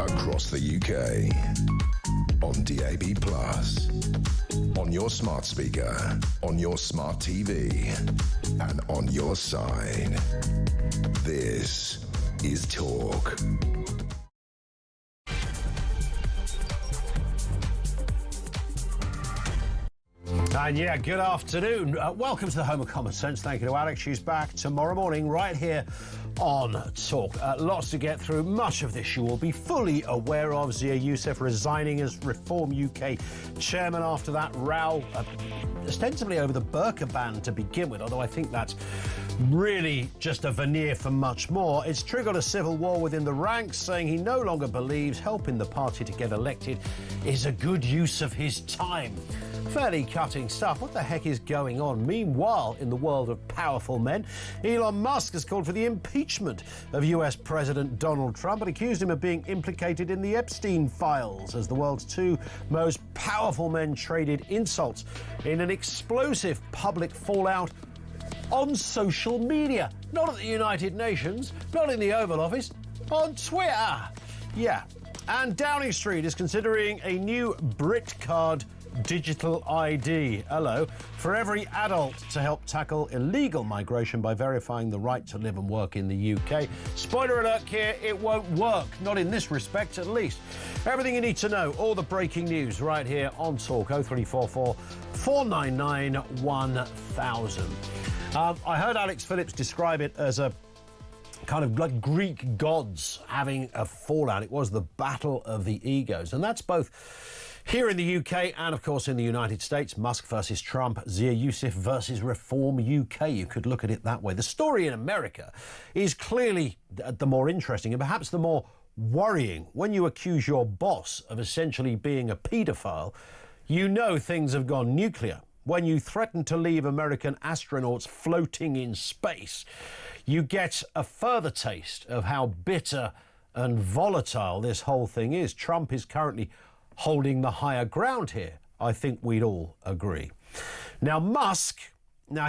across the UK, on DAB+, on your smart speaker, on your smart TV, and on your side. This is Talk. And yeah, good afternoon. Welcome to the Home of Common Sense. Thank you to Alex. She's back tomorrow morning right here on Talk. Lots to get through. Much of this you will be fully aware of. Zia Youssef resigning as Reform UK chairman after that row, ostensibly over the burqa ban to begin with, although I think that's really just a veneer for much more. It's triggered a civil war within the ranks, saying he no longer believes helping the party to get elected is a good use of his time. Fairly cutting stuff. What the heck is going on? Meanwhile, in the world of powerful men, Elon Musk has called for the impeachment of US President Donald Trump and accused him of being implicated in the Epstein files as the world's two most powerful men traded insults in an explosive public fallout on social media. Not at the United Nations, not in the Oval Office, on Twitter. Yeah. And Downing Street is considering a new Brit card digital ID, hello, for every adult to help tackle illegal migration by verifying the right to live and work in the UK. Spoiler alert here, it won't work, not in this respect at least. Everything you need to know, all the breaking news right here on Talk, 0344 499 1000. I heard Alex Phillips describe it as a kind of like Greek gods having a fallout. It was the battle of the egos, and that's both here in the UK and, of course, in the United States. Musk versus Trump, Zia Youssef versus Reform UK. You could look at it that way. The story in America is clearly the more interesting and perhaps the more worrying. When you accuse your boss of essentially being a paedophile, you know things have gone nuclear. When you threaten to leave American astronauts floating in space, you get a further taste of how bitter and volatile this whole thing is. Trump is currently holding the higher ground here. I think we'd all agree. Now, Musk,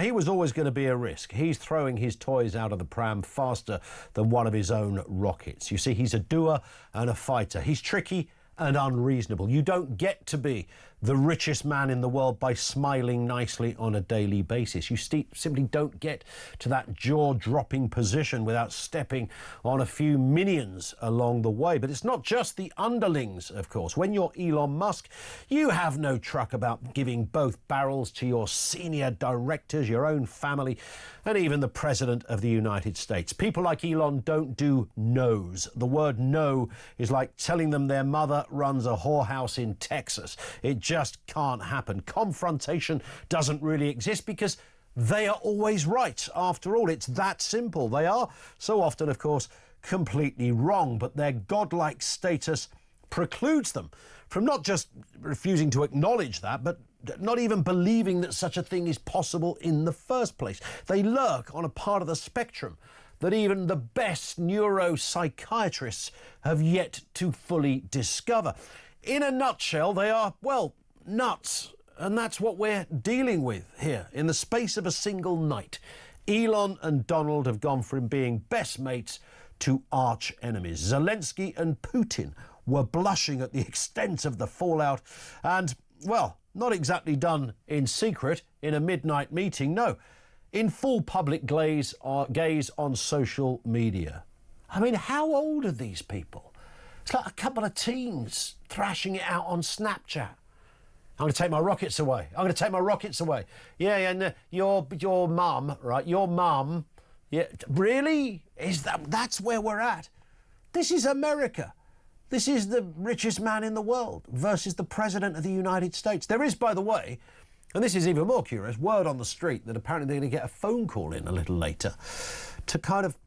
he was always going to be a risk. He's throwing his toys out of the pram faster than one of his own rockets. You see, he's a doer and a fighter. He's tricky and unreasonable. You don't get to be the richest man in the world by smiling nicely on a daily basis. You simply don't get to that jaw-dropping position without stepping on a few minions along the way. But it's not just the underlings, of course. When you're Elon Musk, you have no truck about giving both barrels to your senior directors, your own family, and even the President of the United States. People like Elon don't do no's. The word no is like telling them their mother runs a whorehouse in Texas. It just can't happen. Confrontation doesn't really exist because they are always right. After all, it's that simple. They are so often, of course, completely wrong, but their godlike status precludes them from not just refusing to acknowledge that, but not even believing that such a thing is possible in the first place. They lurk on a part of the spectrum that even the best neuropsychiatrists have yet to fully discover. In a nutshell, they are, well, nuts. And that's what we're dealing with here in the space of a single night. Elon and Donald have gone from being best mates to arch enemies. Zelensky and Putin were blushing at the extent of the fallout and, well, not exactly done in secret in a midnight meeting, no, in full public gaze on social media. I mean, how old are these people? It's like a couple of teens thrashing it out on Snapchat. I'm going to take my rockets away. I'm going to take my rockets away. Yeah, and your mum, right? Your mum. Yeah, really? That's where we're at? This is America. This is the richest man in the world versus the President of the United States. There is, by the way, and this is even more curious, word on the street that apparently they're going to get a phone call in a little later to kind of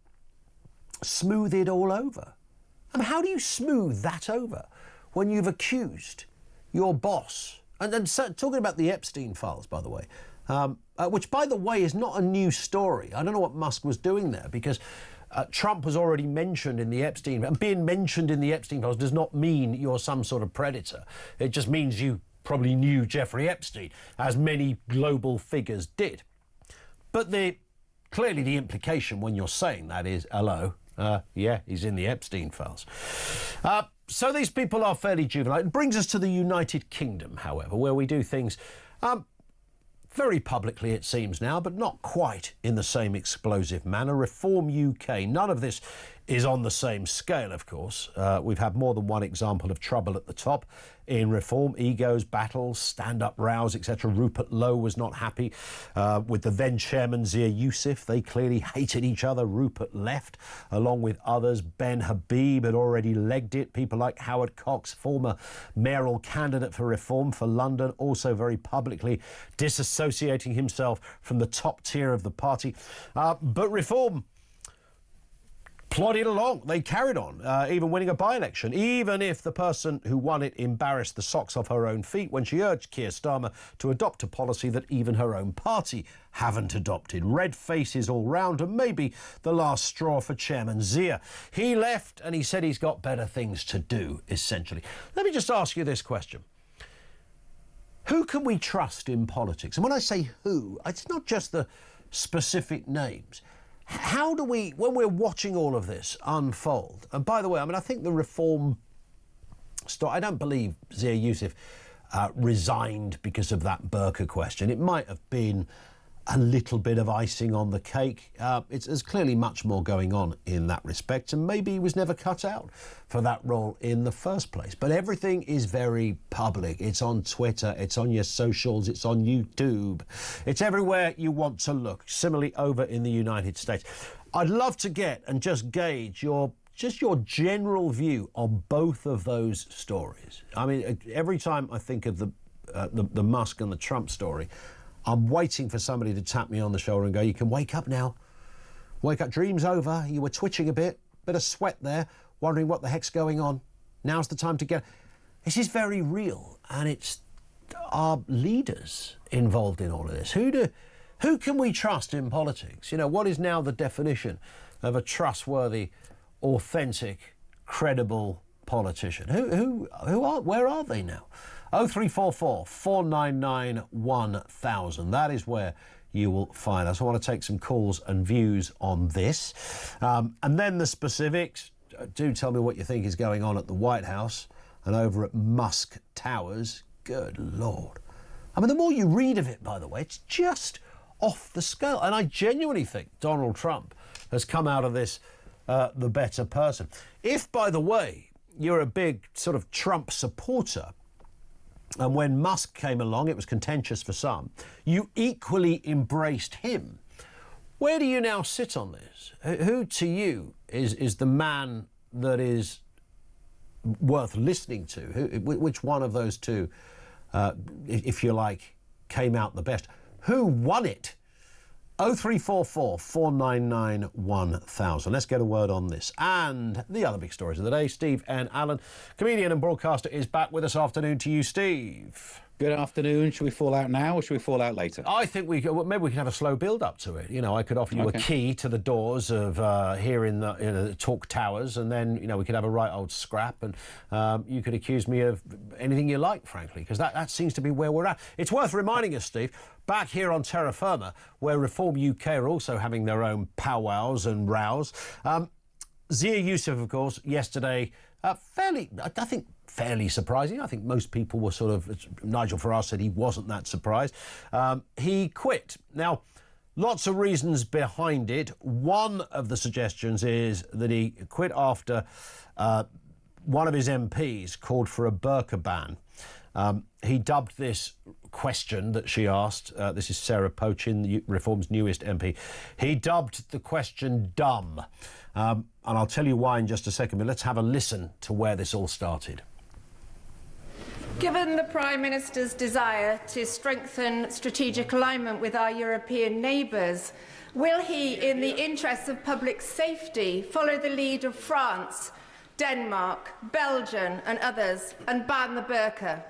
smooth it all over. I mean, how do you smooth that over when you've accused your boss? And so, talking about the Epstein files, by the way, which, by the way, is not a new story. I don't know what Musk was doing there because Trump was already mentioned in the Epstein, and being mentioned in the Epstein files does not mean you're some sort of predator. It just means you probably knew Jeffrey Epstein, as many global figures did. But clearly the implication when you're saying that is, hello, yeah, he's in the Epstein files. So these people are fairly juvenile. It brings us to the United Kingdom, however, where we do things very publicly, it seems now, but not quite in the same explosive manner. Reform UK. None of this is on the same scale, of course. We've had more than one example of trouble at the top in Reform. Egos, battles, stand-up rows, etc. Rupert Lowe was not happy with the then chairman, Zia Youssef. They clearly hated each other. Rupert left, along with others. Ben Habib had already legged it. People like Howard Cox, former mayoral candidate for Reform for London, also very publicly disassociating himself from the top tier of the party. But Reform plodded along. They carried on, even winning a by-election, even if the person who won it embarrassed the socks off her own feet when she urged Keir Starmer to adopt a policy that even her own party haven't adopted. Red faces all round, and maybe the last straw for Chairman Zia. He left and he said he's got better things to do, essentially. Let me just ask you this question. Who can we trust in politics? And when I say who, it's not just the specific names. How do we, when we're watching all of this unfold, and by the way, I mean, I think the Reform story, I don't believe Zia Youssef resigned because of that burqa question. It might have been a little bit of icing on the cake. There's clearly much more going on in that respect, and maybe he was never cut out for that role in the first place. But everything is very public. It's on Twitter, it's on your socials, it's on YouTube. It's everywhere you want to look. Similarly over in the United States. I'd love to get and just gauge your general view on both of those stories. I mean, every time I think of the Musk and the Trump story, I'm waiting for somebody to tap me on the shoulder and go, you can wake up now. Wake up, dream's over. You were twitching a bit of sweat there, wondering what the heck's going on. Now's the time to get... This is very real, and it's our leaders involved in all of this. Who can we trust in politics? You know, what is now the definition of a trustworthy, authentic, credible politician? Where are they now? 0344 499 1000. That is where you will find us. I want to take some calls and views on this. And then the specifics. Do tell me what you think is going on at the White House and over at Musk Towers. Good Lord. I mean, the more you read of it, by the way, it's just off the scale. And I genuinely think Donald Trump has come out of this the better person. If, by the way, you're a big sort of Trump supporter, and when Musk came along, it was contentious for some, you equally embraced him. Where do you now sit on this? Who to you is the man that is worth listening to? Which one of those two, if you like, came out the best? Who won it? 0344 499 1000. Let's get a word on this. And the other big stories of the day. Steve and Alan, comedian and broadcaster, is back with us. Afternoon to you, Steve. Good afternoon. Should we fall out now or should we fall out later? I think maybe we can have a slow build up to it. You know, I could offer you a key to the doors of here in the Talk Towers, and then, you know, we could have a right old scrap, and you could accuse me of anything you like, frankly, because that seems to be where we're at. It's worth reminding us, Steve, back here on terra firma, where Reform UK are also having their own powwows and rows. Zia Youssef, of course, yesterday, fairly surprising. I think most people were sort of... Nigel Farage said he wasn't that surprised. He quit. Now, lots of reasons behind it. One of the suggestions is that he quit after one of his MPs called for a burqa ban. He dubbed this question that she asked, this is Sarah Pochin, Reform's newest MP, he dubbed the question dumb. And I'll tell you why in just a second, but let's have a listen to where this all started. Given the Prime Minister's desire to strengthen strategic alignment with our European neighbours, will he, in the interests of public safety, follow the lead of France, Denmark, Belgium and others and ban the burqa?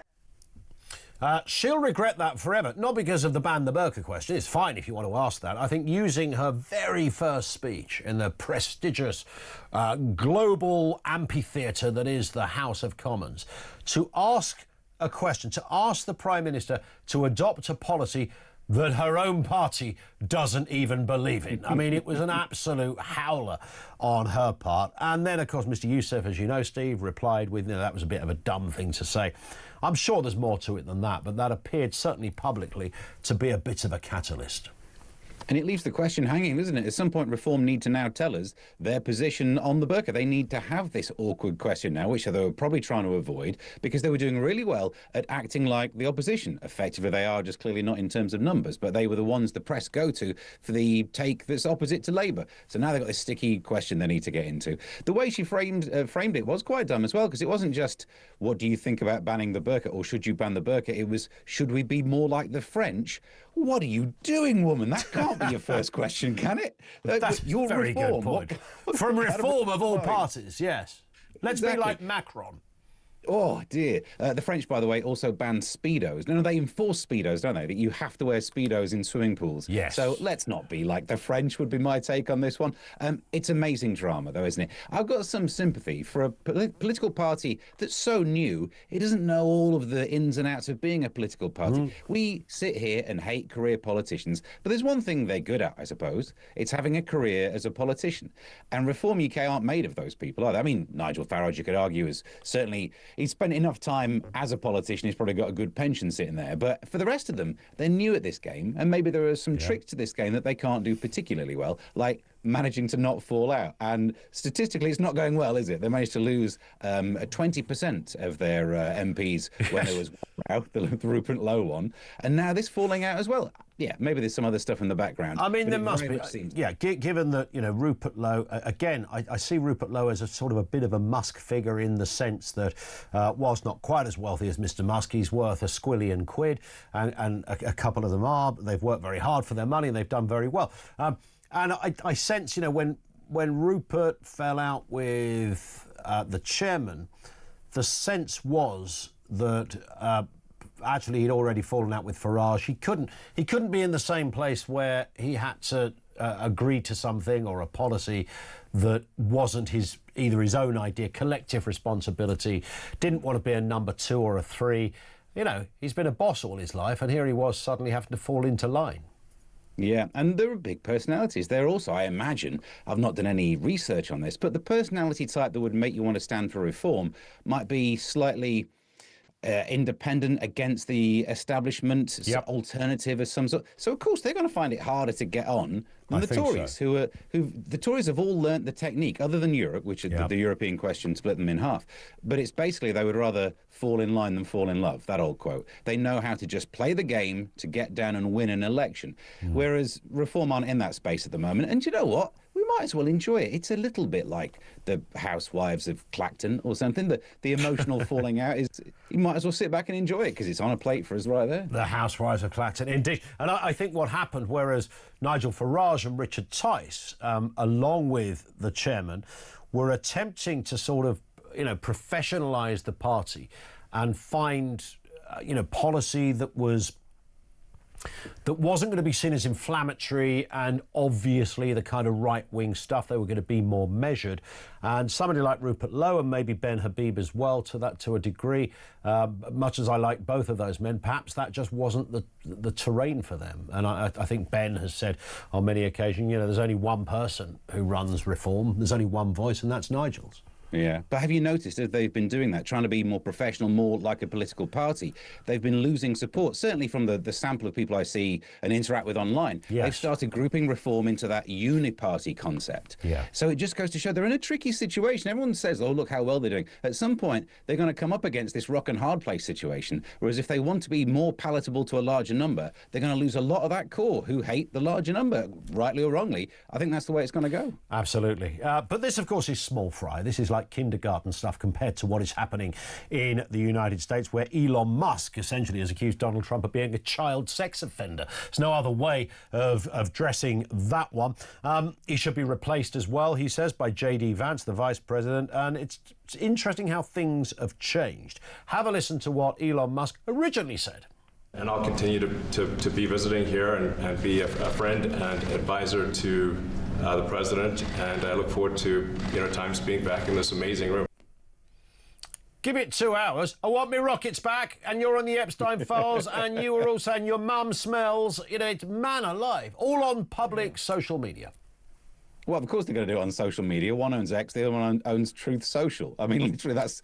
She'll regret that forever, not because of the ban the burqa question. It's fine if you want to ask that. I think using her very first speech in the prestigious global amphitheatre that is the House of Commons, to ask a question, to ask the Prime Minister to adopt a policy that her own party doesn't even believe in. I mean, it was an absolute howler on her part. And then, of course, Mr. Youssef, as you know, Steve, replied with, that was a bit of a dumb thing to say. I'm sure there's more to it than that, but that appeared certainly publicly to be a bit of a catalyst. And it leaves the question hanging, doesn't it? At some point, Reform need to now tell us their position on the burqa. They need to have this awkward question now, which they were probably trying to avoid, because they were doing really well at acting like the opposition. Effectively, they are, just clearly not in terms of numbers, but they were the ones the press go to for the take that's opposite to Labour. So now they've got this sticky question they need to get into. The way she framed it was quite dumb as well, because it wasn't just, what do you think about banning the burqa, or should you ban the burqa? It was, should we be more like the French? What are you doing, woman? That can't be your first question, can it? That's your very Reform. good point. From Reform of all parties, yes. Let's be like Macron. Oh, dear. The French, by the way, also banned Speedos. No, they enforce Speedos, don't they? That you have to wear Speedos in swimming pools. Yes. So let's not be like the French, would be my take on this one. It's amazing drama, though, isn't it? I've got some sympathy for a political party that's so new, it doesn't know all of the ins and outs of being a political party. We sit here and hate career politicians, but there's one thing they're good at, I suppose. It's having a career as a politician. And Reform UK aren't made of those people either. I mean, Nigel Farage, you could argue, is certainly... He's spent enough time as a politician, he's probably got a good pension sitting there. But for the rest of them, they're new at this game, and maybe there are some tricks to this game that they can't do particularly well, like managing to not fall out. And statistically, it's not going well, is it? They managed to lose 20% of their MPs when there was out, the Rupert Lowe one, and now this falling out as well. Yeah, maybe there's some other stuff in the background. I mean, there must be. Yeah, given that, Rupert Lowe, again, I see Rupert Lowe as a sort of a bit of a Musk figure in the sense that whilst not quite as wealthy as Mr. Musk, he's worth a squillion quid, and a couple of them are. They've worked very hard for their money and they've done very well. And I sense, when Rupert fell out with the chairman, the sense was that actually he'd already fallen out with Farage. He couldn't be in the same place where he had to agree to something or a policy that wasn't either his own idea, collective responsibility, didn't want to be a number 2 or a 3. He's been a boss all his life, and here he was suddenly having to fall into line. Yeah, and there are big personalities. They're also, I imagine, I've not done any research on this, but the personality type that would make you want to stand for reform might be slightly independent, against the establishment, alternative of some sort. So, of course, they're going to find it harder to get on than the Tories, who the Tories have all learnt the technique, other than Europe, which the European question split them in half. But it's basically they would rather fall in line than fall in love, that old quote. They know how to just play the game to get down and win an election, whereas Reform aren't in that space at the moment. And you know what? We might as well enjoy it. It's a little bit like the Housewives of Clacton or something. The emotional falling out is, you might as well sit back and enjoy it because it's on a plate for us right there. The Housewives of Clacton, indeed. And I think what happened, whereas Nigel Farage and Richard Tice, along with the chairman, were attempting to sort of, professionalise the party and find, policy that wasn't going to be seen as inflammatory and obviously the kind of right-wing stuff. They were going to be more measured. And somebody like Rupert Lowe and maybe Ben Habib as well, to a degree, much as I like both of those men, perhaps that just wasn't the terrain for them. And I think Ben has said on many occasions, there's only one person who runs Reform. There's only one voice, and that's Nigel's. Yeah, but have you noticed as they've been doing that, trying to be more professional, more like a political party, they've been losing support, certainly from the sample of people I see and interact with online. Yes. They've started grouping Reform into that uniparty concept. Yeah. So it just goes to show they're in a tricky situation. Everyone says, oh, look how well they're doing. At some point, they're going to come up against this rock and hard place situation, whereas if they want to be more palatable to a larger number, they're going to lose a lot of that core who hate the larger number, rightly or wrongly. I think that's the way it's going to go. Absolutely. But this, of course, is small fry. This is like kindergarten stuff compared to what is happening in the United States, where Elon Musk essentially has accused Donald Trump of being a child sex offender. There's no other way of dressing that one. He should be replaced as well, he says, by J.D. Vance, the vice president. And it's interesting how things have changed. Have a listen to what Elon Musk originally said. And I'll continue to be visiting here and be a friend and advisor to the president, and I look forward to time spent back in this amazing room. Give it 2 hours. I want my rockets back, and you're on the Epstein files, and you were all saying your mum smells. You know, it's man alive. All on public social media. Well, of course they're going to do it on social media. One owns X, the other one owns Truth Social. I mean, literally, that's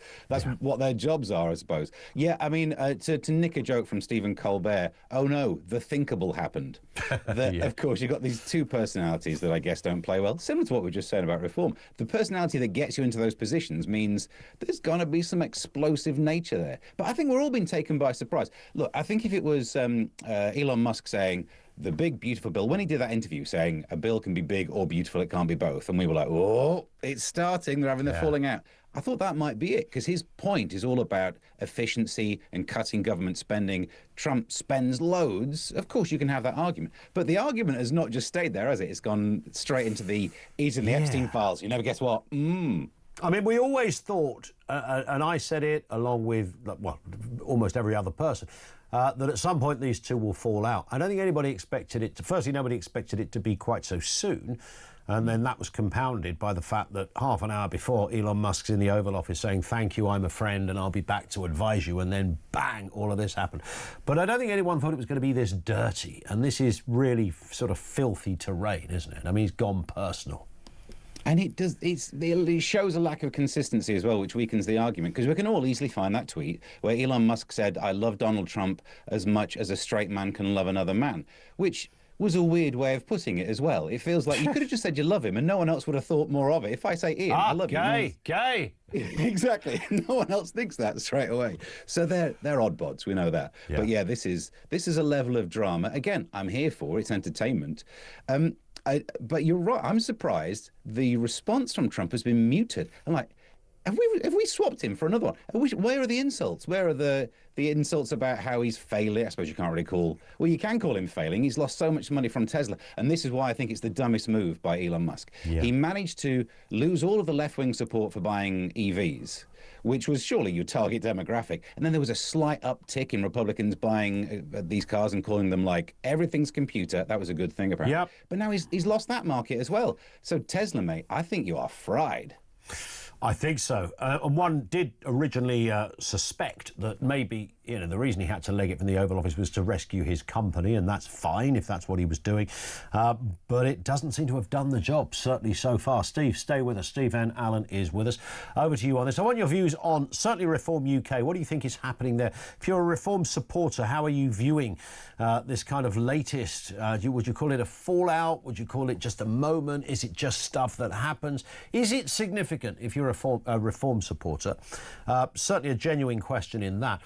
what their jobs are, I suppose. Yeah, I mean, to nick a joke from Stephen Colbert, oh no, the thinkable happened. Of course, you've got these two personalities that I guess don't play well. Similar to what we were just saying about reform. The personality that gets you into those positions means there's going to be some explosive nature there. But I think we're all being taken by surprise. Look, I think if it was Elon Musk saying, the big, beautiful bill, when he did that interview saying a bill can be big or beautiful, it can't be both, and we were like, oh, it's starting, they're having their falling out. I thought that might be it, because his point is all about efficiency and cutting government spending. Trump spends loads. Of course, you can have that argument. But the argument has not just stayed there, has it? It's gone straight into the Epstein files. You never guess what? I mean, we always thought, and I said it along with, well, almost every other person, that at some point these two will fall out. I don't think anybody expected it to. Firstly, nobody expected it to be quite so soon. And then that was compounded by the fact that half an hour before, Elon Musk's in the Oval Office saying, thank you, I'm a friend, and I'll be back to advise you. And then, bang, all of this happened. But I don't think anyone thought it was going to be this dirty. And this is really sort of filthy terrain, isn't it? I mean, he's gone personal. And it shows a lack of consistency as well, which weakens the argument, because we can all easily find that tweet where Elon Musk said, I love Donald Trump as much as a straight man can love another man, which was a weird way of putting it as well. It feels like you could have just said you love him and no one else would have thought more of it. If I say, Ian, I love you. Gay. Exactly. No one else thinks that straight away. So they're oddbods. We know that. Yeah. But yeah, this is a level of drama. Again, I'm here for it's entertainment. But you're right. I'm surprised the response from Trump has been muted. I'm like, have we swapped him for another one? Where are the insults? Where are the insults about how he's failing? I suppose you can't really call. Well, you can call him failing. He's lost so much money from Tesla, and this is why I think it's the dumbest move by Elon Musk. Yeah. He managed to lose all of the left-wing support for buying EVs, which was surely your target demographic. And then there was a slight uptick in Republicans buying these cars and calling them like everything's computer. That was a good thing, apparently. Yep. But now he's lost that market as well. So Tesla, mate, I think you are fried. I think so. And one did originally suspect that maybe, you know, the reason he had to leg it from the Oval Office was to rescue his company, and that's fine if that's what he was doing. But it doesn't seem to have done the job, certainly so far. Steve, stay with us. Steve and Alan is with us. Over to you on this. I want your views on certainly Reform UK. What do you think is happening there? If you're a Reform supporter, how are you viewing this kind of latest, would you call it a fallout? Would you call it just a moment? Is it just stuff that happens? Is it significant if you're a Reform supporter? Certainly a genuine question in that.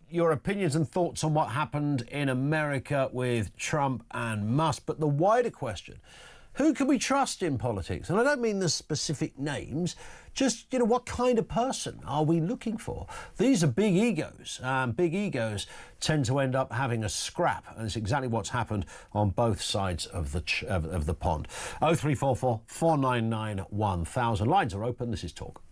Your opinions and thoughts on what happened in America with Trump and Musk, but the wider question, who can we trust in politics? And I don't mean the specific names, just, you know, what kind of person are we looking for? These are big egos. Big egos tend to end up having a scrap, and it's exactly what's happened on both sides of the pond. 0344 499 1000. Lines are open. This is Talk.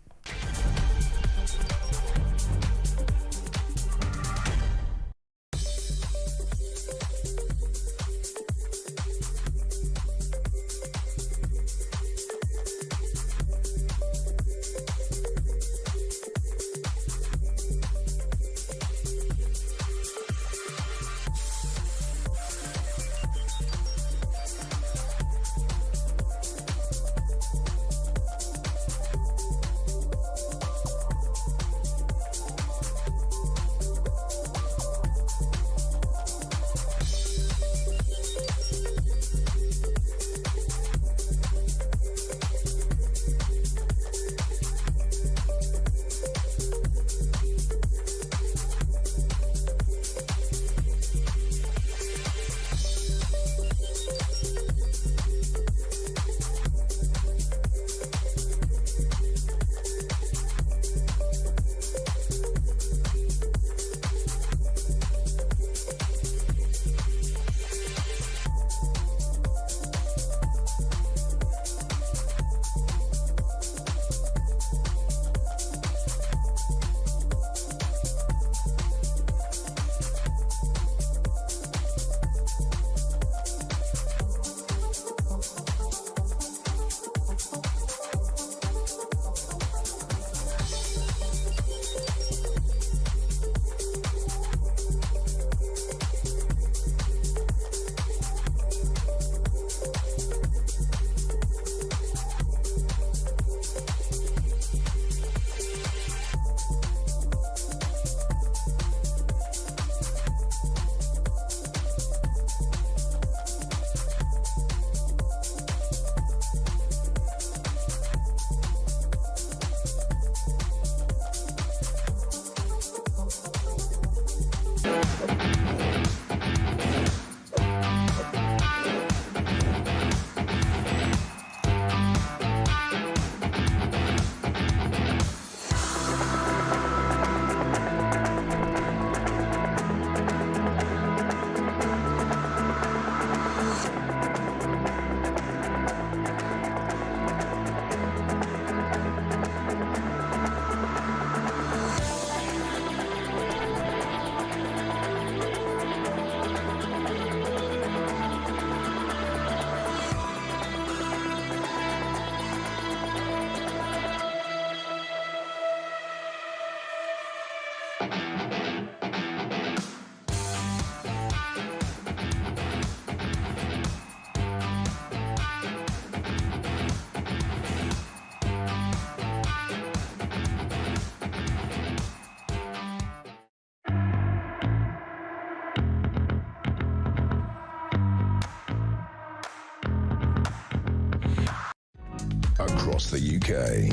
Across the UK,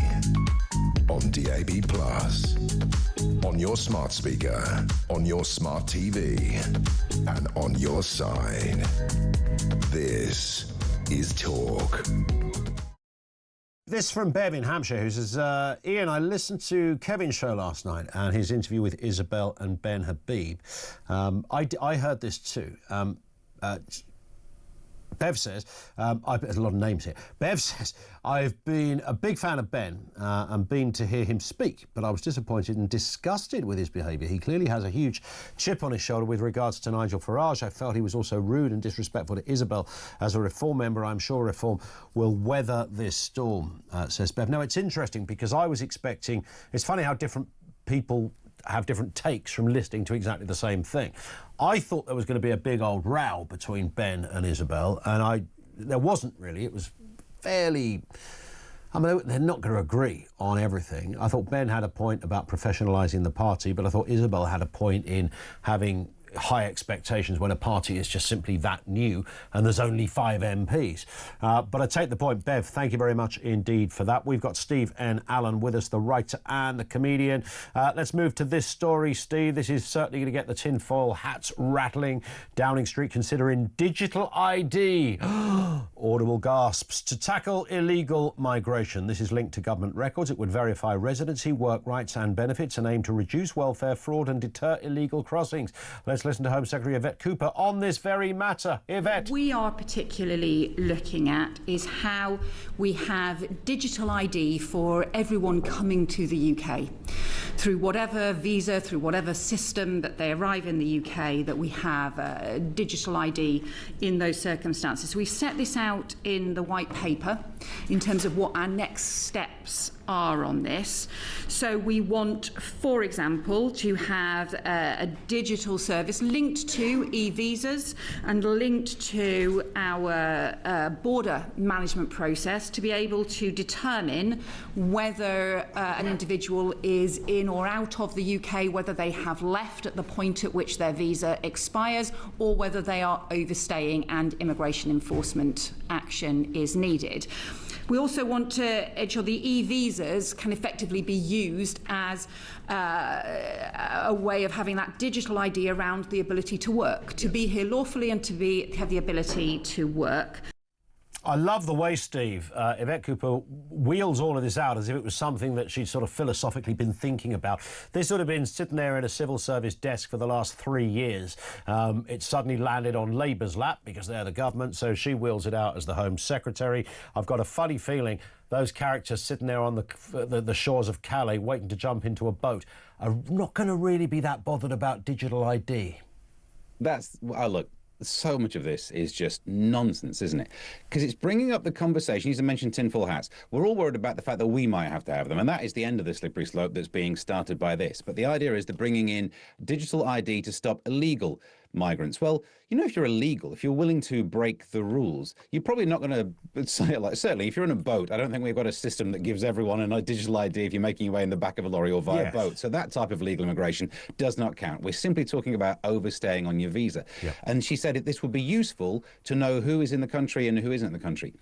on DAB+, on your smart speaker, on your smart TV, and on your side. This is Talk. This from Bev in Hampshire, who says, Ian, I listened to Kevin's show last night and his interview with Isabel and Ben Habib. I heard this too. Bev says, there's a lot of names here. Bev says, I've been a big fan of Ben and been to hear him speak, but I was disappointed and disgusted with his behaviour. He clearly has a huge chip on his shoulder with regards to Nigel Farage. I felt he was also rude and disrespectful to Isabel. As a Reform member, I'm sure Reform will weather this storm, says Bev. Now, it's interesting because I was expecting... It's funny how different people have different takes from listening to exactly the same thing. I thought there was going to be a big old row between Ben and Isabel, and there wasn't really. It was fairly... I mean, they're not going to agree on everything. I thought Ben had a point about professionalising the party, but I thought Isabel had a point in having high expectations when a party is just simply that new and there's only 5 MPs. But I take the point. Bev, thank you very much indeed for that. We've got Steve N. Allen with us, the writer and the comedian. Let's move to this story, Steve. This is certainly going to get the tinfoil hats rattling. Downing Street considering digital ID. Audible gasps. To tackle illegal migration. This is linked to government records. It would verify residency, work rights and benefits and aim to reduce welfare fraud and deter illegal crossings. Let's listen to Home Secretary Yvette Cooper on this very matter. Yvette. What we are particularly looking at is how we have digital ID for everyone coming to the UK. Through whatever visa, through whatever system that they arrive in the UK, that we have digital ID in those circumstances. We've set this out in the white paper in terms of what our next steps are on this. So we want, for example, to have a digital service linked to e-visas and linked to our border management process to be able to determine whether an individual is in or out of the UK, whether they have left at the point at which their visa expires, or whether they are overstaying and immigration enforcement action is needed. We also want to ensure the e-visas can effectively be used as a way of having that digital ID around the ability to work, to be here lawfully and to have the ability to work. I love the way, Steve, Yvette Cooper wheels all of this out as if it was something that she'd sort of philosophically been thinking about. This would have been sitting there at a civil service desk for the last 3 years. It suddenly landed on Labour's lap because they're the government, so she wheels it out as the Home Secretary. I've got a funny feeling those characters sitting there on the shores of Calais waiting to jump into a boat are not going to really be that bothered about digital ID. Look. So much of this is just nonsense, isn't it? Because it's bringing up the conversation. You mentioned tinfoil hats. We're all worried about the fact that we might have to have them, and that is the end of the slippery slope that's being started by this. But the idea is they're bringing in digital ID to stop illegal migrants. Well, you know, if you're illegal, if you're willing to break the rules, you're probably not going to say it like, certainly if you're in a boat, I don't think we've got a system that gives everyone a digital ID if you're making your way in the back of a lorry or via boat. So that type of legal immigration does not count. We're simply talking about overstaying on your visa. Yeah. And she said this would be useful to know who is in the country and who isn't in the country.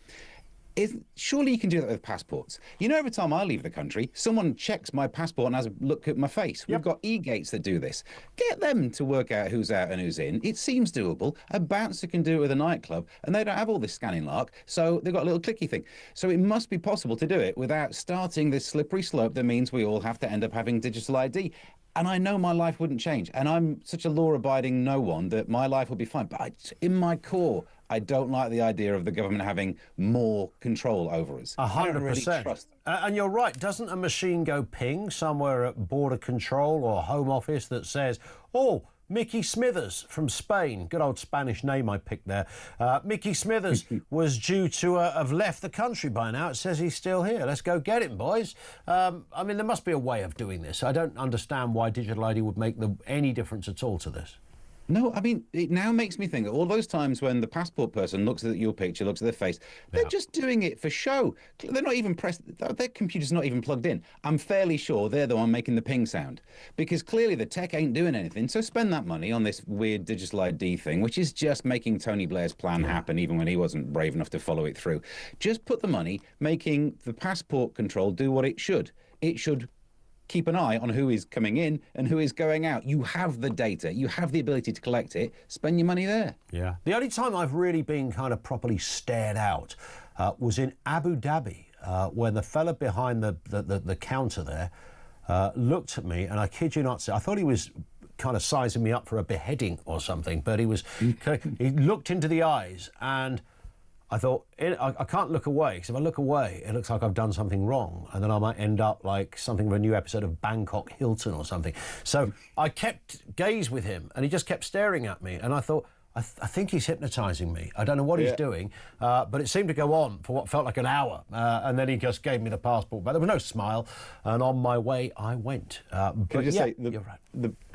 Surely you can do that with passports. You know, every time I leave the country, someone checks my passport and has a look at my face. We've got e-gates that do this. Get them to work out who's out and who's in. It seems doable. A bouncer can do it with a nightclub, and they don't have all this scanning lark, so they've got a little clicky thing. So it must be possible to do it without starting this slippery slope that means we all have to end up having digital ID. And I know my life wouldn't change. And I'm such a law-abiding no one that my life will be fine. But in my core, I don't like the idea of the government having more control over us. 100%. Really and you're right. Doesn't a machine go ping somewhere at border control or Home Office that says, oh, Mickey Smithers from Spain, good old Spanish name I picked there. Mickey Smithers was due to have left the country by now. It says he's still here. Let's go get him, boys. I mean, there must be a way of doing this. I don't understand why digital ID would make any difference at all to this. No, I mean, it now makes me think of all those times when the passport person looks at your picture, looks at their face, they're just doing it for show. They're not even their computer's not even plugged in. I'm fairly sure they're the one making the ping sound, because clearly the tech ain't doing anything. So spend that money on this weird digital ID thing, which is just making Tony Blair's plan happen, even when he wasn't brave enough to follow it through. Just put the money making the passport control do what it should. It should keep an eye on who is coming in and who is going out. You have the data. You have the ability to collect it. Spend your money there. Yeah. The only time I've really been kind of properly stared out was in Abu Dhabi, when the fella behind the counter there looked at me, and I kid you not, I thought he was kind of sizing me up for a beheading or something, but he looked into the eyes, and I thought, I can't look away, because if I look away, it looks like I've done something wrong, and then I might end up like something of a new episode of Bangkok Hilton or something. So I kept gaze with him, and he just kept staring at me, and I thought, I think he's hypnotising me. I don't know what he's doing, but it seemed to go on for what felt like an hour, and then he just gave me the passport. But there was no smile, and on my way I went. Can I just say, you're right.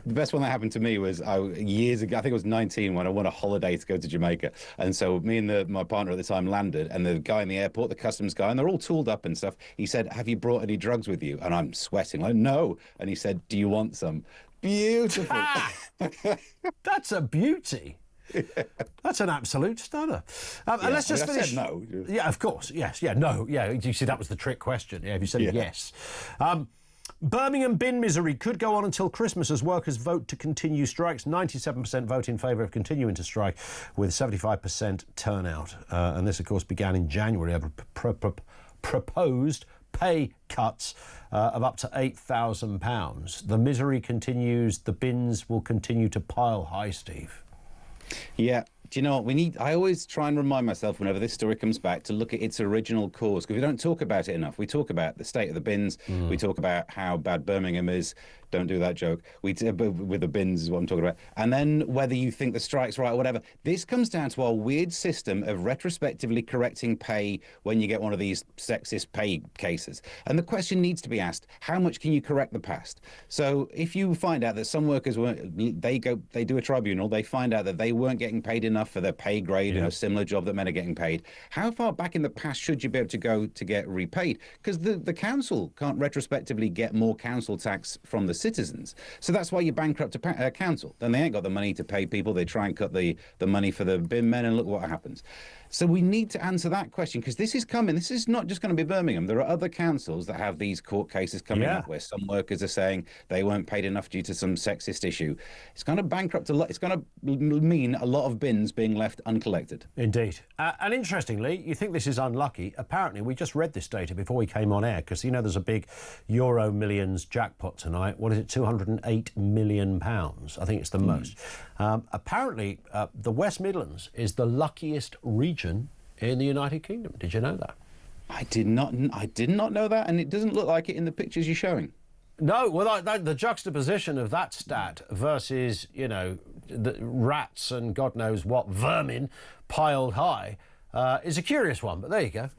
The best one that happened to me was years ago. I think I was 19 when I won a holiday to go to Jamaica, and so me and my partner at the time landed, and the guy in the airport, the customs guy, and they're all tooled up and stuff. He said, "Have you brought any drugs with you?" And I'm sweating like, "No." And he said, "Do you want some?" Beautiful. That's a beauty. That's an absolute stunner. And let's just finish. I said no. Yeah, of course. Yes. Yeah. No. Yeah. You see, that was the trick question. Yeah. If you said yes. Birmingham bin misery could go on until Christmas as workers vote to continue strikes. 97% vote in favour of continuing to strike, with 75% turnout. And this, of course, began in January over proposed pay cuts of up to £8,000. The misery continues. The bins will continue to pile high, Steve. Yeah. Do you know what I always try and remind myself whenever this story comes back to look at its original cause, because we don't talk about it enough. We talk about the state of the bins. We talk about how bad Birmingham is. Don't do that joke. With the bins is what I'm talking about. And then whether you think the strike's right or whatever, this comes down to our weird system of retrospectively correcting pay when you get one of these sexist pay cases. And the question needs to be asked, how much can you correct the past? So if you find out that some workers they do a tribunal, they find out that they weren't getting paid enough for their pay grade in a similar job that men are getting paid, how far back in the past should you be able to go to get repaid? Because the council can't retrospectively get more council tax from the citizens. So that's why you bankrupt a council. Then they ain't got the money to pay people. They try and cut the money for the bin men, and look what happens. So we need to answer that question, because this is coming. This is not just going to be Birmingham. There are other councils that have these court cases coming up where some workers are saying they weren't paid enough due to some sexist issue. It's going to bankrupt a lot. It's going to mean a lot of bins being left uncollected. Indeed. And interestingly, you think this is unlucky. Apparently, we just read this data before we came on air, because, you know, there's a big Euro Millions jackpot tonight. What is it? £208 million. I think it's the most. Apparently, the West Midlands is the luckiest region in the United Kingdom. Did you know that? I did not know that, and it doesn't look like it in the pictures you're showing. No, well, the juxtaposition of that stat versus, you know, the rats and God knows what vermin piled high is a curious one. But there you go.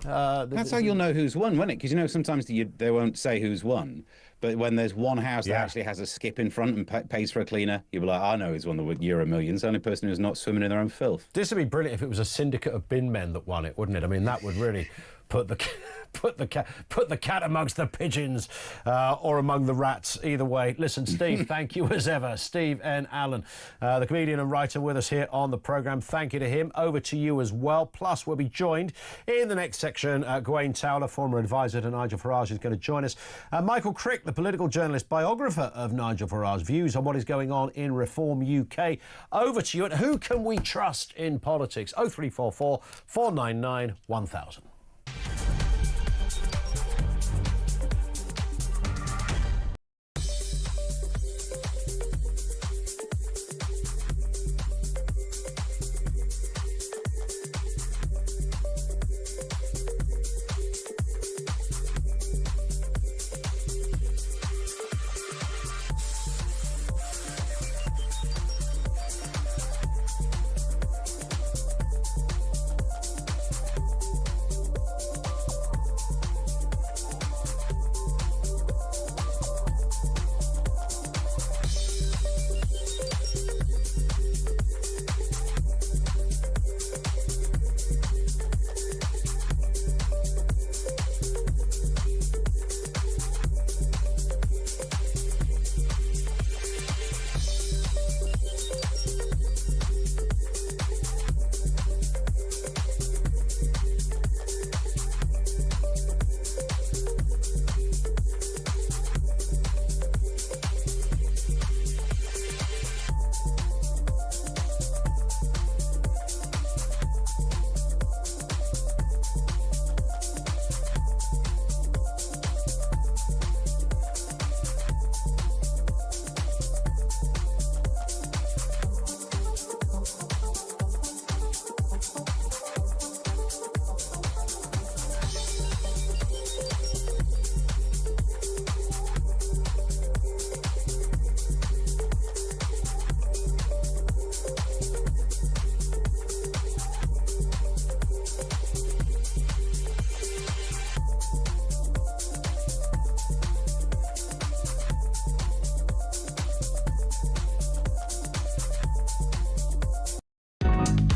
That's how you'll know who's won, won't it? Because, you know, sometimes they won't say who's won, But when there's one house that actually has a skip in front and pays for a cleaner, you'll be like, I know he's won the Euro Millions. The only person who's not swimming in their own filth. This would be brilliant if it was a syndicate of bin men that won it, wouldn't it? I mean, that would really put the cat amongst the pigeons or among the rats. Either way. Listen, Steve, thank you as ever. Steve N. Allen, the comedian and writer with us here on the programme. Thank you to him. Over to you as well. Plus, we'll be joined in the next section. Gawain Towler, former advisor to Nigel Farage, is going to join us. Michael Crick, the political journalist, biographer of Nigel Farage, views on what is going on in Reform UK. Over to you. And who can we trust in politics? 0344 499 1000.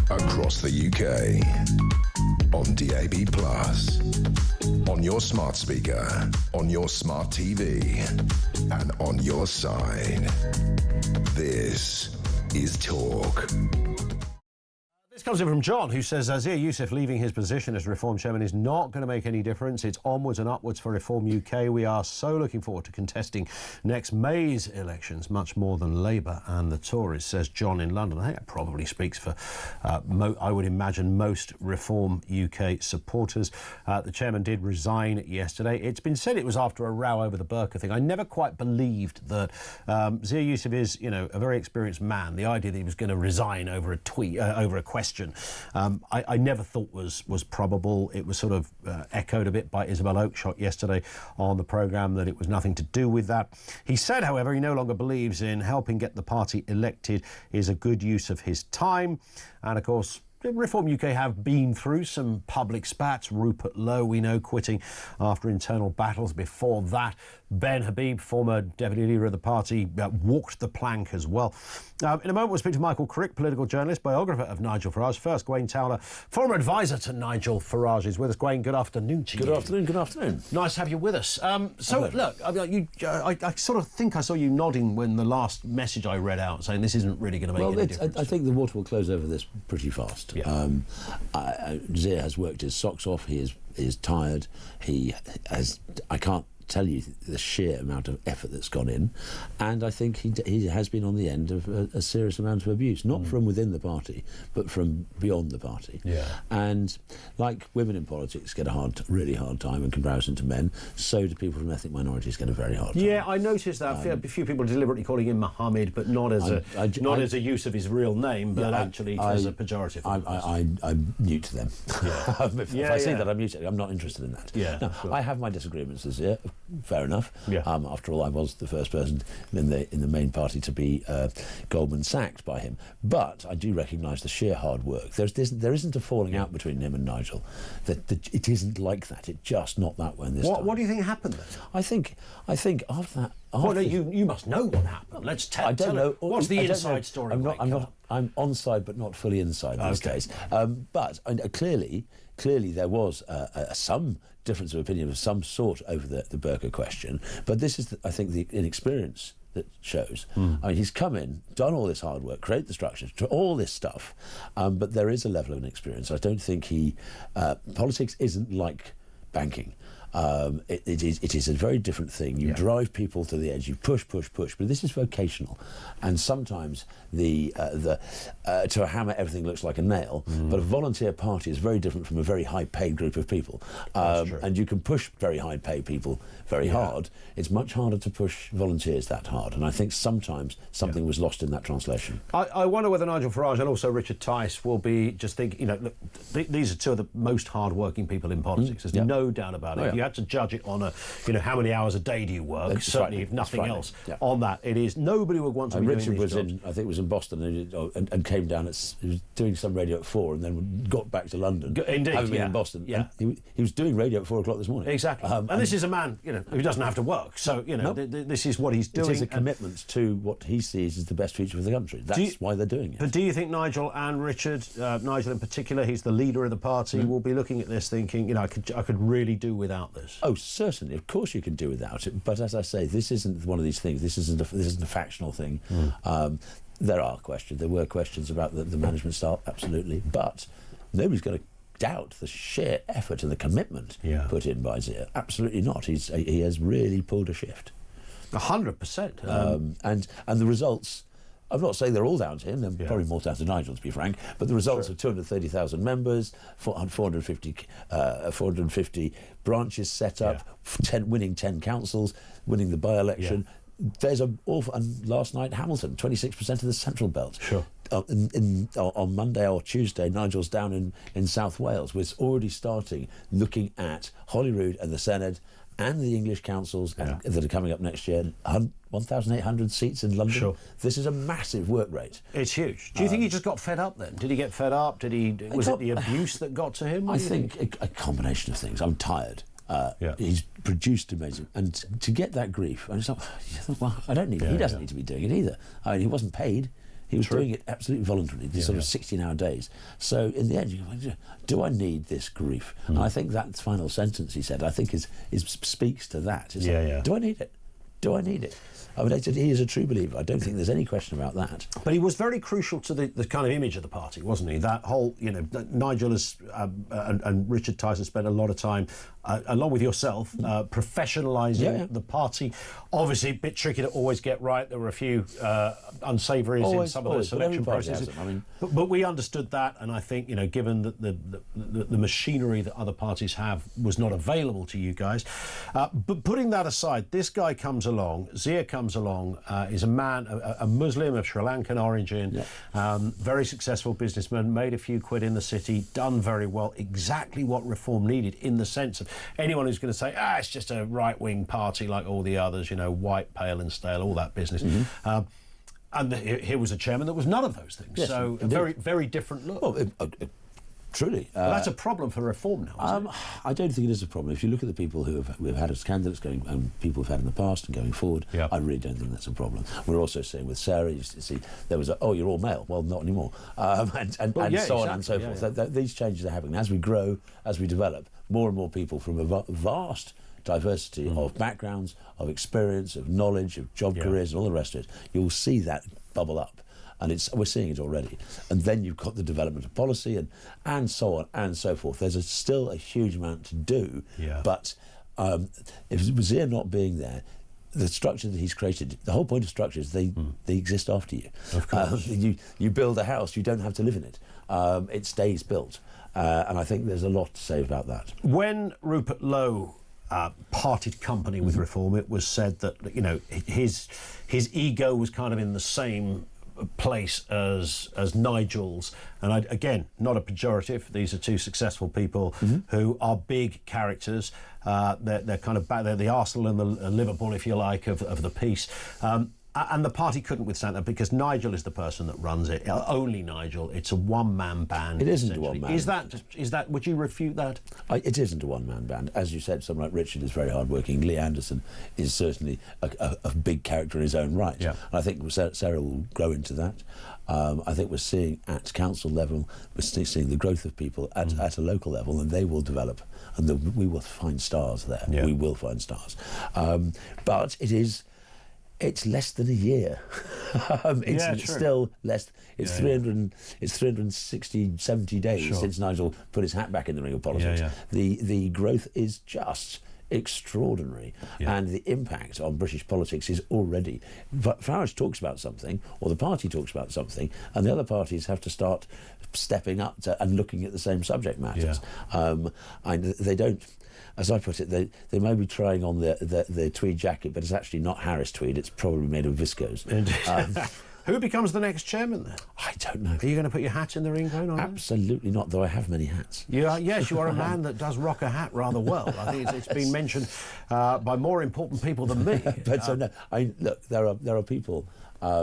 Across the UK, on DAB+, on your smart speaker, on your smart TV, and on your side. This is Talk. This comes in from John, who says Zia Youssef leaving his position as Reform Chairman is not going to make any difference. It's onwards and upwards for Reform UK. We are so looking forward to contesting next May's elections, much more than Labour and the Tories, says John in London. I think that probably speaks for, I would imagine, most Reform UK supporters. The Chairman did resign yesterday. It's been said it was after a row over the burqa thing. I never quite believed that Zia Youssef is, you know, a very experienced man. The idea that he was going to resign over a tweet, over a question, I never thought was probable. It was sort of echoed a bit by Isabel Oakeshott yesterday on the programme that it was nothing to do with that. He said, however, he no longer believes in helping get the party elected is a good use of his time. And of course, Reform UK have been through some public spats. Rupert Lowe, we know, quitting after internal battles. Before that, Ben Habib, former deputy leader of the party, walked the plank as well. In a moment, we'll speak to Michael Crick, political journalist, biographer of Nigel Farage. First, Gawain Towler, former advisor to Nigel Farage, is with us. Gawain, good afternoon to you. Good afternoon, good afternoon. Nice to have you with us. Look, I sort of think I saw you nodding when the last message I read out, saying this isn't really going to make any difference. I think the water will close over this pretty fast. Yeah. Zia has worked his socks off. He is tired. He has. I can't tell you the sheer amount of effort that's gone in, and I think he has been on the end of a serious amount of abuse, not from within the party, but from beyond the party. Yeah. And like women in politics get a really hard time in comparison to men, so do people from ethnic minorities get a very hard time. Yeah, I noticed that. A few people deliberately calling him Mohammed, but not as a use of his real name, but actually as a pejorative. I'm mute to them. Yeah. If I see that, I'm mute. I'm not interested in that. Yeah, now, sure. I have my disagreements with Zia, of fair enough. Yeah. After all, I was the first person in the main party to be Goldman sacked by him. But I do recognise the sheer hard work. There isn't a falling out between him and Nigel. It isn't like that. It's just not that way this time. What do you think happened then? I think after that. Well, no, you must know what happened. Let's tell. I don't know. What's the inside story? I'm on side, but not fully inside these days. But clearly there was some difference of opinion of some sort over the burqa question. But this is, I think, the inexperience that shows. I mean, he's come in, done all this hard work, create the structures, all this stuff, but there is a level of inexperience. I don't think politics isn't like banking. It is a very different thing. You drive people to the edge. You push, but this is vocational, and sometimes to a hammer everything looks like a nail. But a volunteer party is very different from a very high-paid group of people, and you can push very high-paid people very hard. It's much harder to push volunteers that hard, and I think sometimes something was lost in that translation. I wonder whether Nigel Farage and also Richard Tice will be just thinking. Look, these are two of the most hard-working people in politics. There's no doubt about it. You had to judge it on how many hours a day do you work? Certainly, if nothing else on that, it is nobody would want to be Richard doing was these jobs. I think it was in Boston and came down. He was doing some radio at 4 and then got back to London. Indeed, having been in Boston. Yeah, he was doing radio at 4 o'clock this morning. Exactly. And this is a man, who doesn't have to work. So this is what he's doing. It is a commitment to what he sees as the best future for the country. That's why they're doing it. But do you think Nigel and Richard, Nigel in particular, he's the leader of the party, will be looking at this thinking, I could really do without this? Oh, certainly. Of course you can do without it. But as I say, this isn't one of these things. This isn't a factional thing. There were questions about the management style, absolutely. But nobody's going to doubt the sheer effort and the commitment put in by Zia. Absolutely not. He has really pulled a shift. 100%. And the results, I'm not saying they're all down to him, they're probably more down to Nigel, to be frank, but the results of 230,000 members, 450 branches set up, winning 10 councils, winning the by-election. There's and last night, Hamilton, 26% of the Central Belt. Sure. On Monday or Tuesday, Nigel's down in South Wales. We're already starting looking at Holyrood and the Senedd and the English councils that are coming up next year. 1,800 seats in London. Sure. This is a massive work rate. It's huge. Do you think he just got fed up then? Did he get fed up? Was it the abuse that got to him? I think a combination of things. I'm tired. He's produced amazing, and to get that grief, and it's like, well, I don't need it. He doesn't need to be doing it either. I mean, he wasn't paid. He was doing it absolutely voluntarily, these sort of 16-hour days. So in the end, you go, do I need this grief? And I think that final sentence he said, I think speaks to that. It's like, do I need it? Do I need it? I mean, he is a true believer. I don't think there's any question about that. But he was very crucial to the kind of image of the party, wasn't he? That whole, Nigel and Richard Tyson spent a lot of time, along with yourself, professionalising the party. Obviously, a bit tricky to always get right. There were a few unsavouries in some of the selection processes. But we understood that, and I think, given that the machinery that other parties have was not available to you guys. But putting that aside, this guy comes along, Zia comes along, is a man, a Muslim of Sri Lankan origin, very successful businessman, made a few quid in the city, done very well, exactly what reform needed, in the sense of anyone who's going to say, it's just a right-wing party like all the others, white, pale and stale, all that business. And here was a chairman that was none of those things. Yes, so a very, very different look. Well, truly. Well, that's a problem for reform now, isn't it? I don't think it is a problem. If you look at the people we've had as candidates going, and people we've had in the past and going forward, I really don't think that's a problem. We're also seeing with Sarah, you see, there was you're all male. Well, not anymore. And so on and so forth. These changes are happening. As we grow, as we develop, more and more people from a vast diversity of backgrounds, of experience, of knowledge, of job careers and all the rest of it, you'll see that bubble up. And we're seeing it already. And then you've got the development of policy and so on and so forth. There's still a huge amount to do. But if Zia not being there, the structure that he's created, the whole point of structure is they exist after you. Of course. You build a house, you don't have to live in it. It stays built. And I think there's a lot to say about that. When Rupert Lowe parted company with reform, it was said that his ego was kind of in the same place as Nigel's, and again, not a pejorative. These are two successful people who are big characters. They're kind of they're the Arsenal and the Liverpool, if you like, of the piece. And the party couldn't withstand that because Nigel is the person that runs it. Only Nigel. It's a one-man band. It isn't a one-man. Is that? Would you refute that? It isn't a one-man band. As you said, someone like Richard is very hard-working. Lee Anderson is certainly a big character in his own right. Yeah. And I think Sarah will grow into that. I think we're seeing at council level, we're seeing the growth of people at a local level, and they will develop, and we will find stars there. Yeah. We will find stars. But it's less than a year. It's still less. It's 360, 70 days since Nigel put his hat back in the ring of politics. The growth is just extraordinary, and the impact on British politics is already. Farage talks about something, or the party talks about something, and the other parties have to start stepping up and looking at the same subject matters. And they don't. As I put it, they may be trying on the tweed jacket, but it's actually not Harris tweed. It's probably made of viscose. Who becomes the next chairman then? I don't know. Are you going to put your hat in the ring, Graham? Absolutely not, though I have many hats. Yes, you are a man that does rock a hat rather well. I think it's been mentioned by more important people than me. But no, look, there are people.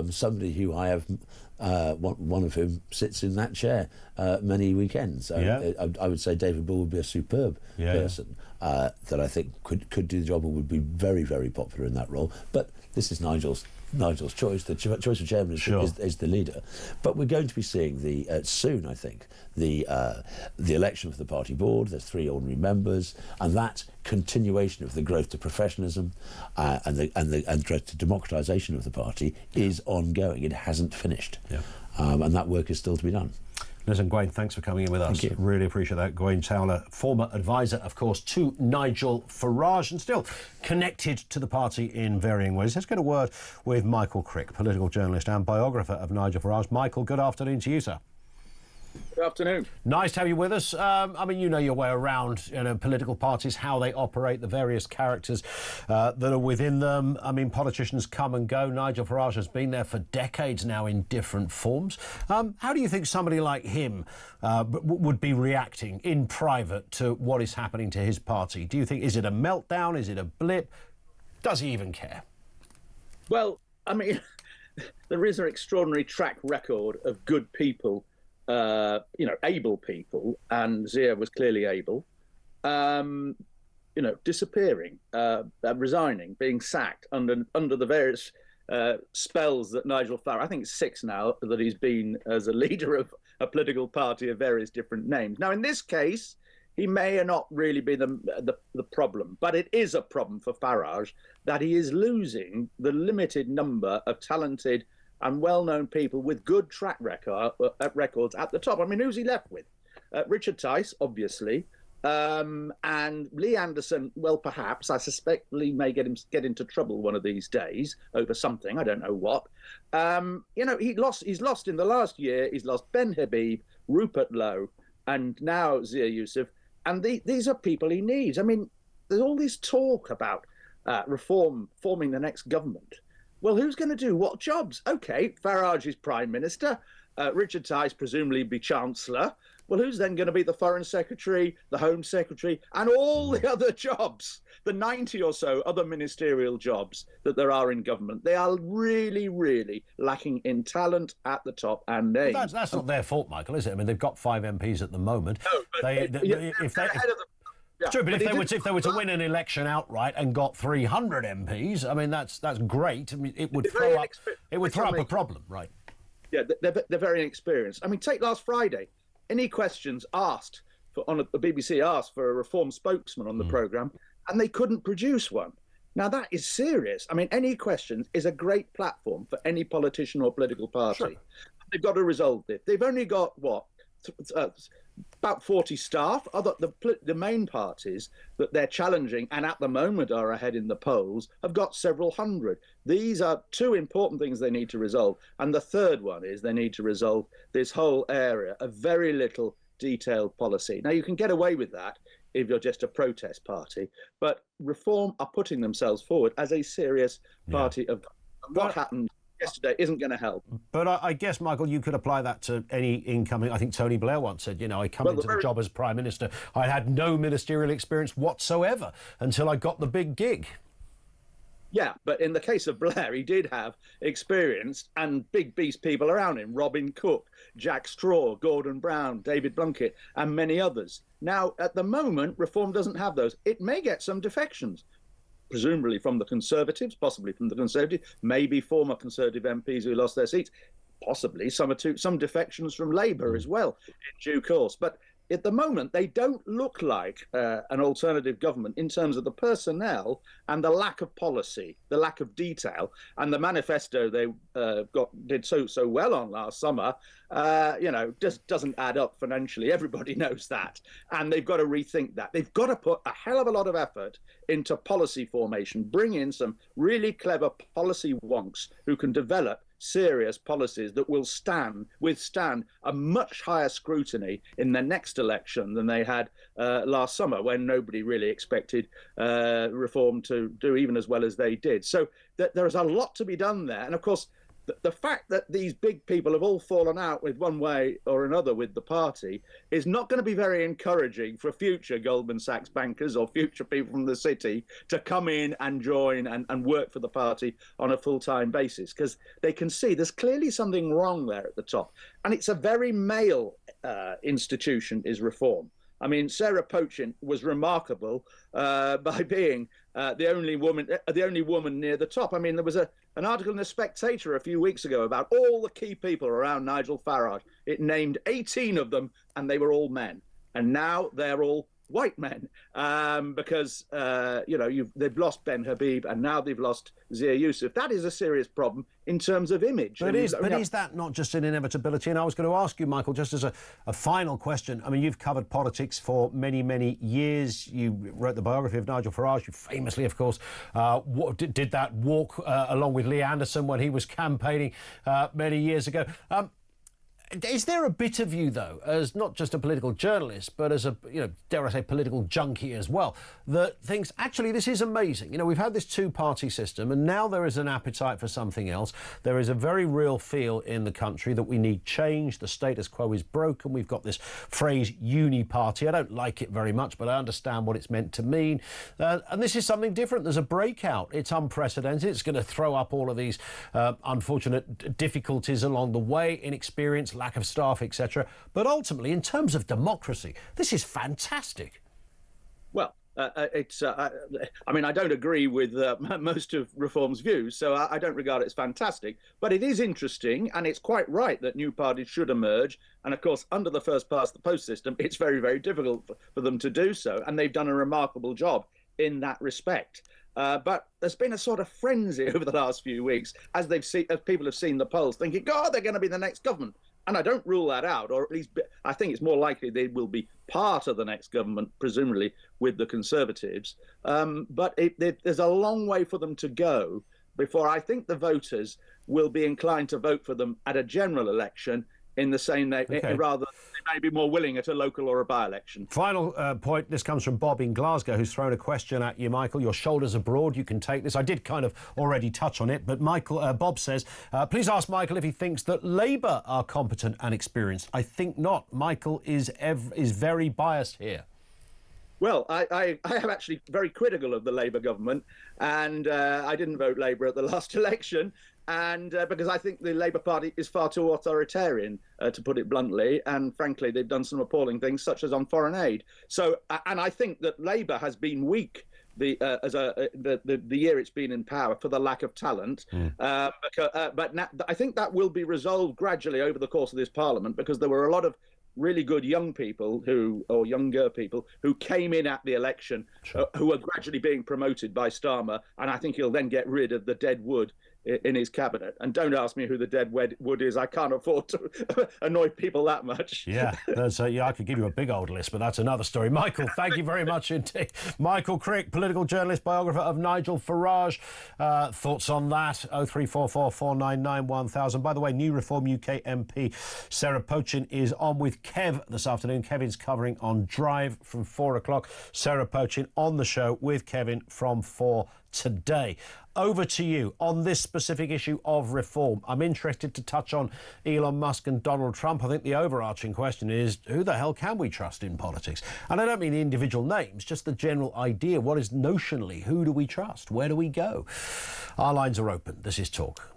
Somebody who I have, one of whom sits in that chair many weekends. I would say David Bull would be a superb person that I think could do the job and would be very, very popular in that role. But this is Nigel's choice. The choice of chairman is the leader. But we're going to be seeing soon, I think, the election for the party board. There's 3 ordinary members, and that continuation of the growth to professionalism and growth to democratisation of the party is ongoing. It hasn't finished, and that work is still to be done. Listen, Gawain, thanks for coming in with us. Thank you. Really appreciate that. Gawain Towler, former advisor, of course, to Nigel Farage, and still connected to the party in varying ways. Let's get a word with Michael Crick, political journalist and biographer of Nigel Farage. Michael, good afternoon to you, sir. Good afternoon. Nice to have you with us. I mean, you know your way around political parties, how they operate, the various characters that are within them. I mean, politicians come and go. Nigel Farage has been there for decades now in different forms. How do you think somebody like him would be reacting in private to what is happening to his party? Do you think, is it a meltdown? Is it a blip? Does he even care? Well, I mean, there is an extraordinary track record of good people, able people, and Zia was clearly able, disappearing, resigning, being sacked under the various spells that Nigel Farage, I think it's 6 now that he's been as a leader of a political party of various different names. Now, in this case, he may not really be the problem, but it is a problem for Farage that he is losing the limited number of talented and well-known people with good track records at the top. I mean, who's he left with? Richard Tice, obviously, and Lee Anderson. Well, perhaps I suspect Lee may get into trouble one of these days over something. I don't know what. He's lost in the last year. He's lost Ben Habib, Rupert Lowe, and now Zia Yusuf. And these are people he needs. I mean, there's all this talk about forming the next government. Well, who's going to do what jobs? OK, Farage is Prime Minister. Richard Tice presumably be Chancellor. Well, who's then going to be the Foreign Secretary, the Home Secretary, and all the other jobs, the 90 or so other ministerial jobs that there are in government? They are really, really lacking in talent at the top and names. Well, that's not their fault, Michael, is it? I mean, they've got 5 MPs at the moment. No, but True, but if they were to win an election outright and got 300 MPs, I mean that's great. I mean, it would throw up a problem, right? Yeah, they're very inexperienced. I mean, take last Friday. Any questions asked the BBC asked for a Reform spokesman on the programme, and they couldn't produce one. Now that is serious. I mean, Any Questions is a great platform for any politician or political party. Sure. They've got to resolve it. They've only got about 40 staff. The main parties that they're challenging and at the moment are ahead in the polls have got several hundred. These are 2 important things they need to resolve. And the third one is they need to resolve this whole area of very little detailed policy. Now, you can get away with that if you're just a protest party, but Reform are putting themselves forward as a serious party of what happened yesterday isn't going to help. But I guess, Michael, you could apply that to any incoming. I think Tony Blair once said, I come into the job as Prime Minister. I had no ministerial experience whatsoever until I got the big gig. Yeah, but in the case of Blair, he did have experience and big beast people around him. Robin Cook, Jack Straw, Gordon Brown, David Blunkett, and many others. Now, at the moment, Reform doesn't have those. It may get some defections, presumably from the Conservatives, possibly from the Conservatives, maybe former Conservative MPs who lost their seats, possibly some defections from Labour as well in due course. But at the moment, they don't look like an alternative government in terms of the personnel and the lack of policy, the lack of detail, and the manifesto they did so well on last summer. Just doesn't add up financially. Everybody knows that, and they've got to rethink that. They've got to put a hell of a lot of effort into policy formation, bring in some really clever policy wonks who can develop serious policies that will withstand a much higher scrutiny in the next election than they had last summer, when nobody really expected Reform to do even as well as they did. So there is a lot to be done there. And of course, the fact that these big people have all fallen out with one way or another with the party is not going to be very encouraging for future Goldman Sachs bankers or future people from the city to come in and join and work for the party on a full-time basis, because they can see there's clearly something wrong there at the top. And it's a very male institution, is Reform. I mean, Sarah Pochin was remarkable by being the only woman near the top. I mean, there was an article in The Spectator a few weeks ago about all the key people around Nigel Farage. It named 18 of them, and they were all men. And now they're all white men because they've lost Ben Habib and now they've lost Zia Yusuf. That is a serious problem in terms of image. But is that not just an inevitability? And I was going to ask you, Michael, just as a final question. I mean, you've covered politics for many, many years. You wrote the biography of Nigel Farage. You famously, of course, did that walk along with Lee Anderson when he was campaigning many years ago. Is there a bit of you, though, as not just a political journalist, but as a, dare I say, political junkie as well, that thinks, actually, this is amazing? We've had this two-party system, and now there is an appetite for something else. There is a very real feel in the country that we need change. The status quo is broken. We've got this phrase uni-party. I don't like it very much, but I understand what it's meant to mean. And this is something different. There's a breakout. It's unprecedented. It's going to throw up all of these unfortunate difficulties along the way, inexperience, lack of staff, etc. But ultimately, in terms of democracy, this is fantastic. Well, I don't agree with most of Reform's views, so I don't regard it as fantastic. But it is interesting, and it's quite right that new parties should emerge. And of course, under the first past the post system, it's very, very difficult for them to do so. And they've done a remarkable job in that respect. But there's been a sort of frenzy over the last few weeks as people have seen the polls, thinking, God, they're going to be the next government. And I don't rule that out, or at least I think it's more likely they will be part of the next government, presumably with the Conservatives. But there's a long way for them to go before I think the voters will be inclined to vote for them at a general election in the same way, rather they may be more willing at a local or a by-election. Final point, this comes from Bob in Glasgow, who's thrown a question at you, Michael. Your shoulders are broad, you can take this. I did kind of already touch on it, but Bob says, please ask Michael if he thinks that Labour are competent and experienced. I think not. Michael is very biased here. Well, I am actually very critical of the Labour government, and I didn't vote Labour at the last election, and because I think the Labour Party is far too authoritarian, to put it bluntly, and frankly, they've done some appalling things, such as on foreign aid. So, and I think that Labour has been weak the year it's been in power for the lack of talent. But now, I think that will be resolved gradually over the course of this Parliament, because there were a lot of really good younger people who came in at the election, who are gradually being promoted by Starmer, and I think he'll then get rid of the dead wood in his cabinet. And don't ask me who the dead wood is. I can't afford to annoy people that much. Yeah, I could give you a big old list, but that's another story. Michael, thank you very much indeed. Michael Crick, political journalist, biographer of Nigel Farage. Thoughts on that? 0344 499 1000. By the way, New Reform UK MP Sarah Pochin is on with Kev this afternoon. Kevin's covering on Drive from 4 o'clock. Sarah Pochin on the show with Kevin from 4 today. Over to you on this specific issue of reform. I'm interested to touch on Elon Musk and Donald Trump. I think the overarching question is, who the hell can we trust in politics? And I don't mean the individual names, just the general idea. What is notionally, who do we trust? Where do we go? Our lines are open. This is Talk.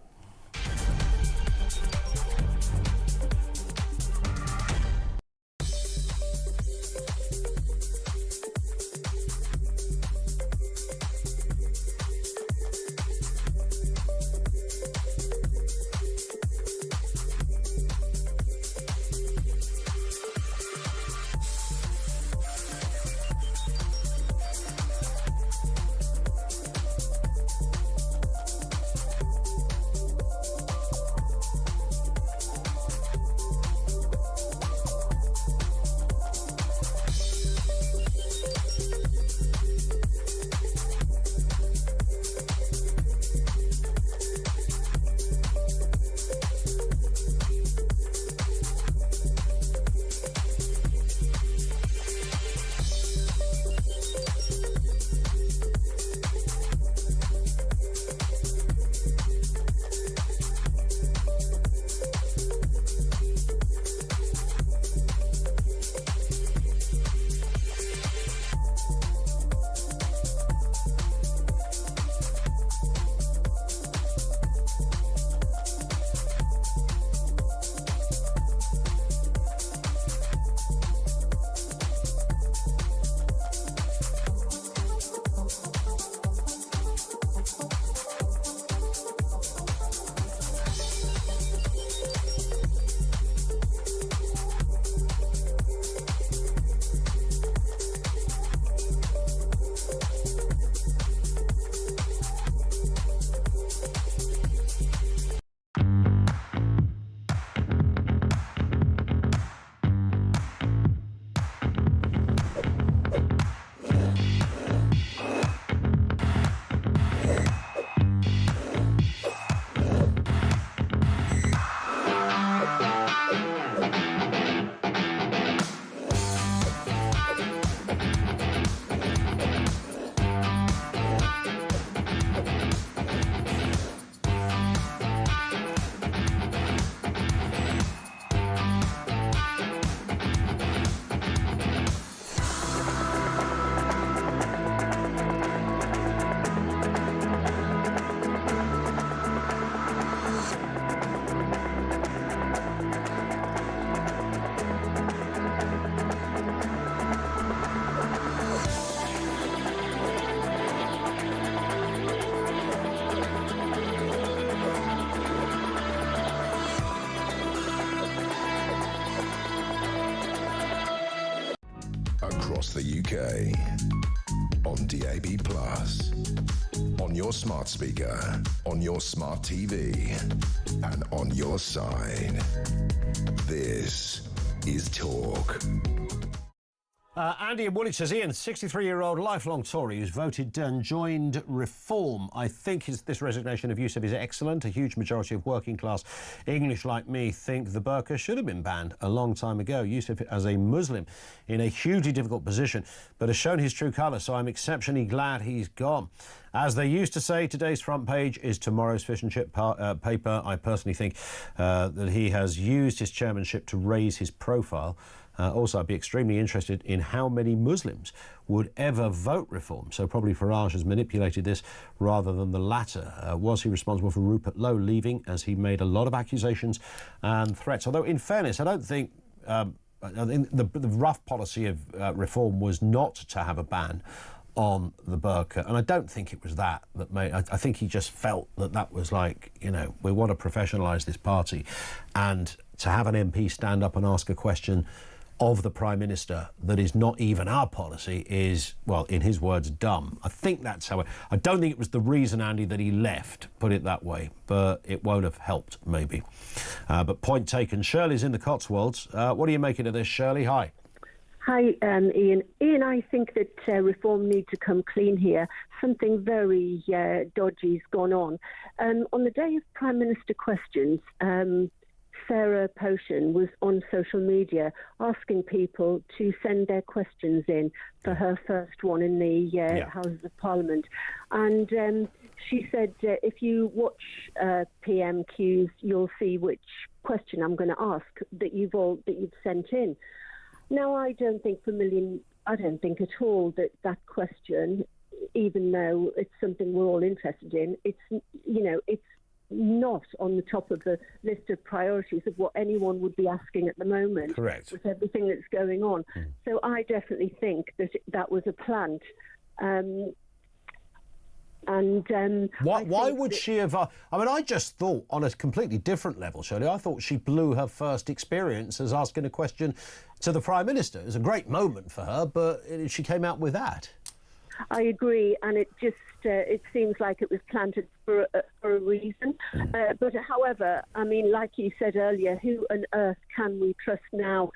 Across the UK, on DAB+, on your smart speaker, on your smart TV, and on your side. This is Talk. Andy in Woolwich says, Ian, 63-year-old lifelong Tory who's voted and joined Reform. I think this resignation of Yusuf is excellent. A huge majority of working-class English like me think the burqa should have been banned a long time ago. Yusuf, as a Muslim, in a hugely difficult position, but has shown his true colours, so I'm exceptionally glad he's gone. As they used to say, today's front page is tomorrow's fish and chip paper. I personally think that he has used his chairmanship to raise his profile. Also, I'd be extremely interested in how many Muslims would ever vote Reform. So probably Farage has manipulated this rather than the latter. Was he responsible for Rupert Lowe leaving, as he made a lot of accusations and threats? Although, in fairness, I don't think the rough policy of Reform was not to have a ban on the burqa, and I don't think it was that made. I think he just felt that was like, you know, we want to professionalise this party, and to have an MP stand up and ask a question of the Prime Minister that is not even our policy is, well, in his words, dumb. I think that's how I don't think it was the reason, Andy, that he left, put it that way, but it won't have helped, maybe. But point taken. Shirley's in the Cotswolds. What are you making of this, Shirley? Hi. Hi, Ian. Ian, I think that Reform need to come clean here. Something very dodgy's gone on. On the day of Prime Minister questions, Sarah Potion was on social media asking people to send their questions in for her first one in the Houses of Parliament. And she said, if you watch PMQs, you'll see which question I'm going to ask that you've sent in. Now, I don't think at all that question, even though it's something we're all interested in, it's not on the top of the list of priorities of what anyone would be asking at the moment. Correct. With everything that's going on. So I definitely think that was a plant. Why would she have... I mean, I just thought, on a completely different level, Shirley, I thought she blew her first experience as asking a question to the Prime Minister. It was a great moment for her, but she came out with that. I agree, and it just it seems like it was planted for a reason. But however, I mean, like you said earlier, who on earth can we trust now?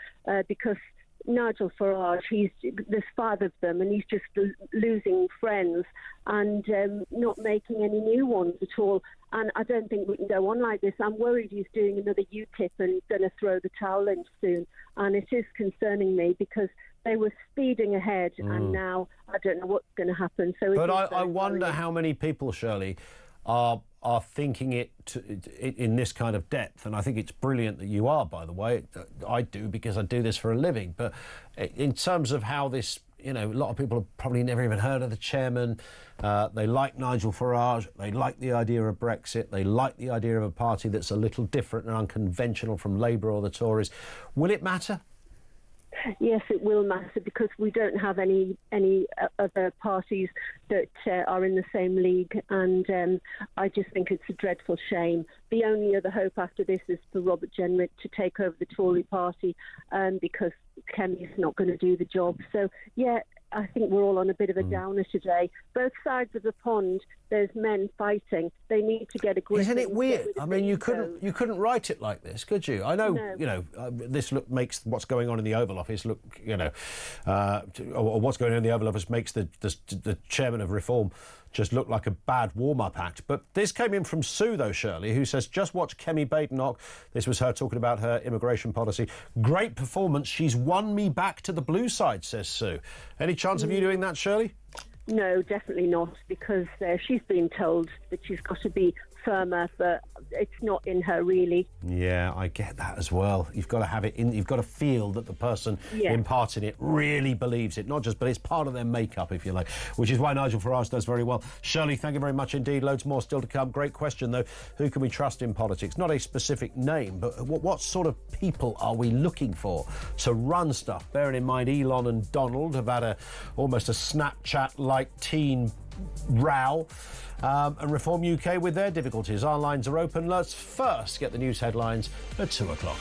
Because Nigel Farage, there's 5 of them, and he's just losing friends and not making any new ones at all. And I don't think we can go on like this. I'm worried he's doing another UKIP and going to throw the towel in soon. And it is concerning me because they were speeding ahead, and now I don't know what's going to happen. So, but I wonder how many people, Shirley, are thinking it in this kind of depth. And I think it's brilliant that you are, by the way. I do, because I do this for a living. But in terms of how this, a lot of people have probably never even heard of the chairman. They like Nigel Farage. They like the idea of Brexit. They like the idea of a party that's a little different and unconventional from Labour or the Tories. Will it matter? Yes, it will matter, because we don't have any other parties that are in the same league, and I just think it's a dreadful shame. The only other hope after this is for Robert Jenrick to take over the Tory party, because Kemi's not going to do the job. So, yeah, I think we're all on a bit of a downer today. Both sides of the pond, there's men fighting. They need to get a grip. Isn't it weird? I mean, you couldn't write it like this, could you? I know, No. This makes what's going on in the Oval Office look, or what's going on in the Oval Office makes the chairman of Reform just look like a bad warm-up act. But this came in from Sue, though, Shirley, who says, just watch Kemi Badenoch. This was her talking about her immigration policy. Great performance. She's won me back to the blue side, says Sue. Any chance of you doing that, Shirley? No, definitely not, because she's been told that she's got to be firmer, but it's not in her, really. Yeah, I get that as well. You've got to have it in. You've got to feel that the person imparting it really believes it, not just, but it's part of their makeup, if you like, which is why Nigel Farage does very well. Shirley, thank you very much indeed. Loads more still to come. Great question, though. Who can we trust in politics? Not a specific name, but what sort of people are we looking for to run stuff? Bearing in mind Elon and Donald have had almost a Snapchat-like teen row, and Reform UK with their difficulties. Our lines are open. Let's first get the news headlines at 2 o'clock.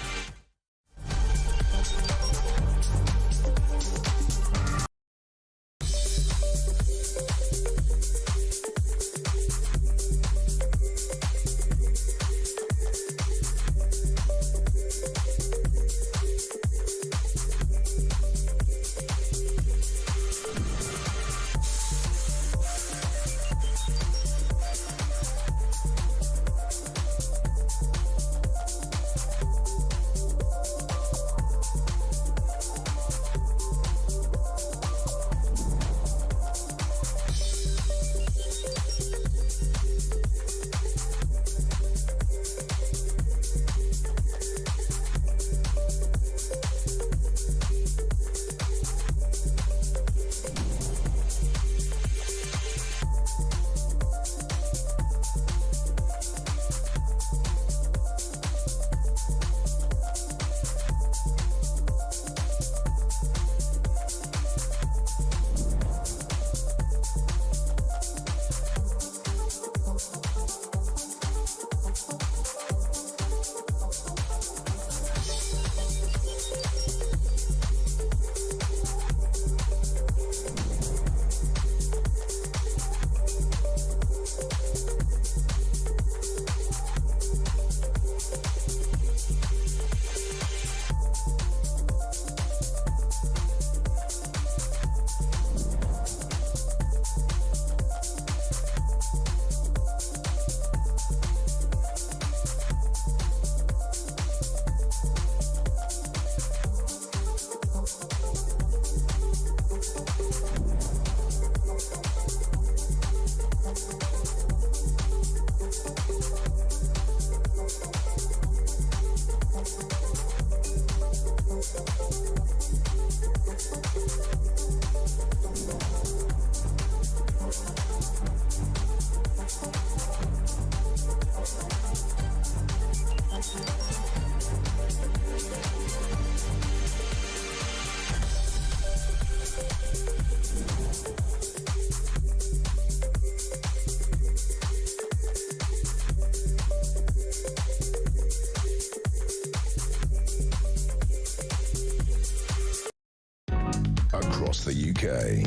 across the UK.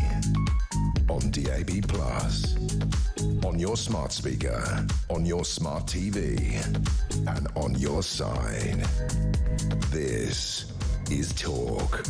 On DAB+, on your smart speaker, on your smart TV, and on your side. This is Talk.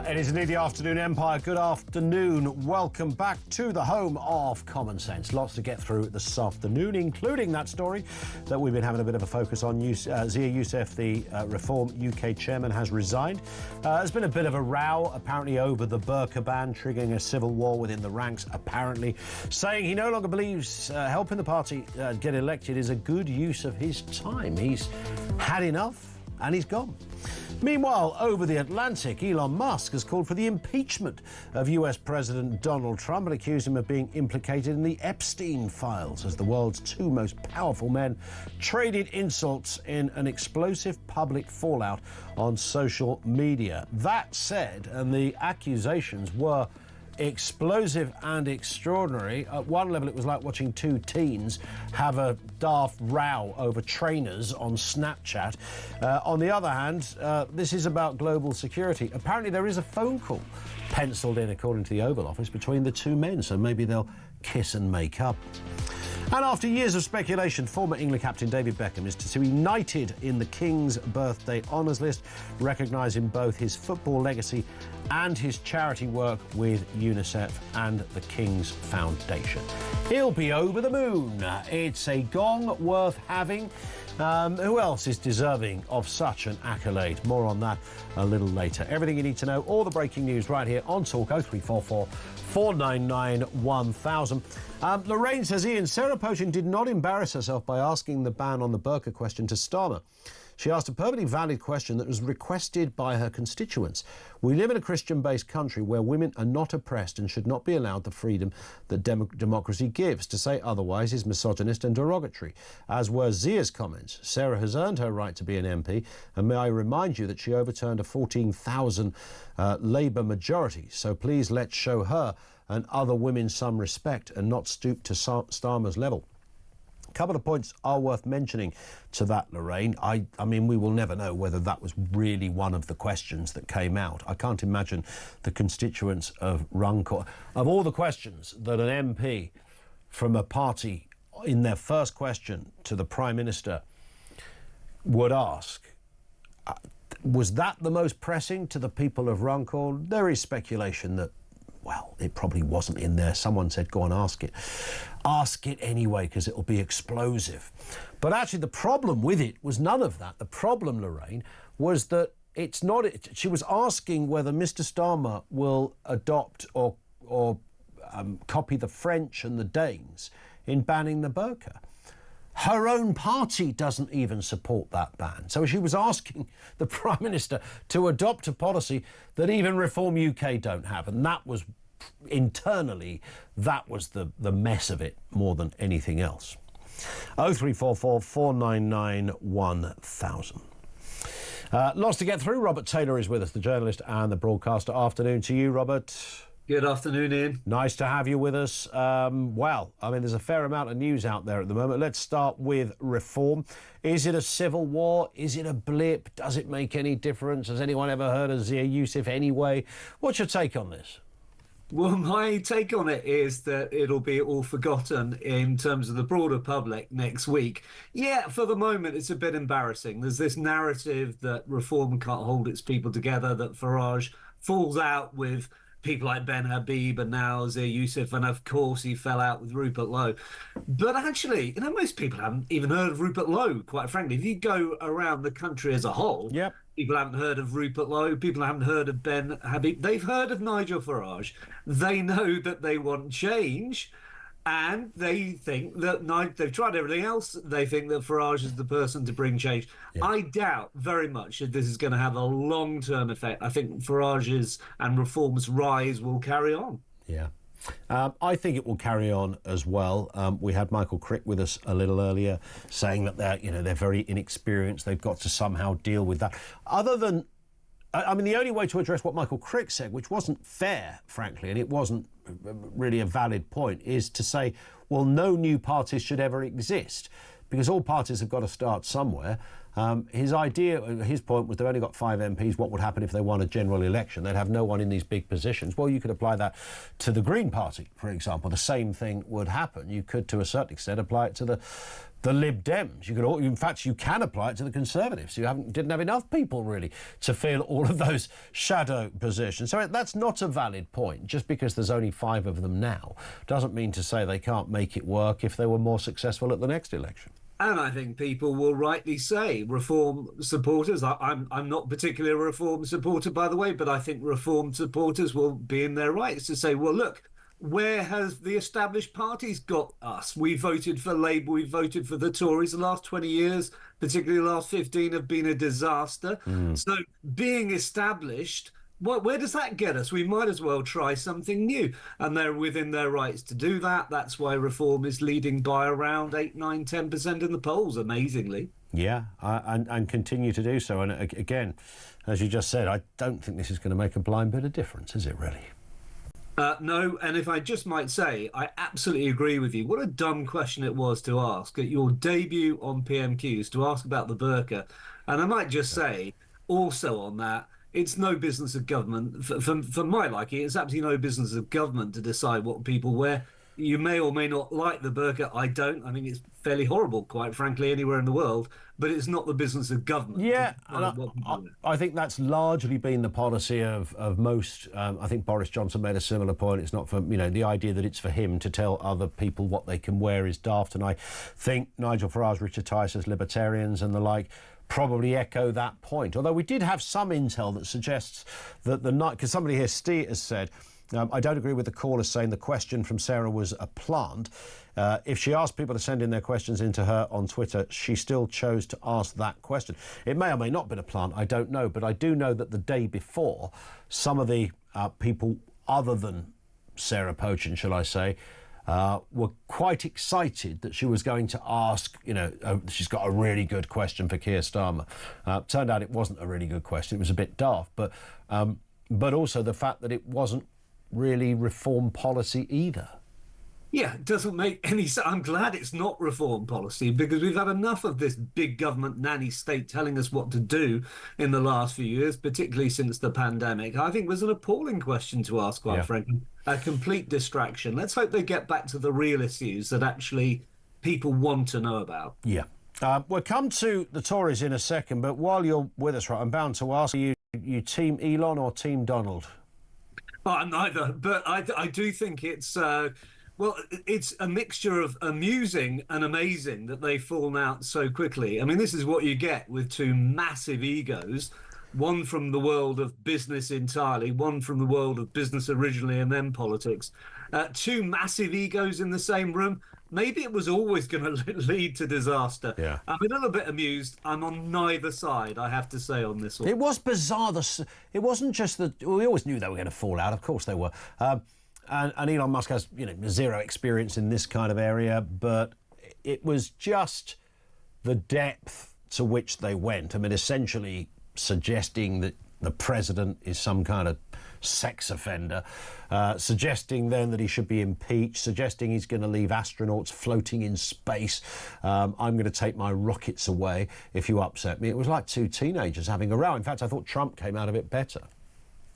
It is indeed the Afternoon Empire. Good afternoon. Welcome back to the home of common sense. Lots to get through this afternoon, including that story that we've been having a bit of a focus on. Zia Youssef, the Reform UK chairman, has resigned. There's been a bit of a row, apparently, over the burqa ban, triggering a civil war within the ranks, apparently, saying he no longer believes helping the party get elected is a good use of his time. He's had enough and he's gone. Meanwhile, over the Atlantic, Elon Musk has called for the impeachment of US President Donald Trump and accused him of being implicated in the Epstein files as the world's two most powerful men traded insults in an explosive public fallout on social media. That said, and the accusations were explosive and extraordinary. At one level, it was like watching two teens have a daft row over trainers on Snapchat. On the other hand, this is about global security. Apparently, there is a phone call penciled in, according to the Oval Office, between the two men, so maybe they'll kiss and make up. And after years of speculation, former England captain David Beckham is to be knighted in the King's Birthday Honours List, recognising both his football legacy and his charity work with UNICEF and the King's Foundation. He'll be over the moon. It's a gong worth having. Who else is deserving of such an accolade? More on that a little later. Everything you need to know, all the breaking news right here on Talk 0344 499 1000. Lorraine says, Ian, Sarah Potion did not embarrass herself by asking the ban on the burqa question to Starmer. She asked a perfectly valid question that was requested by her constituents. We live in a Christian-based country where women are not oppressed and should not be allowed the freedom that democracy gives. To say otherwise is misogynist and derogatory, as were Zia's comments. Sarah has earned her right to be an MP, and may I remind you that she overturned a 14,000 Labour majority. So please let's show her and other women some respect and not stoop to Starmer's level. A couple of points are worth mentioning to that, Lorraine. I mean, we will never know whether that was really one of the questions that came out. I can't imagine the constituents of Runcorn, of all the questions that an MP from a party in their first question to the Prime Minister would ask, was that the most pressing to the people of Runcorn? There is speculation that, well, it probably wasn't in there. Someone said, go and ask it. Ask it anyway, because it'll be explosive. But actually, the problem with it was none of that. The problem, Lorraine, was that it's not... She was asking whether Mr Starmer will adopt or copy the French and the Danes in banning the burqa. Her own party doesn't even support that ban. So she was asking the Prime Minister to adopt a policy that even Reform UK don't have. And that was, internally, that was the mess of it more than anything else. 0344 499 1000. Lots to get through. Robert Taylor is with us, the journalist and the broadcaster. Afternoon to you, Robert. Good afternoon, Ian. Nice to have you with us. Well, I mean, there's a fair amount of news out there at the moment. Let's start with Reform. Is it a civil war? Is it a blip? Does it make any difference? Has anyone ever heard of Zia Youssef anyway? What's your take on this? Well, my take on it is that it'll be all forgotten in terms of the broader public next week. Yeah, for the moment, it's a bit embarrassing. There's this narrative that Reform can't hold its people together, that Farage falls out with people like Ben Habib and now Zia Youssef, and of course he fell out with Rupert Lowe. But actually, you know, most people haven't even heard of Rupert Lowe, quite frankly. If you go around the country as a whole, people haven't heard of Rupert Lowe, people haven't heard of Ben Habib. They've heard of Nigel Farage. They know that they want change, and they think that they've tried everything else. They think that Farage is the person to bring change. I doubt very much that this is going to have a long-term effect. I think Farage's and Reform's rise will carry on. Yeah. I think it will carry on as well. We had Michael Crick with us a little earlier saying that they're very inexperienced. They've got to somehow deal with that. Other than, I mean, the only way to address what Michael Crick said, which wasn't fair, frankly, and it wasn't really a valid point, is to say, well, no new parties should ever exist, because all parties have got to start somewhere. His point was they've only got 5 MPs. What would happen if they won a general election? They'd have no one in these big positions. Well, you could apply that to the Green Party, for example. The same thing would happen. You could, to a certain extent, apply it to the Lib Dems. In fact, you can apply it to the Conservatives. You didn't have enough people, really, to fill all of those shadow positions. So that's not a valid point. Just because there's only 5 of them now doesn't mean to say they can't make it work if they were more successful at the next election. And I think people will rightly say reform supporters. I'm not particularly a reform supporter, by the way, but I think reform supporters will be in their rights to say, well, look, where has the established parties got us? We voted for Labour, we voted for the Tories. The last 20 years, particularly the last 15, have been a disaster. So being established, where does that get us? We might as well try something new. And they're within their rights to do that. That's why reform is leading by around 8, 9, 10% in the polls, amazingly. Yeah, and continue to do so. And again, as you just said, I don't think this is going to make a blind bit of difference, is it really? No, and if I just might say, I absolutely agree with you. What a dumb question it was to ask at your debut on PMQs, to ask about the burqa. And I might just say, also on that, it's no business of government. For my liking, it's absolutely no business of government to decide what people wear. You may or may not like the burqa. I don't. I mean, it's fairly horrible, quite frankly, anywhere in the world. But it's not the business of government. Yeah, I think that's largely been the policy of most. I think Boris Johnson made a similar point. It's not for, the idea that it's for him to tell other people what they can wear is daft. And I think Nigel Farage, Richard Tice's Libertarians and the like probably echo that point. Although we did have some intel that suggests that because somebody here, Steve, has said, I don't agree with the caller saying the question from Sarah was a plant. If she asked people to send in their questions into her on Twitter, she still chose to ask that question. It may or may not have been a plant, I don't know, but I do know that the day before, some of the people other than Sarah Pochin, shall I say, were quite excited that she was going to ask, she's got a really good question for Keir Starmer. Turned out it wasn't a really good question. It was a bit daft, but also the fact that it wasn't really reform policy either. Yeah, it doesn't make any sense. I'm glad it's not reform policy, because we've had enough of this big government nanny state telling us what to do in the last few years, particularly since the pandemic. I think it was an appalling question to ask, quite frankly. A complete distraction. Let's hope they get back to the real issues that actually people want to know about. Yeah. We'll come to the Tories in a second, but while you're with us, right, I'm bound to ask you team Elon or team Donald? Neither, but I do think it's... it's a mixture of amusing and amazing that they've fallen out so quickly. I mean, this is what you get with 2 massive egos, one from the world of business entirely, one from the world of business originally and then politics. 2 massive egos in the same room. Maybe it was always going to lead to disaster. Yeah. I'm a little bit amused. I'm on neither side, I have to say, on this one. It was bizarre. It wasn't just that... We always knew they were going to fall out. Of course they were. And Elon Musk has, zero experience in this kind of area, but it was just the depth to which they went. I mean, essentially suggesting that the president is some kind of sex offender, suggesting then that he should be impeached, suggesting he's going to leave astronauts floating in space. I'm going to take my rockets away if you upset me. It was like 2 teenagers having a row. In fact, I thought Trump came out of it better.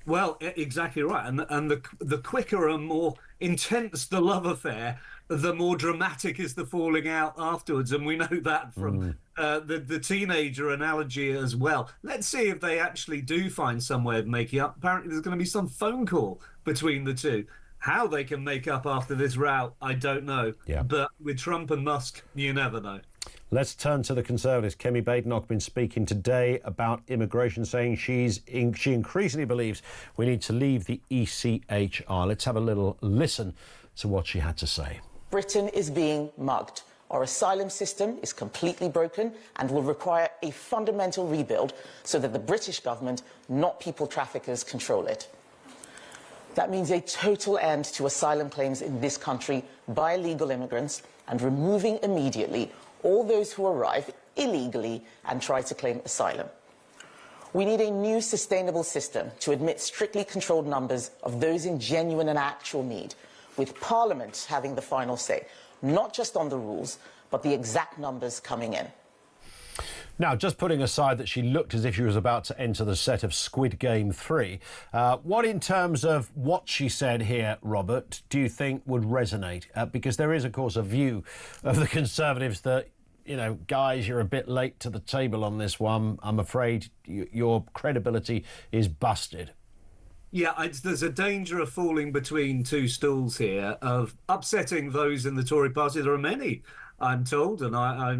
Well, exactly right. And the quicker and more intense the love affair, the more dramatic is the falling out afterwards. And we know that from the teenager analogy as well. Let's see if they actually do find some way of making up. Apparently there's going to be some phone call between the two. How they can make up after this row, I don't know. Yeah. But with Trump and Musk, you never know. Let's turn to the Conservatives. Kemi Badenoch been speaking today about immigration, saying she increasingly believes we need to leave the ECHR. Let's have a little listen to what she had to say. Britain is being mugged. Our asylum system is completely broken and will require a fundamental rebuild so that the British government, not people traffickers, control it. That means a total end to asylum claims in this country by illegal immigrants and removing immediately all those who arrive illegally and try to claim asylum. We need a new sustainable system to admit strictly controlled numbers of those in genuine and actual need, with Parliament having the final say, not just on the rules, but the exact numbers coming in. Now, just putting aside that she looked as if she was about to enter the set of Squid Game 3, what in terms of what she said here, Robert, do you think would resonate? Because there is, of course, a view of the Conservatives that, you know, guys, you're a bit late to the table on this one. I'm afraid your credibility is busted. Yeah, there's a danger of falling between two stools here, of upsetting those in the Tory party. There are many, I'm told, and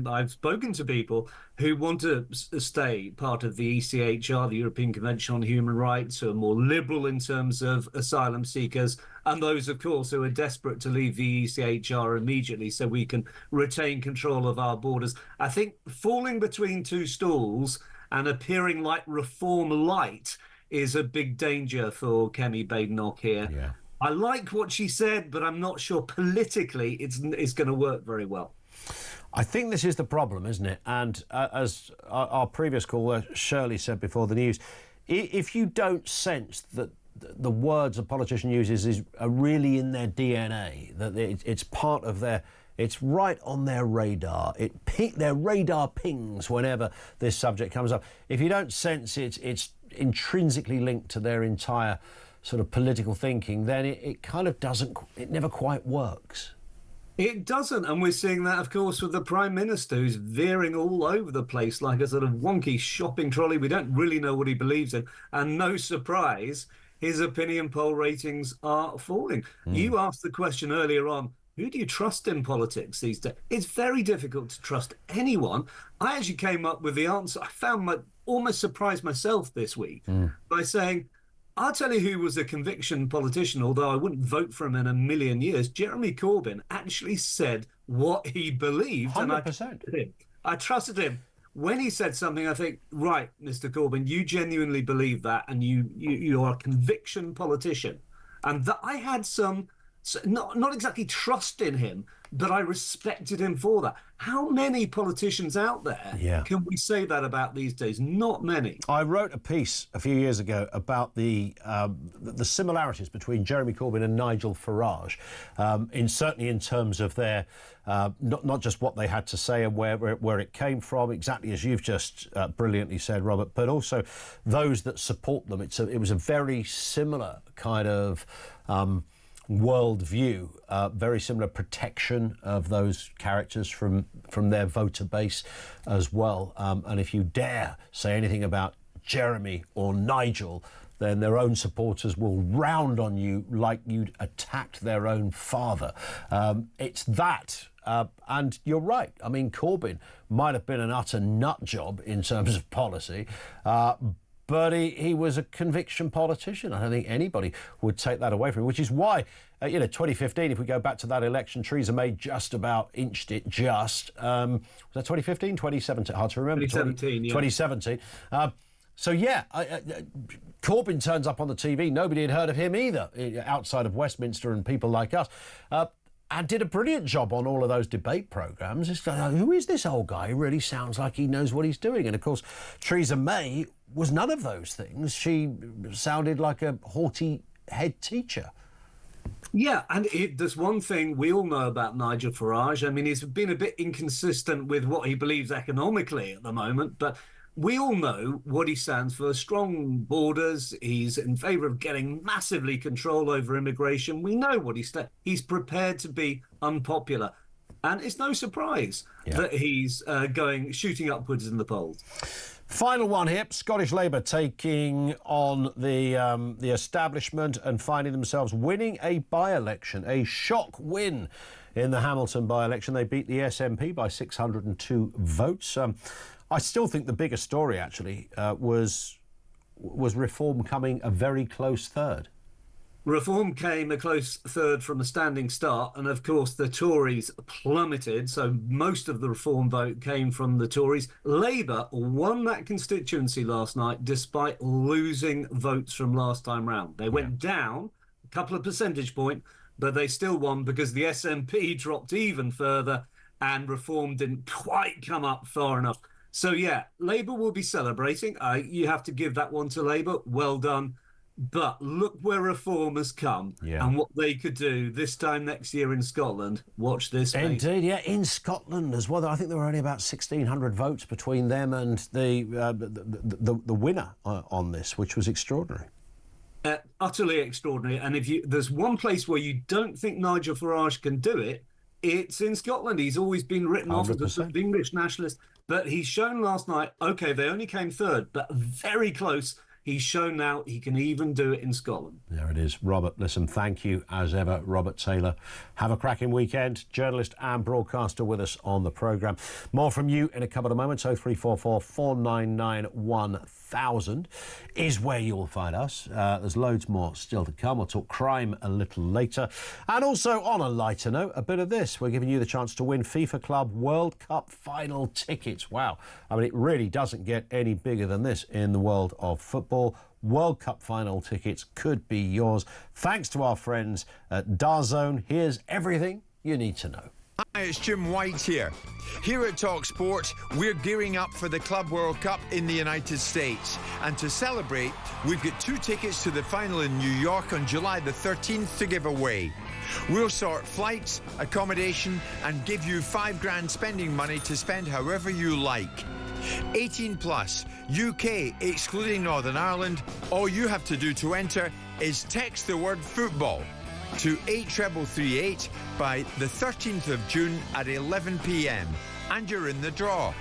I've spoken to people who want to stay part of the ECHR, the European Convention on Human Rights, who are more liberal in terms of asylum seekers, and those, of course, who are desperate to leave the ECHR immediately so we can retain control of our borders. I think falling between two stools and appearing like Reform Light is a big danger for Kemi Badenoch here. Yeah. I like what she said, but I'm not sure politically it's going to work very well. I think this is the problem, isn't it? And as our previous caller, Shirley, said before the news, if you don't sense that the words a politician uses are really in their DNA, that it's part of their... It's right on their radar. Their radar pings whenever this subject comes up. If you don't sense it's intrinsically linked to their entire sort of political thinking, then it kind of doesn't... It never quite works. It doesn't, and we're seeing that, of course, with the Prime Minister, who's veering all over the place like a sort of wonky shopping trolley. We don't really know what he believes in, and no surprise, his opinion poll ratings are falling. You asked the question earlier on, who do you trust in politics these days? It's very difficult to trust anyone. I actually came up with the answer. I found almost surprised myself this week by saying, I'll tell you who was a conviction politician, although I wouldn't vote for him in a million years. Jeremy Corbyn actually said what he believed. 100%. And I trusted him. When he said something, I think, right, Mr. Corbyn, you genuinely believe that, and you are a conviction politician. And that I had some... not exactly trust in him, but I respected him for that. How many politicians out there can we say that about these days? Not many. I wrote a piece a few years ago about the similarities between Jeremy Corbyn and Nigel Farage, certainly in terms of their not just what they had to say and where it came from, exactly as you've just brilliantly said, Robert, but also those that support them. It was a very similar kind of world view, very similar protection of those characters from their voter base as well. And if you dare say anything about Jeremy or Nigel, then their own supporters will round on you like you'd attacked their own father. It's that. And you're right. I mean, Corbyn might have been an utter nut job in terms of policy, but he was a conviction politician. I don't think anybody would take that away from him, which is why, 2015, if we go back to that election, Theresa May just about inched it just. Was that 2015? 2017? Hard to remember. 2017, 2017. Corbyn turns up on the TV. Nobody had heard of him either, outside of Westminster and people like us. And did a brilliant job on all of those debate programmes. It's like, who is this old guy? He really sounds like he knows what he's doing. And, of course, Theresa May was none of those things. She sounded like a haughty head teacher. Yeah, and there's one thing we all know about Nigel Farage. I mean, he's been a bit inconsistent with what he believes economically at the moment, but we all know what he stands for: strong borders. He's in favour of getting massively control over immigration. We know what he's prepared to be unpopular. And it's no surprise that he's shooting upwards in the polls. Final one here. Scottish Labour taking on the establishment and finding themselves winning a by-election, a shock win in the Hamilton by-election. They beat the SNP by 602 votes. I still think the bigger story, actually, was Reform coming a very close third. Reform came a close third from a standing start, and of course the Tories plummeted, so most of the Reform vote came from the Tories. Labour won that constituency last night despite losing votes from last time round. They went down a couple of percentage points, but they still won because the SNP dropped even further and Reform didn't quite come up far enough. So, Labour will be celebrating. You have to give that one to Labour. Well done. But look where reform has come and what they could do this time next year in Scotland. Watch this space. Indeed, yeah, in Scotland as well. I think there were only about 1,600 votes between them and the winner on this, which was extraordinary. Utterly extraordinary. And there's one place where you don't think Nigel Farage can do it, it's in Scotland. He's always been written off as the English nationalist, but he's shown last night, OK, they only came third, but very close. He's shown now he can even do it in Scotland. There it is. Robert, listen, thank you as ever, Robert Taylor. Have a cracking weekend. Journalist and broadcaster with us on the programme. More from you in a couple of moments. 0344 499 1000 is where you'll find us. There's loads more still to come. We'll talk crime a little later. And also, on a lighter note, a bit of this. We're giving you the chance to win FIFA Club World Cup final tickets. Wow. I mean, it really doesn't get any bigger than this in the world of football. World Cup final tickets could be yours. Thanks to our friends at DAZN. Here's everything you need to know. Hi, it's Jim White here. Here at talkSPORT, we're gearing up for the Club World Cup in the United States. And to celebrate, we've got 2 tickets to the final in New York on July the 13th to give away. We'll sort flights, accommodation, and give you £5,000 spending money to spend however you like. 18 plus, UK excluding Northern Ireland. All you have to do to enter is text the word football to 83338 by the 13th of June at 11 p.m. and you're in the draw.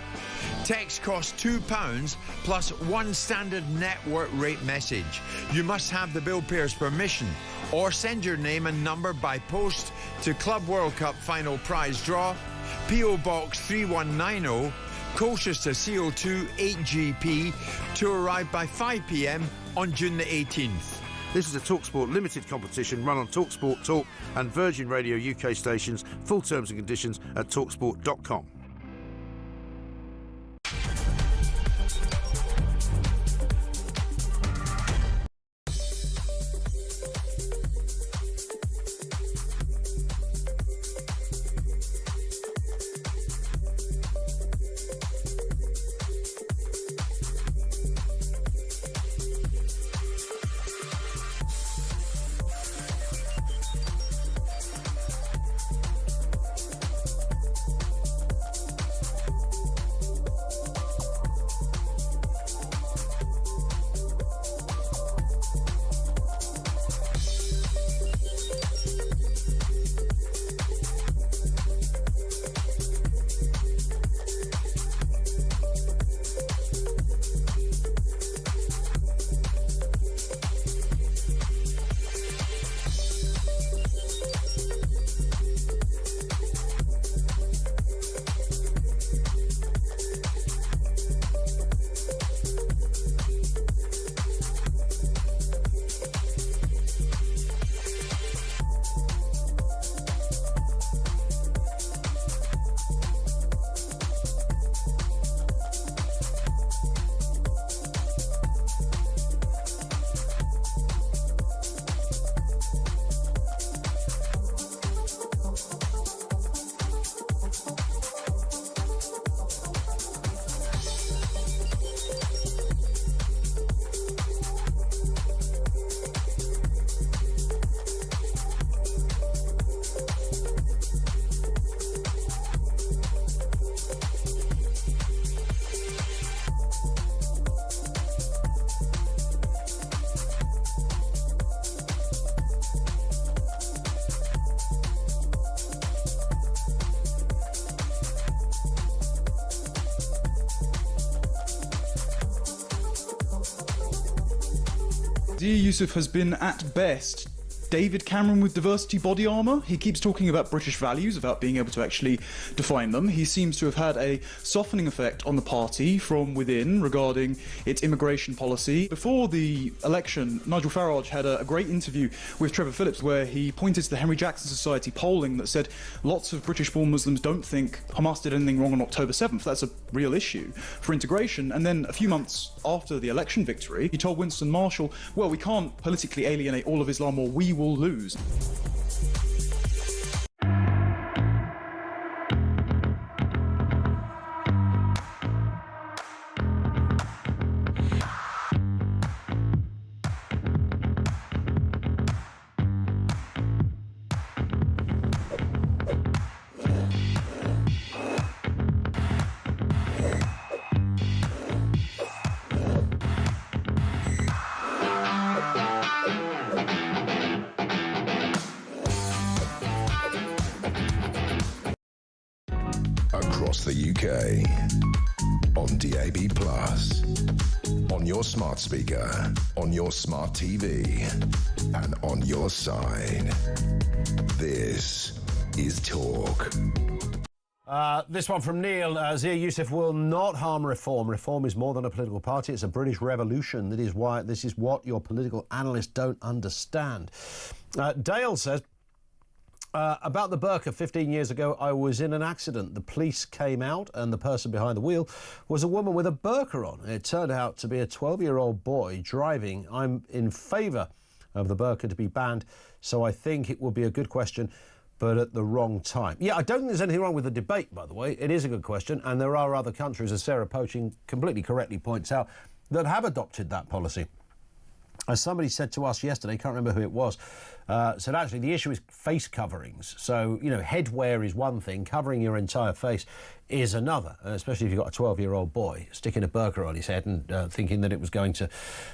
Text costs £2 plus 1 standard network rate message. You must have the bill payer's permission or send your name and number by post to Club World Cup Final Prize Draw, P.O. Box 3190, Colchester CO2 8GP, to arrive by 5 p.m. on June the 18th. This is a TalkSPORT limited competition run on TalkSPORT Talk and Virgin Radio UK stations. Full terms and conditions at talksport.com. Dear Yusuf has been, at best, David Cameron with diversity body armour. He keeps talking about British values without being able to actually define them. He seems to have had a softening effect on the party from within regarding its immigration policy. Before the election, Nigel Farage had a great interview with Trevor Phillips where he pointed to the Henry Jackson Society polling that said lots of British-born Muslims don't think Hamas did anything wrong on October 7th. That's a real issue for integration. And then a few months after the election victory, he told Winston Marshall, well, we can't politically alienate all of Islam or we will lose. across the UK. On DAB+, on your smart speaker, on your smart TV, and on your side. This is Talk. This one from Neil. Zia Youssef will not harm Reform. Reform is more than a political party. It's a British revolution. That is why this is what your political analysts don't understand. Dale says, about the burqa, 15 years ago, I was in an accident. The police came out and the person behind the wheel was a woman with a burqa on. It turned out to be a 12-year-old boy driving. I'm in favour of the burqa to be banned, so I think it will be a good question, but at the wrong time. Yeah, I don't think there's anything wrong with the debate, by the way. It is a good question, and there are other countries, as Sarah Poaching completely correctly points out, that have adopted that policy. As somebody said to us yesterday, can't remember who it was, said actually the issue is face coverings. So, you know, headwear is one thing, covering your entire face is another, especially if you've got a 12-year-old boy sticking a burqa on his head and thinking that it was going to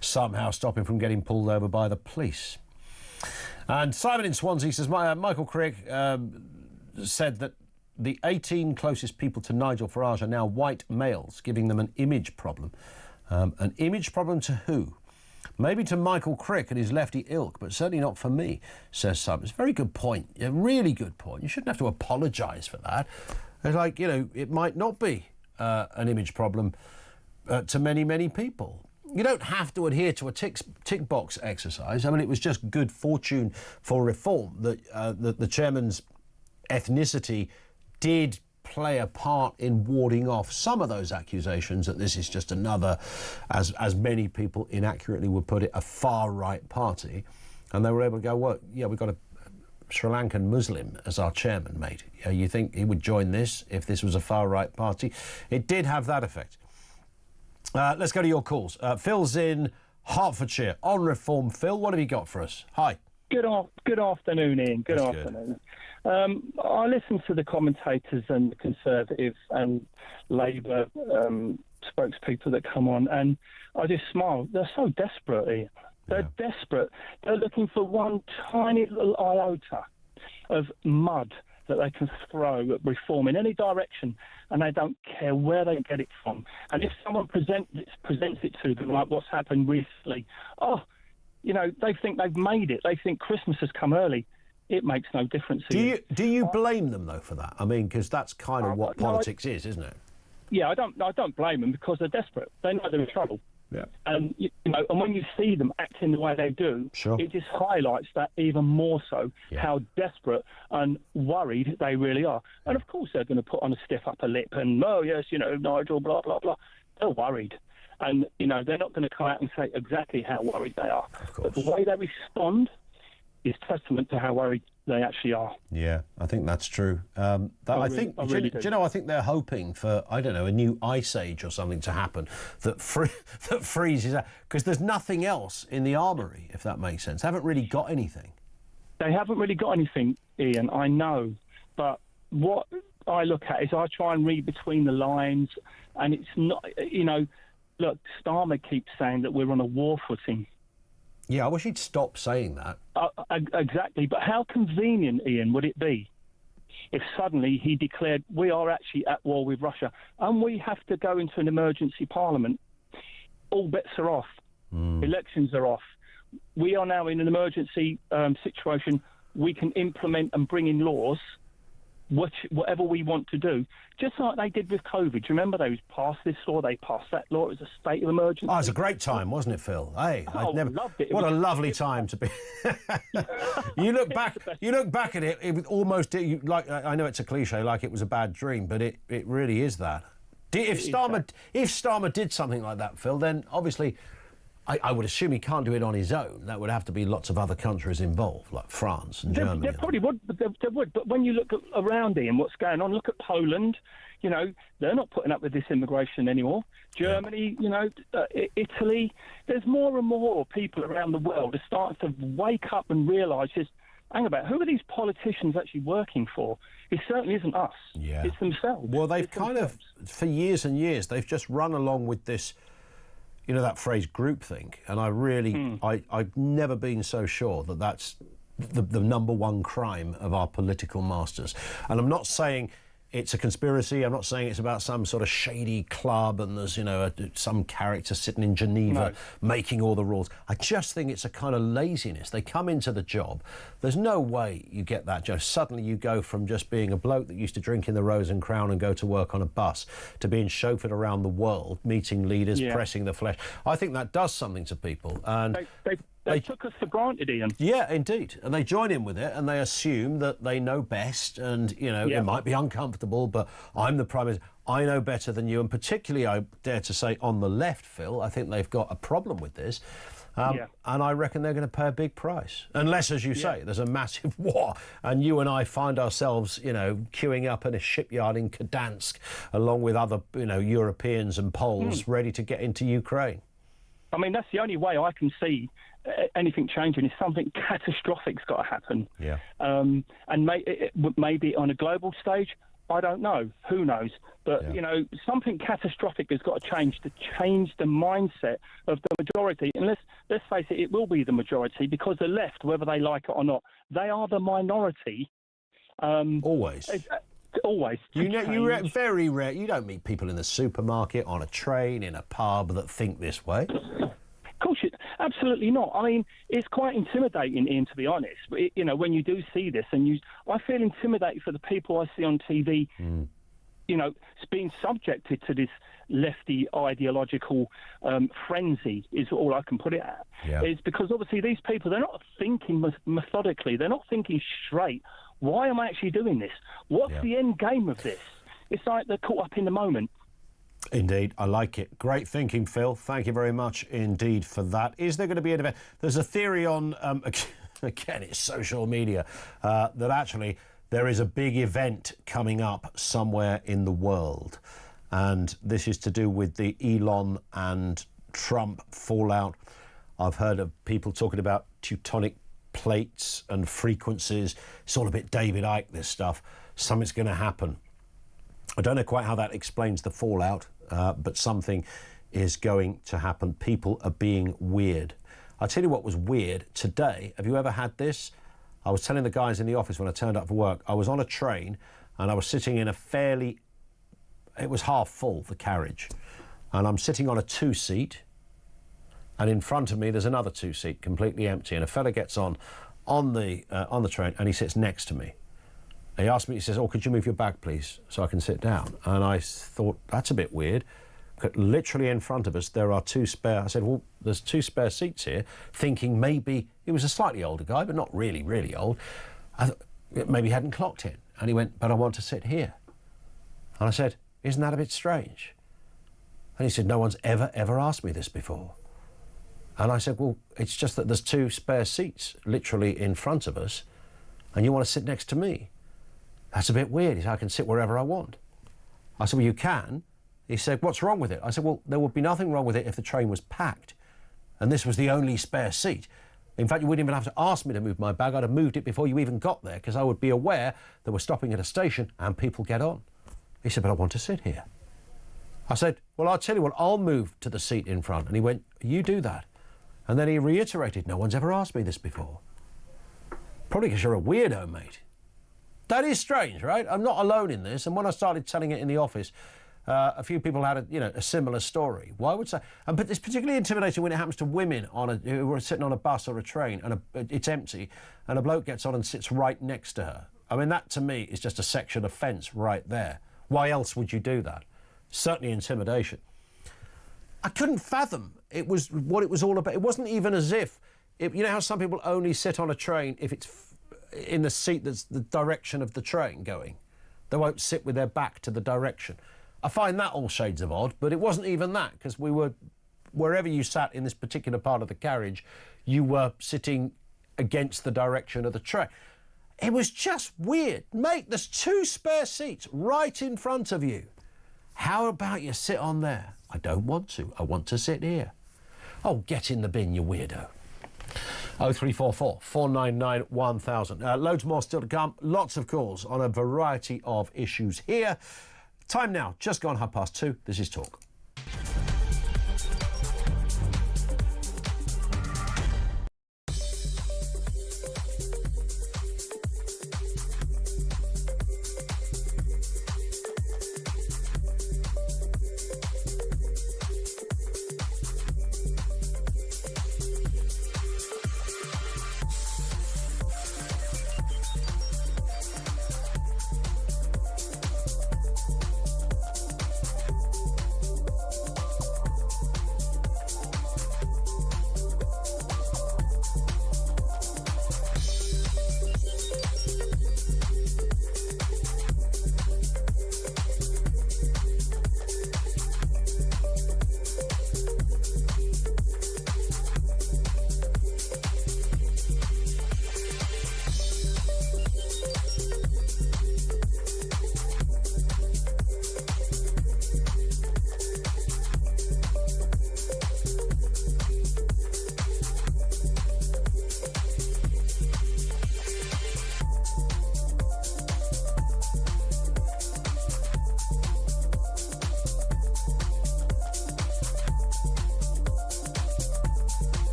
somehow stop him from getting pulled over by the police. And Simon in Swansea says, Michael Crick said that the 18 closest people to Nigel Farage are now white males, giving them an image problem. An image problem to who? Maybe to Michael Crick and his lefty ilk, but certainly not for me, says Simon. It's a very good point, a really good point. You shouldn't have to apologise for that. It's like, you know, it might not be an image problem to many, many people. You don't have to adhere to a tick box exercise. I mean, it was just good fortune for Reform that the chairman's ethnicity did play a part in warding off some of those accusations that this is just another, as many people inaccurately would put it, a far-right party. And they were able to go, well, yeah, we've got a Sri Lankan Muslim as our chairman, mate. You think he would join this if this was a far-right party? It did have that effect. Let's go to your calls. Phil's in Hertfordshire on Reform. Phil, what have you got for us? Hi. Good afternoon, Ian. Good afternoon. I listen to the commentators and the Conservative and Labour spokespeople that come on, and I just smile. They're so desperate, Ian. They're desperate. They're looking for one tiny little iota of mud that they can throw at Reform in any direction, and they don't care where they get it from. And if someone presents it to them, like what's happened recently, you know, they think they've made it. They think Christmas has come early. It makes no difference. Do you blame them though for that? I mean, because that's kind of what politics is, isn't it? Yeah, I don't blame them because they're desperate. They know they're in trouble. Yeah. And you know, and when you see them acting the way they do, it just highlights that even more so, how desperate and worried they really are. And of course, they're going to put on a stiff upper lip and, oh yes, you know, Nigel, blah blah blah. They're worried, and you know, they're not going to come out and say exactly how worried they are. But the way they respond is testament to how worried they actually are. Yeah, I think that's true. I think they're hoping for, I don't know, a new ice age or something to happen that freezes out, because there's nothing else in the armoury, if that makes sense. They haven't really got anything. They haven't really got anything, Ian, I know. But what I look at is I try and read between the lines, and it's not, you know, look, Starmer keeps saying that we're on a war footing. Yeah, I wish he'd stop saying that. Exactly, but how convenient, Ian, would it be if suddenly he declared we are actually at war with Russia and we have to go into an emergency parliament? All bets are off. Elections are off. We are now in an emergency situation. We can implement and bring in laws, whatever we want to do, just like they did with COVID. Do you remember they passed this law, they passed that law? It was a state of emergency. Oh, it was a great time, wasn't it, Phil? Hey, loved it. What a lovely time to be. You look back at it, it was almost like, I know it's a cliche, like it was a bad dream, but it really is that. If Starmer did something like that, Phil, then obviously I would assume he can't do it on his own. That would have to be lots of other countries involved, like France and Germany. They probably would. They would. But when you look around Ian, what's going on? Look at Poland. You know, they're not putting up with this immigration anymore. Germany, you know, Italy. There's more and more people around the world are starting to wake up and realise just, hang about, who are these politicians actually working for? It certainly isn't us. Yeah. It's themselves. Well, they've for years and years, they've just run along with this, you know, that phrase groupthink, and I really, I've never been so sure that that's the number one crime of our political masters. And I'm not saying it's a conspiracy. I'm not saying it's about some sort of shady club and there's, some character sitting in Geneva making all the rules. I just think it's a kind of laziness. They come into the job. There's no way you get that job. Suddenly you go from just being a bloke that used to drink in the Rose and Crown and go to work on a bus to being chauffeured around the world, meeting leaders, pressing the flesh. I think that does something to people. And They took us for granted, Ian. Yeah, indeed. And they join in with it and they assume that they know best and, it might be uncomfortable, but I'm the Prime Minister. I know better than you. And particularly, I dare to say, on the left, Phil, I think they've got a problem with this. And I reckon they're going to pay a big price. Unless, as you say, there's a massive war and you and I find ourselves, queuing up in a shipyard in Gdansk along with other, Europeans and Poles ready to get into Ukraine. I mean, that's the only way I can see anything changing is something catastrophic's got to happen. Yeah. And maybe on a global stage, I don't know. Who knows? But, something catastrophic has got to change the mindset of the majority. And let's face it, it will be the majority because the left, whether they like it or not, they are the minority. Always. Always. Very rare. You don't meet people in the supermarket, on a train, in a pub that think this way. Of course, absolutely not. I mean, it's quite intimidating, Ian, to be honest. When you do see this, I feel intimidated for the people I see on TV. Being subjected to this lefty ideological frenzy is all I can put it at. Yeah. It's because obviously these people, they're not thinking methodically. They're not thinking straight. Why am I actually doing this? What's the end game of this? It's like they're caught up in the moment. Indeed, I like it. Great thinking, Phil. Thank you very much indeed for that. Is there going to be an event? There's a theory on, again, it's social media, that actually there is a big event coming up somewhere in the world. And this is to do with the Elon and Trump fallout. I've heard of people talking about Teutonic plates and frequencies. It's all a bit David Icke, this stuff. Something's going to happen. I don't know quite how that explains the fallout, but something is going to happen. People are being weird. I'll tell you what was weird today. Have you ever had this? I was telling the guys in the office when I turned up for work, I was on a train and I was sitting in it was half full, the carriage. And I'm sitting on a 2-seat and in front of me there's another 2-seat completely empty, and a fella gets on the train and he sits next to me. He asked me, he says, could you move your back, please, so I can sit down? And I thought, that's a bit weird. Literally in front of us, there are 2 spare... I said, well, there's 2 spare seats here, thinking maybe... He was a slightly older guy, but not really, really old. I thought, maybe he hadn't clocked it. And he went, but I want to sit here. And I said, isn't that a bit strange? And he said, no one's ever asked me this before. And I said, well, it's just that there's 2 spare seats literally in front of us, and you want to sit next to me. That's a bit weird. He said, I can sit wherever I want. I said, well, you can. He said, what's wrong with it? I said, well, there would be nothing wrong with it if the train was packed and this was the only spare seat. In fact, you wouldn't even have to ask me to move my bag. I'd have moved it before you even got there because I would be aware that we're stopping at a station and people get on. He said, but I want to sit here. I said, well, I'll tell you what, I'll move to the seat in front. And he went, you do that. And then he reiterated, no one's ever asked me this before. Probably because you're a weirdo, mate. That is strange, right? I'm not alone in this. And when I started telling it in the office, a few people had a similar story. Why would say? But it's particularly intimidating when it happens to women who are sitting on a bus or a train and it's empty, and a bloke gets on and sits right next to her. I mean, that to me is just a sexual offence right there. Why else would you do that? Certainly intimidation. I couldn't fathom what it was all about. It wasn't even as if, you know how some people only sit on a train if it's in the seat that's the direction of the train going. They won't sit with their back to the direction. I find that all shades of odd, but it wasn't even that, because we were, wherever you sat in this particular part of the carriage, you were sitting against the direction of the train. It was just weird. Mate, there's 2 spare seats right in front of you. How about you sit on there? I don't want to. I want to sit here. Oh, get in the bin, you weirdo. 0344 499 1000. Loads more still to come. Lots of calls on a variety of issues here. Time now, just gone 2:30. This is Talk.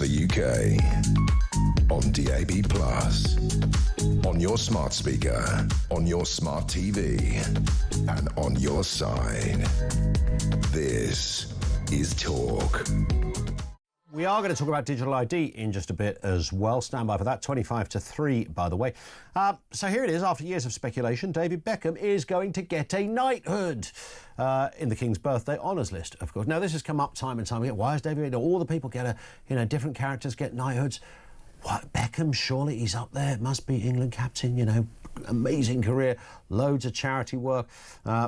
the UK. On DAB+, on your smart speaker, on your smart TV, and on your side. This is Talk. We are going to talk about digital ID in just a bit as well. Stand by for that. 25 to 3, by the way. So here it is. After years of speculation, David Beckham is going to get a knighthood in the King's birthday honours list, of course. Now, this has come up time and time again. Why is David? All the people get different characters get knighthoods. What, Beckham? Surely he's up there. It must be England captain, amazing career, loads of charity work.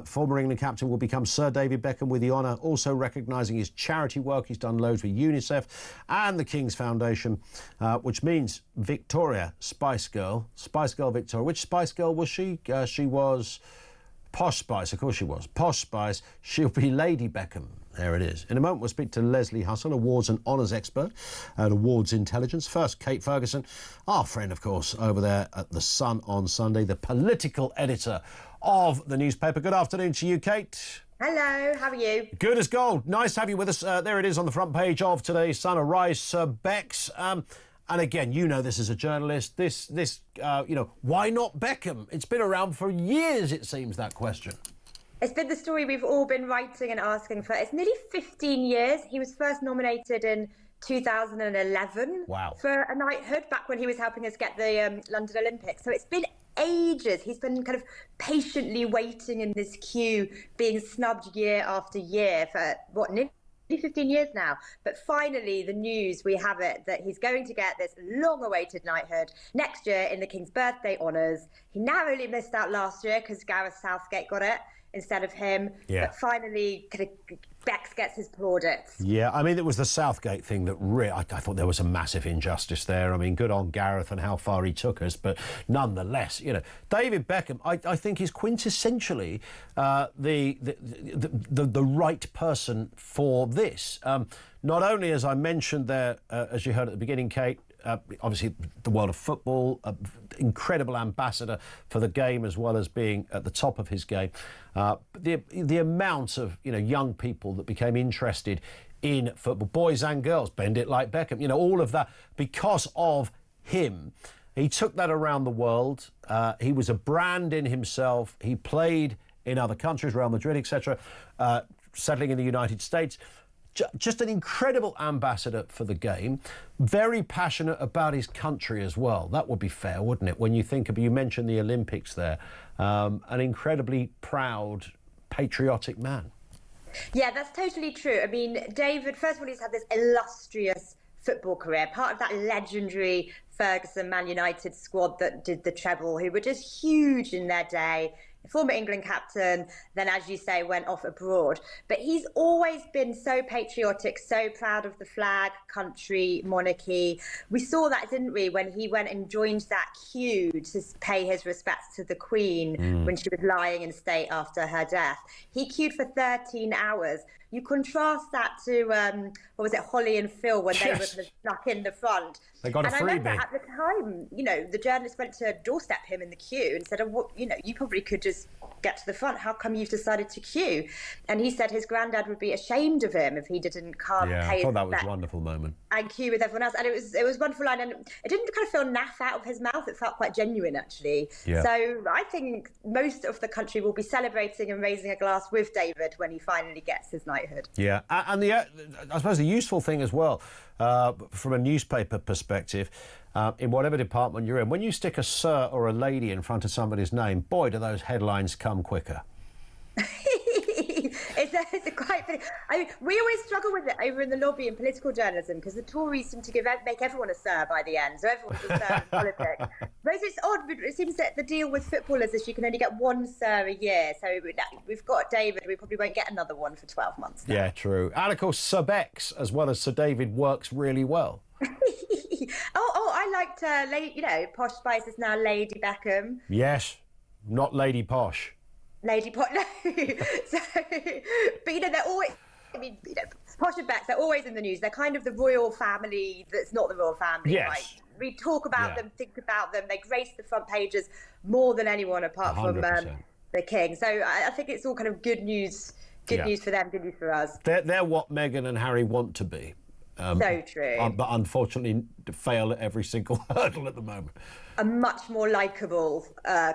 Former England captain will become Sir David Beckham with the honour, also recognising his charity work. He's done loads with UNICEF and the King's Foundation, which means Victoria, Spice Girl Victoria. Which Spice Girl was she? She was Posh Spice, of course she was. Posh Spice, she'll be Lady Beckham. There it is. In a moment, we'll speak to Leslie Hustle, awards and honours expert at Awards Intelligence. First, Kate Ferguson, our friend, of course, over there at The Sun on Sunday, the political editor of the newspaper. Good afternoon to you, Kate. Hello, how are you? Good as gold. Nice to have you with us. There it is on the front page of today's Sun. Arise, Sir Becks. And again, this as a journalist. Why not Beckham? It's been around for years, it seems, that question. It's been the story we've all been writing and asking for. It's nearly 15 years. He was first nominated in 2011 for a knighthood, back when he was helping us get the London Olympics. So it's been ages. He's been kind of patiently waiting in this queue, being snubbed year after year for, nearly 15 years now. But finally, the news, we have it, that he's going to get this long-awaited knighthood next year in the King's birthday honours. He narrowly missed out last year because Gareth Southgate got it instead of him. Yeah. But finally, Becks gets his plaudits. Yeah, I mean, it was the Southgate thing that I thought there was a massive injustice there. I mean, good on Gareth and how far he took us, but nonetheless, David Beckham, I think, is quintessentially the right person for this. Not only, as I mentioned there, as you heard at the beginning, Kate, obviously the world of football, incredible ambassador for the game as well as being at the top of his game. The amount of young people that became interested in football, boys and girls, bend it like Beckham, all of that because of him. He took that around the world. He was a brand in himself. He played in other countries, Real Madrid, etc., settling in the United States. Just an incredible ambassador for the game, very passionate about his country as well. That would be fair, wouldn't it? When you think of, you mentioned the Olympics there, an incredibly proud, patriotic man. Yeah, that's totally true. I mean, David, first of all, he's had this illustrious football career, part of that legendary Ferguson Man United squad that did the treble, who were just huge in their day. Former England captain, then, as you say, went off abroad. But he's always been so patriotic, so proud of the flag, country, monarchy. We saw that, didn't we, when he went and joined that queue to pay his respects to the Queen when she was lying in state after her death. He queued for 13 hours. You contrast that to, Holly and Phil, when they were kind of snuck in the front. They got a freebie. And I remember at the time, the journalist went to doorstep him in the queue and said, you probably could just get to the front. How come you've decided to queue? And he said his granddad would be ashamed of him if he didn't come. Yeah, I thought that was a wonderful moment. And queue with everyone else. And it was a wonderful line. And it didn't kind of feel naff out of his mouth. It felt quite genuine, actually. Yeah. So I think most of the country will be celebrating and raising a glass with David when he finally gets his knighthood. Yeah, and I suppose the useful thing as well, from a newspaper perspective, in whatever department you're in, when you stick a sir or a lady in front of somebody's name, boy, do those headlines come quicker. It's quite funny. I mean, we always struggle with it over in the lobby in political journalism because the Tories seem to make everyone a sir by the end, so everyone's a sir in politics. But it's odd, but it seems that the deal with footballers is you can only get one sir a year. So we've got David, we probably won't get another one for 12 months now. Yeah, true. And of course, Sir Becks, as well as Sir David, works really well. I liked, Posh Spice is now Lady Beckham. Yes, not Lady Posh. Lady Posh, no. So, but they're always, Posh and Becks, they're always in the news. They're kind of the royal family that's not the royal family. Yes. Right? We talk about them, think about them. They grace the front pages more than anyone apart 100%. From the King. So I think it's all kind of good news. Good news for them, good news for us. They're what Meghan and Harry want to be. So true. But unfortunately fail at every single hurdle at the moment. A much more likeable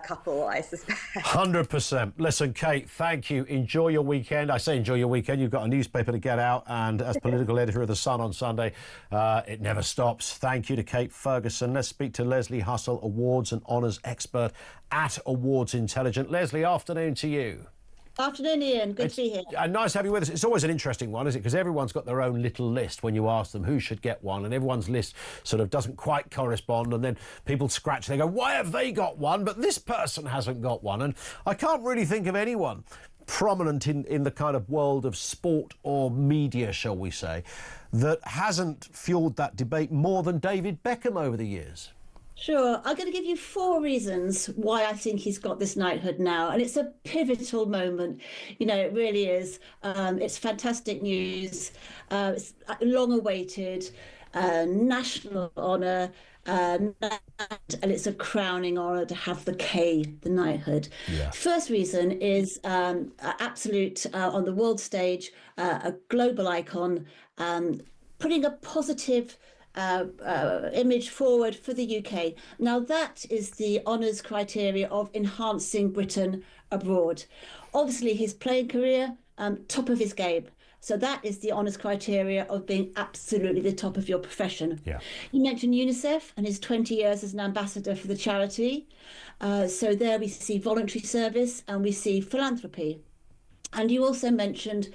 couple, I suspect. 100%. Listen, Kate, thank you. Enjoy your weekend. I say enjoy your weekend. You've got a newspaper to get out, and as political editor of The Sun on Sunday, it never stops. Thank you to Kate Ferguson. Let's speak to Leslie Hussell, awards and honours expert at Awards Intelligent. Leslie, afternoon to you. Afternoon, Ian. Good to be here. Nice to have you with us. It's always an interesting one, isn't it? Because everyone's got their own little list when you ask them who should get one, and everyone's list sort of doesn't quite correspond, and then people scratch. They go, why have they got one, but this person hasn't got one? And I can't really think of anyone prominent in the kind of world of sport or media, shall we say, that hasn't fueled that debate more than David Beckham over the years. Sure. I'm going to give you 4 reasons why I think he's got this knighthood now. And it's a pivotal moment. You know, it really is. It's fantastic news. It's long awaited, national honour. And it's a crowning honour to have the K, the knighthood. Yeah. First reason is absolute on the world stage, a global icon, putting a positive image forward for the UK. Now that is the honours criteria of enhancing Britain abroad. Obviously his playing career, top of his game. So that is the honours criteria of being absolutely the top of your profession. Yeah. You mentioned UNICEF and his 20 years as an ambassador for the charity. So there we see voluntary service and we see philanthropy. And you also mentioned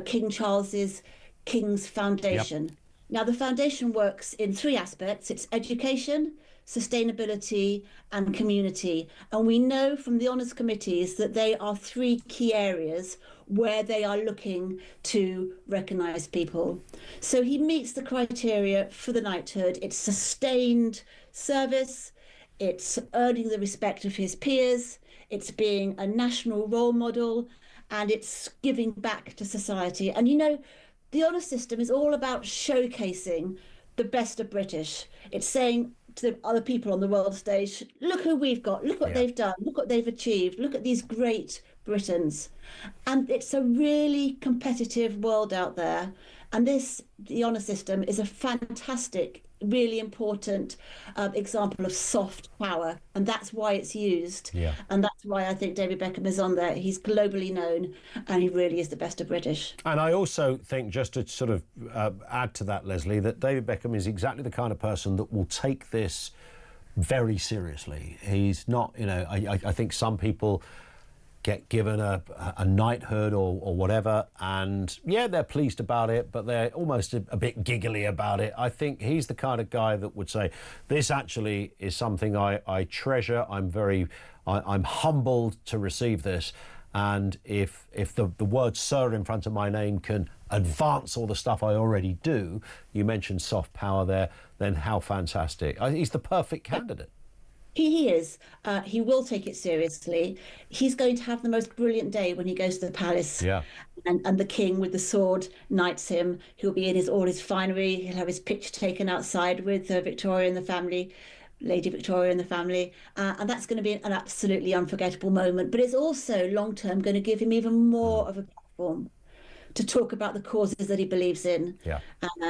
King Charles's King's Foundation. Yep. Now, the foundation works in 3 aspects. It's education, sustainability and community. And we know from the honours committees that they are 3 key areas where they are looking to recognise people. So he meets the criteria for the knighthood. It's sustained service, it's earning the respect of his peers, it's being a national role model, and it's giving back to society. And you know, the honours system is all about showcasing the best of British. It's saying to the other people on the world stage, look who we've got, look what they've done, look what they've achieved, look at these great Britons. And it's a really competitive world out there. And the honours system is a fantastic, really important example of soft power. And that's why it's used. Yeah. And that's why I think David Beckham is on there. He's globally known and he really is the best of British. And I also think, just to sort of add to that, Leslie, that David Beckham is exactly the kind of person that will take this very seriously. He's not, you know, I think some people get given a knighthood or whatever, and yeah, they're pleased about it, but they're almost a bit giggly about it. I think he's the kind of guy that would say, this actually is something I treasure. I'm humbled to receive this, and if the word sir in front of my name can advance all the stuff I already do, you mentioned soft power there, then how fantastic. He's the perfect candidate. He is. He will take it seriously. He's going to have the most brilliant day when he goes to the palace. Yeah. And the king with the sword knights him. He'll be in all his finery. He'll have his picture taken outside with Victoria and the family, Lady Victoria and the family. And that's going to be an absolutely unforgettable moment. But it's also long-term going to give him even more of a platform to talk about the causes that he believes in,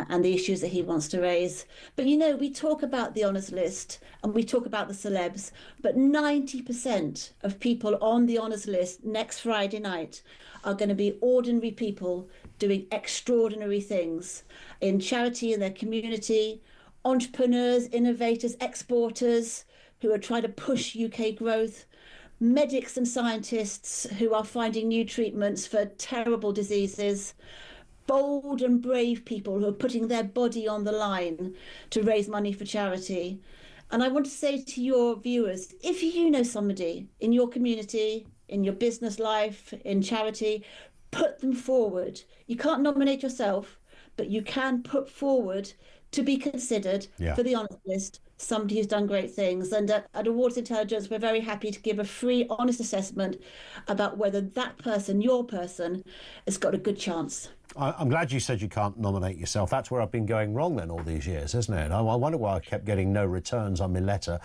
and the issues that he wants to raise. But you know, we talk about the honours list and we talk about the celebs, but 90% of people on the honours list next Friday night are going to be ordinary people doing extraordinary things in charity in their community, entrepreneurs, innovators, exporters who are trying to push UK growth, medics and scientists who are finding new treatments for terrible diseases, bold and brave people who are putting their body on the line to raise money for charity. And I want to say to your viewers, if you know somebody in your community, in your business life, in charity, put them forward. You can't nominate yourself, but you can put forward to be considered for the honours list somebody who's done great things. And at Awards Intelligence, we're very happy to give a free, honest assessment about whether that person, your person, has got a good chance. I'm glad you said you can't nominate yourself. That's where I've been going wrong then all these years, isn't it? I wonder why I kept getting no returns on my letter.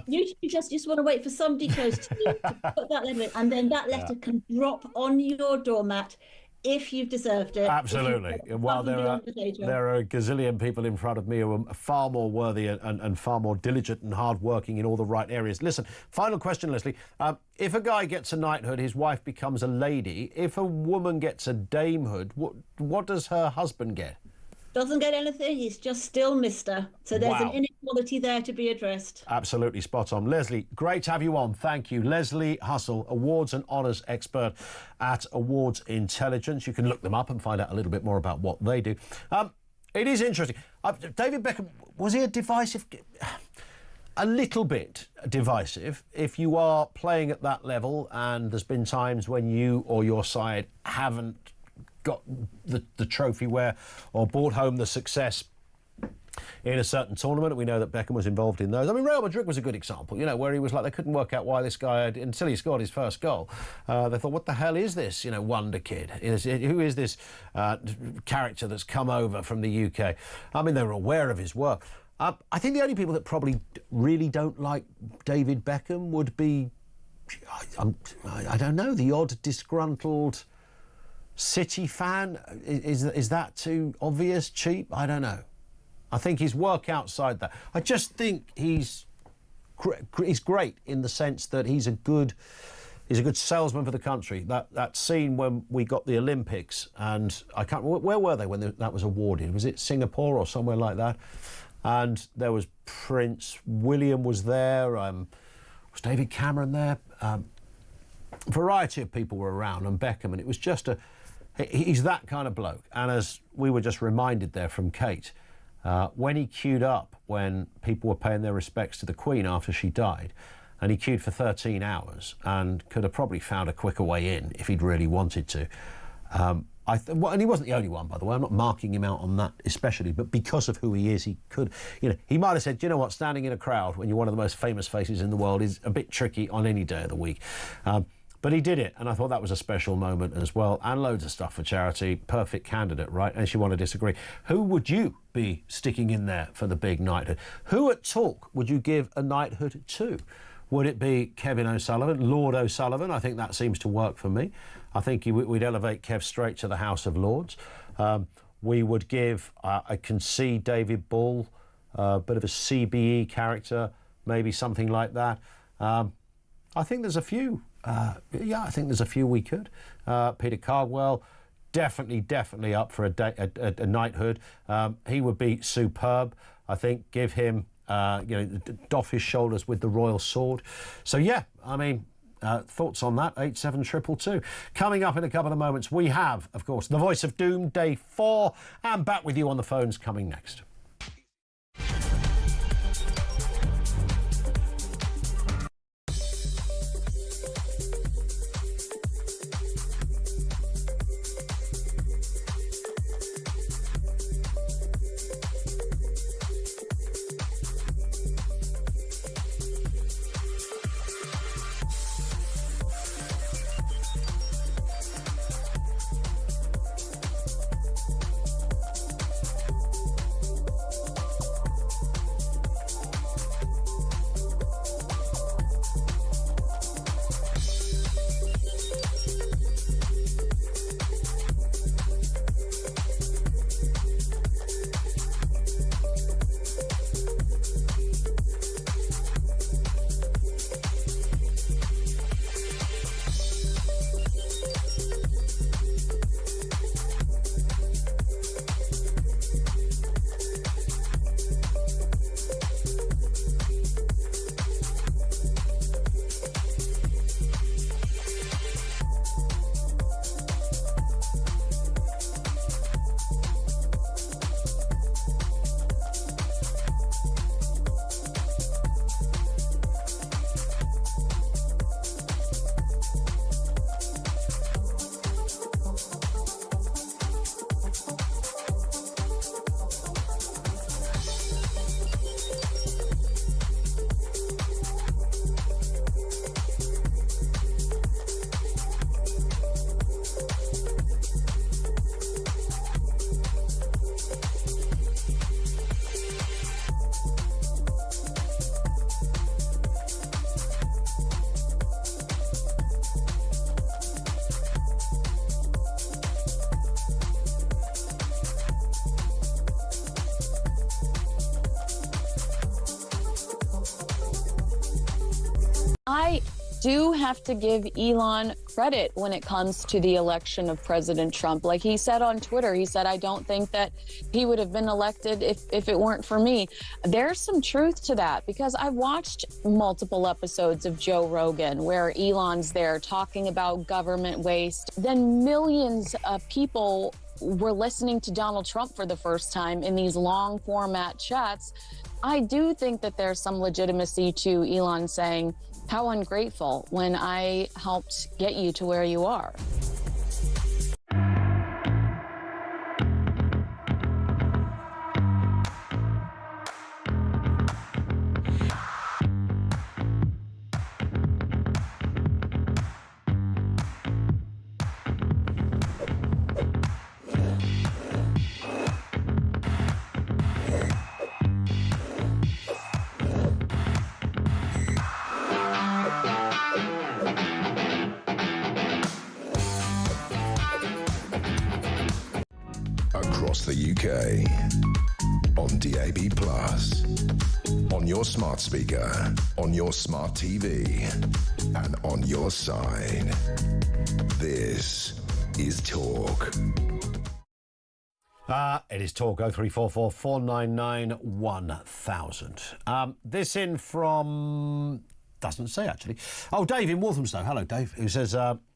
You just want to wait for somebody close to you to put that letter in, and then that letter can drop on your doormat if you've deserved it. Absolutely. Well, there are a gazillion people in front of me who are far more worthy and far more diligent and hard-working in all the right areas. Listen, final question, Leslie. If a guy gets a knighthood, his wife becomes a lady. If a woman gets a damehood, what does her husband get? Doesn't get anything. He's just still Mr. So there's an inequality there to be addressed. Absolutely spot on. Leslie, great to have you on. Thank you. Leslie Hussell, awards and honours expert at Awards Intelligence. You can look them up and find out a little bit more about what they do. It is interesting. David Beckham, was he a divisive... A little bit divisive if you are playing at that level, and there's been times when you or your side haven't got the trophy or brought home the success in a certain tournament. We know that Beckham was involved in those. I mean, Real Madrid was a good example, where he was like, they couldn't work out why this guy until he scored his first goal. They thought, what the hell is this, wonder kid? Who is this character that's come over from the UK? I mean, they were aware of his work. I think the only people that probably really don't like David Beckham would be, I don't know, the odd disgruntled City fan. Is that too obvious, cheap? I don't know. I think his work outside that. I just think he's great in the sense that he's a good salesman for the country. That scene when we got the Olympics, and I can't. Where were they when that was awarded? Was it Singapore or somewhere like that? And there was Prince William was there. Was David Cameron there? A variety of people were around, and Beckham, and it was just he's that kind of bloke. And as we were just reminded there from Kate, when he queued up when people were paying their respects to the Queen after she died, and he queued for 13 hours and could have probably found a quicker way in if he'd really wanted to. And he wasn't the only one, by the way. I'm not marking him out on that especially, but because of who he is, he could, he might have said, do you know what, standing in a crowd when you're one of the most famous faces in the world is a bit tricky on any day of the week. But he did it, and I thought that was a special moment as well, and loads of stuff for charity. Perfect candidate, right? Unless you want to disagree. Who would you be sticking in there for the big knighthood? Who at Talk would you give a knighthood to? Would it be Kevin O'Sullivan, Lord O'Sullivan? I think that seems to work for me. I think we'd elevate Kev straight to the House of Lords. We would give, I can see David Bull, a bit of a CBE character, maybe something like that. I think there's a few. I think there's a few we could. Peter Cardwell, definitely up for a knighthood. He would be superb. I think give him, doff his shoulders with the royal sword. So yeah, I mean, thoughts on that? 87222. Coming up in a couple of moments, we have, of course, The Voice of Doom, Day 4, and back with you on the phones coming next. I do have to give Elon credit when it comes to the election of President Trump. Like he said on Twitter, he said, I don't think that he would have been elected if it weren't for me. There's some truth to that, because I watched multiple episodes of Joe Rogan where Elon's there talking about government waste. Then millions of people were listening to Donald Trump for the first time in these long format chats. I do think that there's some legitimacy to Elon saying, how ungrateful when I helped get you to where you are. Across the UK, on DAB+, on your smart speaker, on your smart TV, and on your side. This is Talk. It is Talk 0344 499 1000. This in from... doesn't say, actually. Oh, Dave in Walthamstow. Hello, Dave, who says,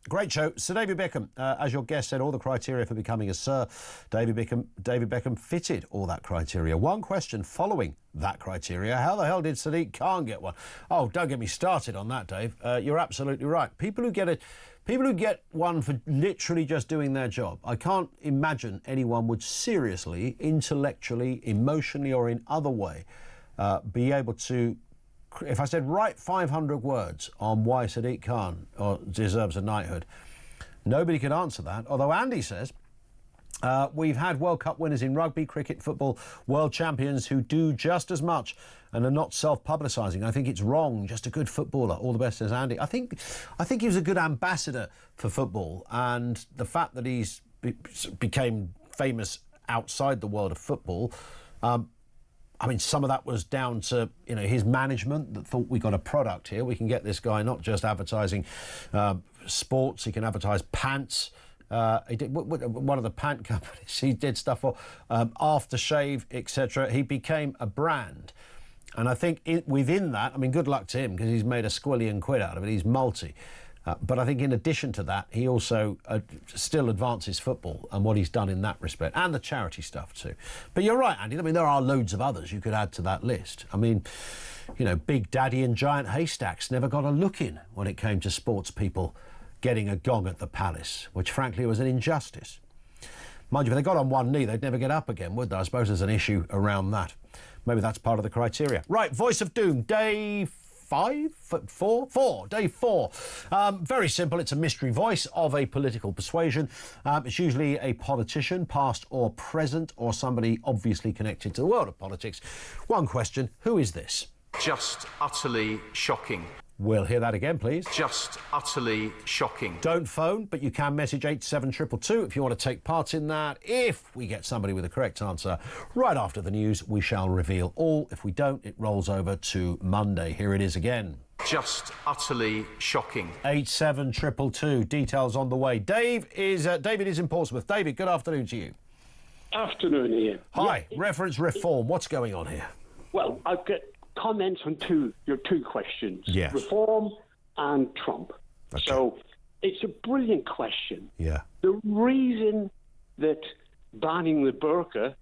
great show. Sir David Beckham, as your guest said, all the criteria for becoming a Sir. David Beckham fitted all that criteria. One question following that criteria, how the hell did Sadiq Khan get one? Oh, don't get me started on that, Dave. You're absolutely right. People who get one for literally just doing their job, I can't imagine anyone would seriously, intellectually, emotionally, or in other way be able to... If I said, write 500 words on why Sadiq Khan deserves a knighthood, nobody could answer that. Although Andy says, we've had World Cup winners in rugby, cricket, football, world champions who do just as much and are not self-publicising. I think it's wrong, just a good footballer. All the best, says Andy. I think he was a good ambassador for football, and the fact that he's became famous outside the world of football, I mean, some of that was down to, his management that thought we got a product here. We can get this guy not just advertising sports, he can advertise pants. He did one of the pant companies. He did stuff for aftershave, etc. He became a brand. And I think within that, I mean, good luck to him because he's made a squillion quid out of it. He's multi. But I think in addition to that, he also still advances football and what he's done in that respect, and the charity stuff too. But you're right, Andy. I mean, there are loads of others you could add to that list. I mean, Big Daddy and Giant Haystacks never got a look in when it came to sports people getting a gong at the Palace, which frankly was an injustice. Mind you, if they got on one knee, they'd never get up again, would they? I suppose there's an issue around that. Maybe that's part of the criteria. Right, Voice of Doom, day 4. Very simple. It's a mystery voice of a political persuasion. It's usually a politician, past or present, or somebody obviously connected to the world of politics. One question, who is this? Just utterly shocking. We'll hear that again, please. Just utterly shocking. Don't phone, but you can message 87222 if you want to take part in that. If we get somebody with the correct answer right after the news, we shall reveal all. If we don't, it rolls over to Monday. Here it is again. Just utterly shocking. 87222. Details on the way. David is in Portsmouth. David, good afternoon to you. Afternoon, Ian. Hi. Reference reform. What's going on here? Well, I've got comments on your two questions. Yes. Reform and Trump. Okay. So it's a brilliant question. Yeah. The reason that banning the burqa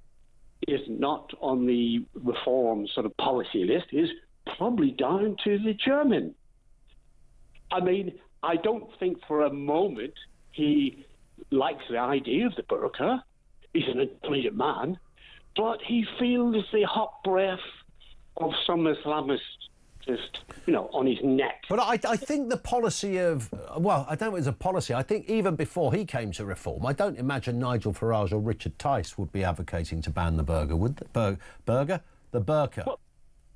is not on the reform sort of policy list is probably down to the German. I mean, I don't think for a moment he likes the idea of the burqa. He's an intelligent man, but he feels the hot breath of some Islamists just, on his neck. But I think the policy of... Well, I don't know if it's a policy. I think even before he came to reform, I don't imagine Nigel Farage or Richard Tice would be advocating to ban the burqa, would they? The burqa.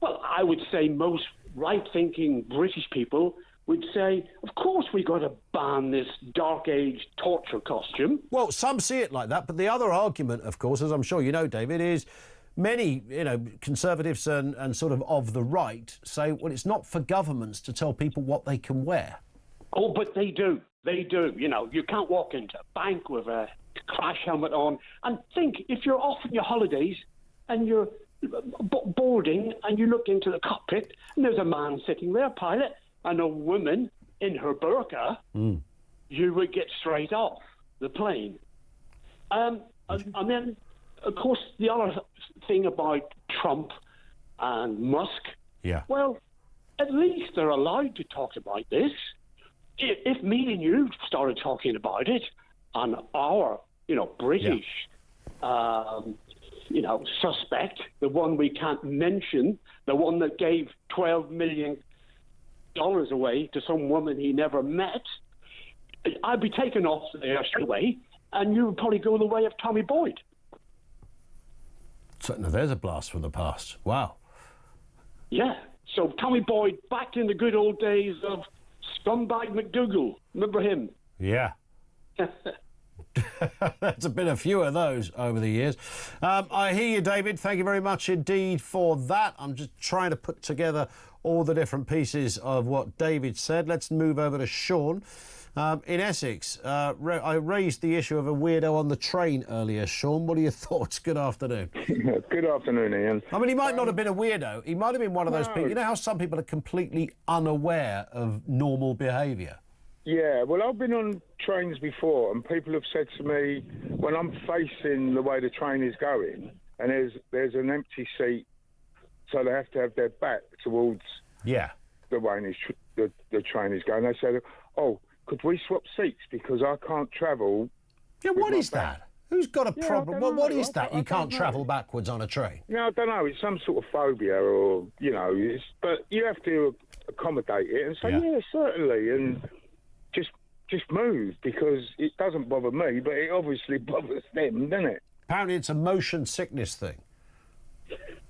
Well, I would say most right-thinking British people would say, of course we've got to ban this dark age torture costume. Well, some see it like that, but the other argument, of course, as I'm sure you know, David, is many, conservatives and sort of the right say, well, it's not for governments to tell people what they can wear. Oh, but they do. They do. You can't walk into a bank with a crash helmet on and think if you're off on your holidays and you're boarding and you look into the cockpit and there's a man sitting there, pilot, and a woman in her burqa, you would get straight off the plane. And then, of course, the other thing about Trump and Musk, well, at least they're allowed to talk about this. If me and you started talking about it on our, British, suspect, the one we can't mention, the one that gave $12 million away to some woman he never met, I'd be taken off there straight away, and you would probably go the way of Tommy Boyd. So, now there's a blast from the past. Wow. Yeah. So Tommy Boyd, back in the good old days of Scumbag McDougal. Remember him? Yeah. There's been a few of those over the years. I hear you, David. Thank you very much indeed for that. I'm just trying to put together all the different pieces of what David said. Let's move over to Sean. In Essex, I raised the issue of a weirdo on the train earlier. Sean, what are your thoughts? Good afternoon. Good afternoon, Ian. I mean, he might not have been a weirdo. He might have been one of those people. You know how some people are completely unaware of normal behaviour? Yeah, well, I've been on trains before, and people have said to me, when I'm facing the way the train is going, and there's an empty seat, so they have to have their back towards the way the train is going. They said, oh, could we swap seats because I can't travel? Yeah, what is that? Who's got a problem? What is that? You can't travel backwards on a train? No, I don't know. It's some sort of phobia or, but you have to accommodate it and say, yeah certainly, and just move, because it doesn't bother me, but it obviously bothers them, doesn't it? Apparently it's a motion sickness thing.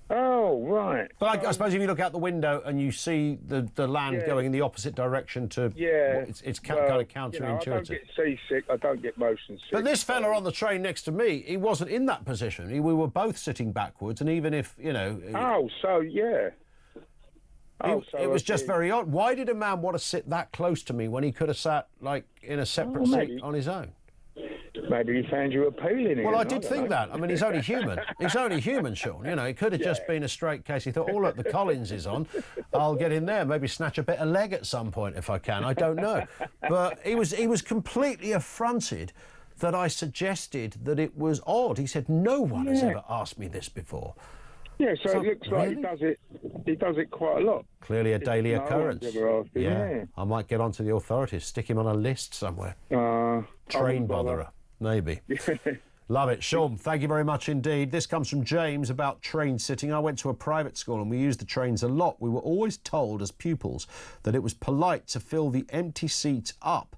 Oh, right. But I suppose if you look out the window and you see the land going in the opposite direction to... It's kind of counterintuitive. I don't get seasick, I don't get motion sick. But this fella on the train next to me, he wasn't in that position. We were both sitting backwards, and even if, Oh, so, yeah. It was just very odd. Why did a man want to sit that close to me when he could have sat, in a separate seat on his own? Maybe he found you appealing. Well, I did think that. I mean, he's only human. He's only human, Sean. It could have just been a straight case. He thought, oh, look, the Collins is on. I'll get in there, maybe snatch a bit of leg at some point if I can. I don't know. But he was completely affronted that I suggested that it was odd. He said, no one has ever asked me this before. Yeah, so it looks like he does it quite a lot. Clearly a daily occurrence. Yeah, I might get onto the authorities, stick him on a list somewhere. Train botherer, maybe. Love it. Sean, thank you very much indeed. This comes from James about train sitting. I went to a private school and we used the trains a lot. We were always told as pupils that it was polite to fill the empty seats up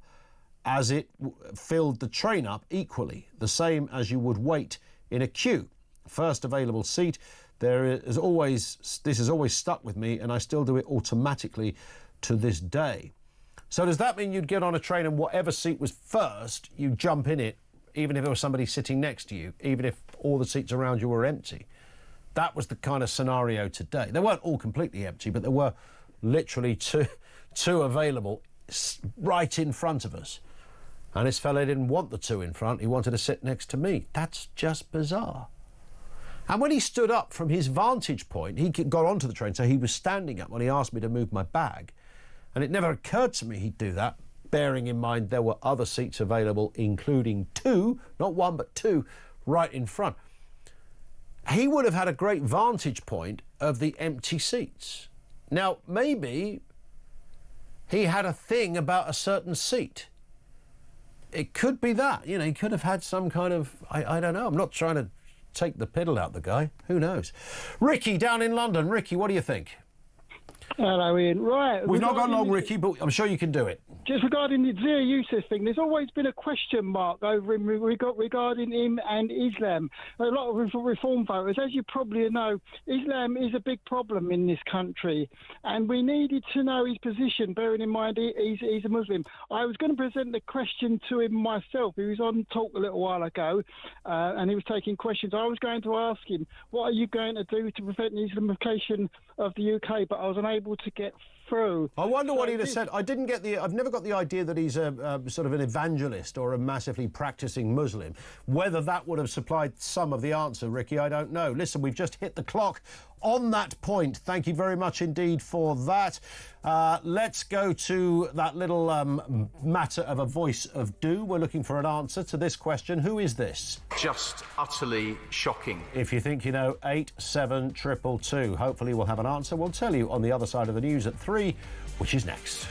as it filled the train up equally, the same as you would wait in a queue. First available seat. This has always stuck with me, and I still do it automatically to this day. So does that mean you'd get on a train and whatever seat was first, you jump in it, even if there was somebody sitting next to you, even if all the seats around you were empty? That was the kind of scenario today. They weren't all completely empty, but there were literally two available right in front of us. And this fella didn't want the two in front. He wanted to sit next to me. That's just bizarre. And when he stood up from his vantage point, he got onto the train, so he was standing up when he asked me to move my bag. And it never occurred to me he'd do that, bearing in mind there were other seats available, including two, not one, but two, right in front. He would have had a great vantage point of the empty seats. Now, maybe he had a thing about a certain seat. It could be that, he could have had some kind of, I don't know, I'm not trying to take the piddle out the guy. Who knows? Ricky down in London. Ricky, what do you think? Hello, Ian. Right. We've not got long, Ricky, but I'm sure you can do it. Just regarding the Zia Yusuf thing, there's always been a question mark over him regarding him and Islam. A lot of reform voters, as you probably know, Islam is a big problem in this country, and we needed to know his position, bearing in mind he's a Muslim. I was going to present the question to him myself. He was on Talk a little while ago, and he was taking questions. I was going to ask him, what are you going to do to prevent the Islamification of the UK, but I was unable to get through. I wonder what he'd have said. I've never got the idea that he's a sort of an evangelist or a massively practicing Muslim. Whether that would have supplied some of the answer, Ricky, I don't know. Listen, we've just hit the clock on that point. Thank you very much indeed for that. Let's go to that little matter of a voice of doom. We're looking for an answer to this question. Who is this? Just utterly shocking. If you think you know, 87222. Hopefully we'll have an answer. We'll tell you on the other side of the news at 3, which is next.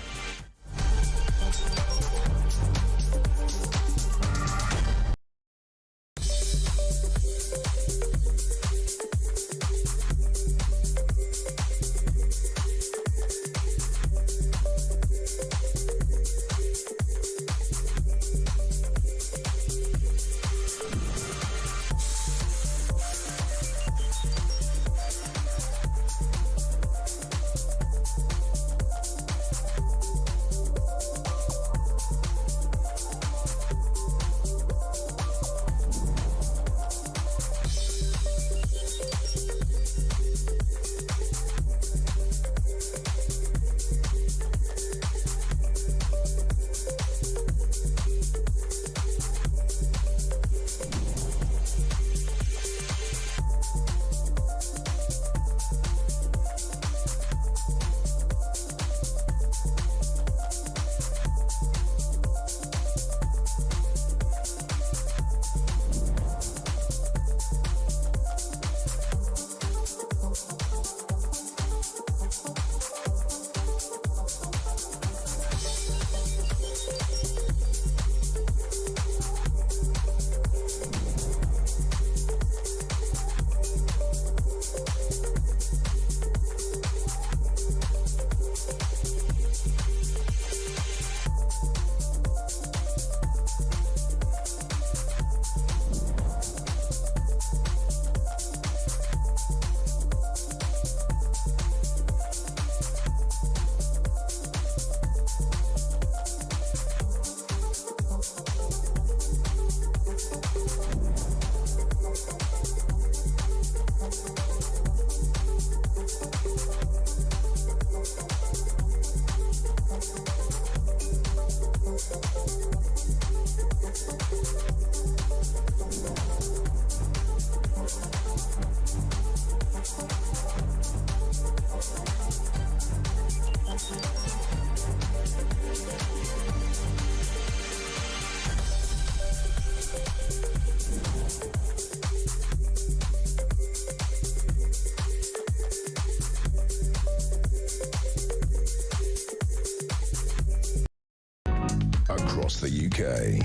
Across the UK,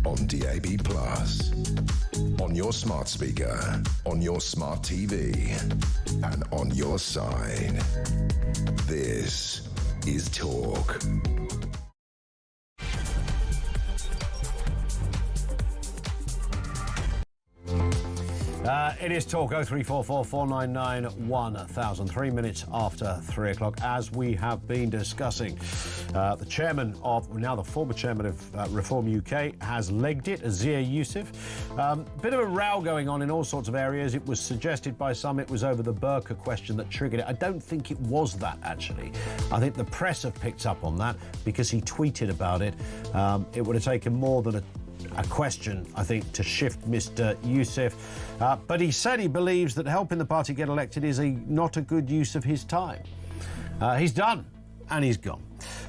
on DAB+, on your smart speaker, on your smart TV, and on your side. This is Talk. It is Talk 0344 499 1000, 3 minutes after 3 o'clock, as we have been discussing. The chairman of, now the former chairman of Reform UK, has legged it, Zia Yusuf. Bit of a row going on in all sorts of areas. It was suggested by some it was over the burqa question that triggered it. I don't think it was that, actually. I think the press have picked up on that because he tweeted about it. It would have taken more than a question, I think, to shift Mr. Yusuf. But he said he believes that helping the party get elected is not a good use of his time. He's done, and he's gone.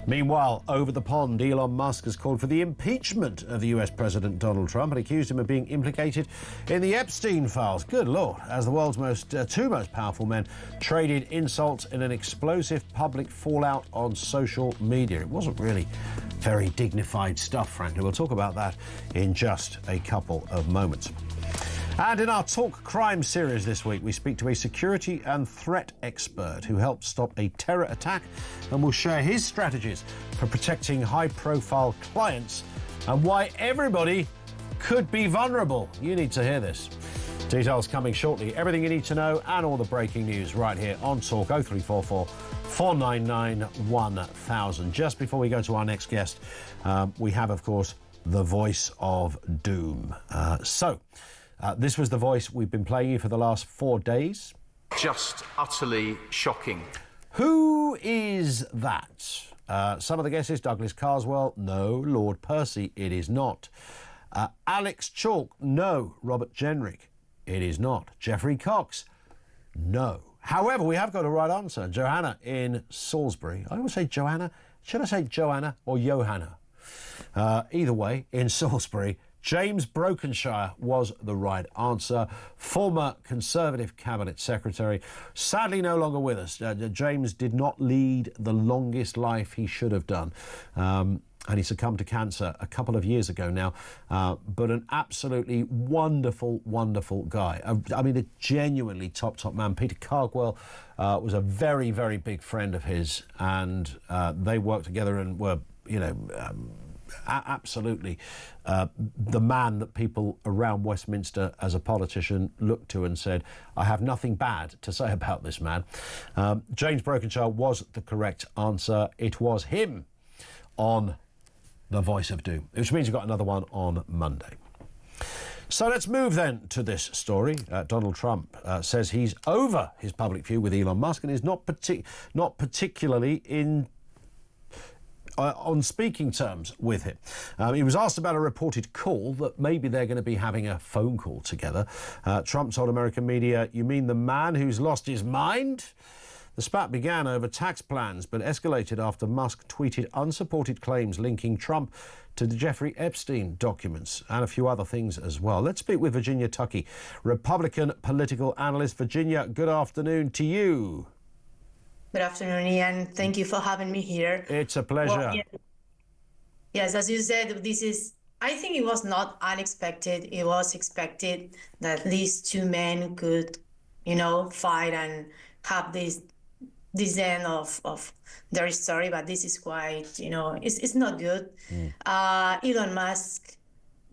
Meanwhile, over the pond, Elon Musk has called for the impeachment of the US President Donald Trump and accused him of being implicated in the Epstein files. Good Lord, as the world's two most powerful men traded insults in an explosive public fallout on social media. It wasn't really very dignified stuff, frankly. We'll talk about that in just a couple of moments. And in our Talk Crime series this week, we speak to a security and threat expert who helped stop a terror attack and will share his strategies for protecting high-profile clients and why everybody could be vulnerable. You need to hear this. Details coming shortly. Everything you need to know and all the breaking news right here on Talk 0344 499 1000. Just before we go to our next guest, we have, of course, the voice of doom. This was the voice we've been playing you for the last 4 days. Just utterly shocking. Who is that? Some of the guesses: Douglas Carswell, no. Lord Percy, it is not. Alex Chalk, no. Robert Jenrick, it is not. Geoffrey Cox, no. However, we have got a right answer. Johanna in Salisbury. I always say Joanna. Should I say Joanna or Johanna? Either way, in Salisbury, James Brokenshire was the right answer. Former Conservative Cabinet Secretary, sadly no longer with us. James did not lead the longest life he should have done. And he succumbed to cancer a couple of years ago now. But an absolutely wonderful, wonderful guy. I mean, a genuinely top man. Peter Cardwell was a very, very big friend of his. And they worked together and were, absolutely the man that people around Westminster as a politician looked to and said, I have nothing bad to say about this man. James Brokenshire was the correct answer. It was him on The Voice of Doom, which means you've got another one on Monday. So let's move then to this story. Donald Trump says he's over his public feud with Elon Musk and is not particularly on speaking terms with him. He was asked about a reported call that maybe they're going to be having a phone call together. Trump told American media, "You mean the man who's lost his mind?" The spat began over tax plans, but escalated after Musk tweeted unsupported claims linking Trump to the Jeffrey Epstein documents and a few other things as well. Let's speak with Virginia Tuckey, Republican political analyst. Virginia, good afternoon to you. Good afternoon, Ian. Thank you for having me here. It's a pleasure. Well, yes, as you said, I think it was not unexpected. It was expected that these two men could, fight and have this end of their story, but this is quite, it's not good. Elon Musk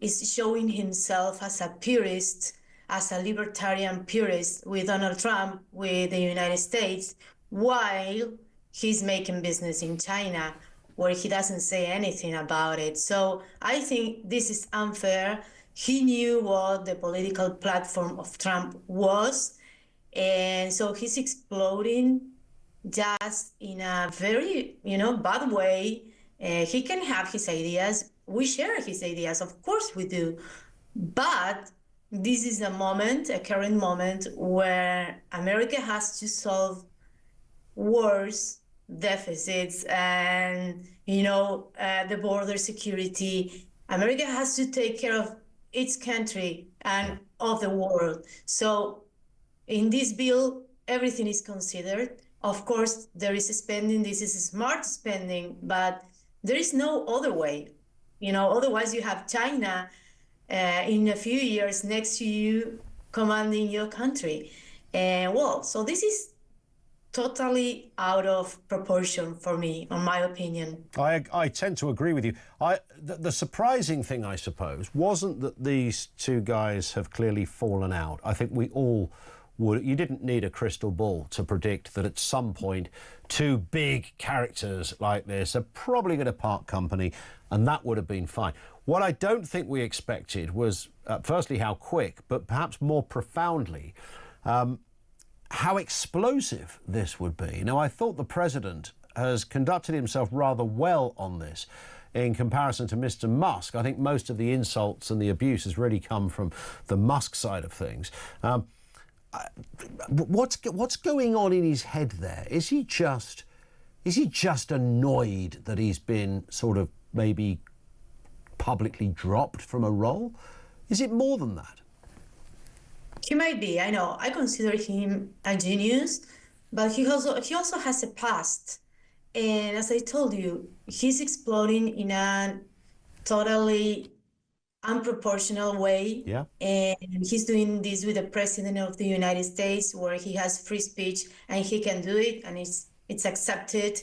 is showing himself as a purist, as a libertarian purist with Donald Trump, with the United States, while he's making business in China, where he doesn't say anything about it. So I think this is unfair. He knew what the political platform of Trump was, and so he's exploding just in a very, bad way. He can have his ideas. We share his ideas, of course we do. But this is a current moment, where America has to solve wars, deficits, and, the border security. America has to take care of its country and of the world. So in this bill, everything is considered. Of course, there is spending. This is smart spending, but there is no other way. Otherwise you have China in a few years next to you commanding your country. So this is totally out of proportion for me, in my opinion. I tend to agree with you. The surprising thing, I suppose, wasn't that these two guys have clearly fallen out. I think we all would. You didn't need a crystal ball to predict that at some point two big characters like this are probably going to part company, and that would have been fine. What I don't think we expected was, firstly, how quick, but perhaps more profoundly, how explosive this would be. Now, I thought the president has conducted himself rather well on this in comparison to Mr. Musk. I think most of the insults and the abuse has really come from the Musk side of things. What's going on in his head there? Is he just annoyed that he's been sort of maybe publicly dropped from a role? Is it more than that? He might be. I know. I consider him a genius, but he also has a past. And as I told you, he's exploding in a totally unproportional way. Yeah. And he's doing this with the president of the United States, where he has free speech and he can do it, and it's accepted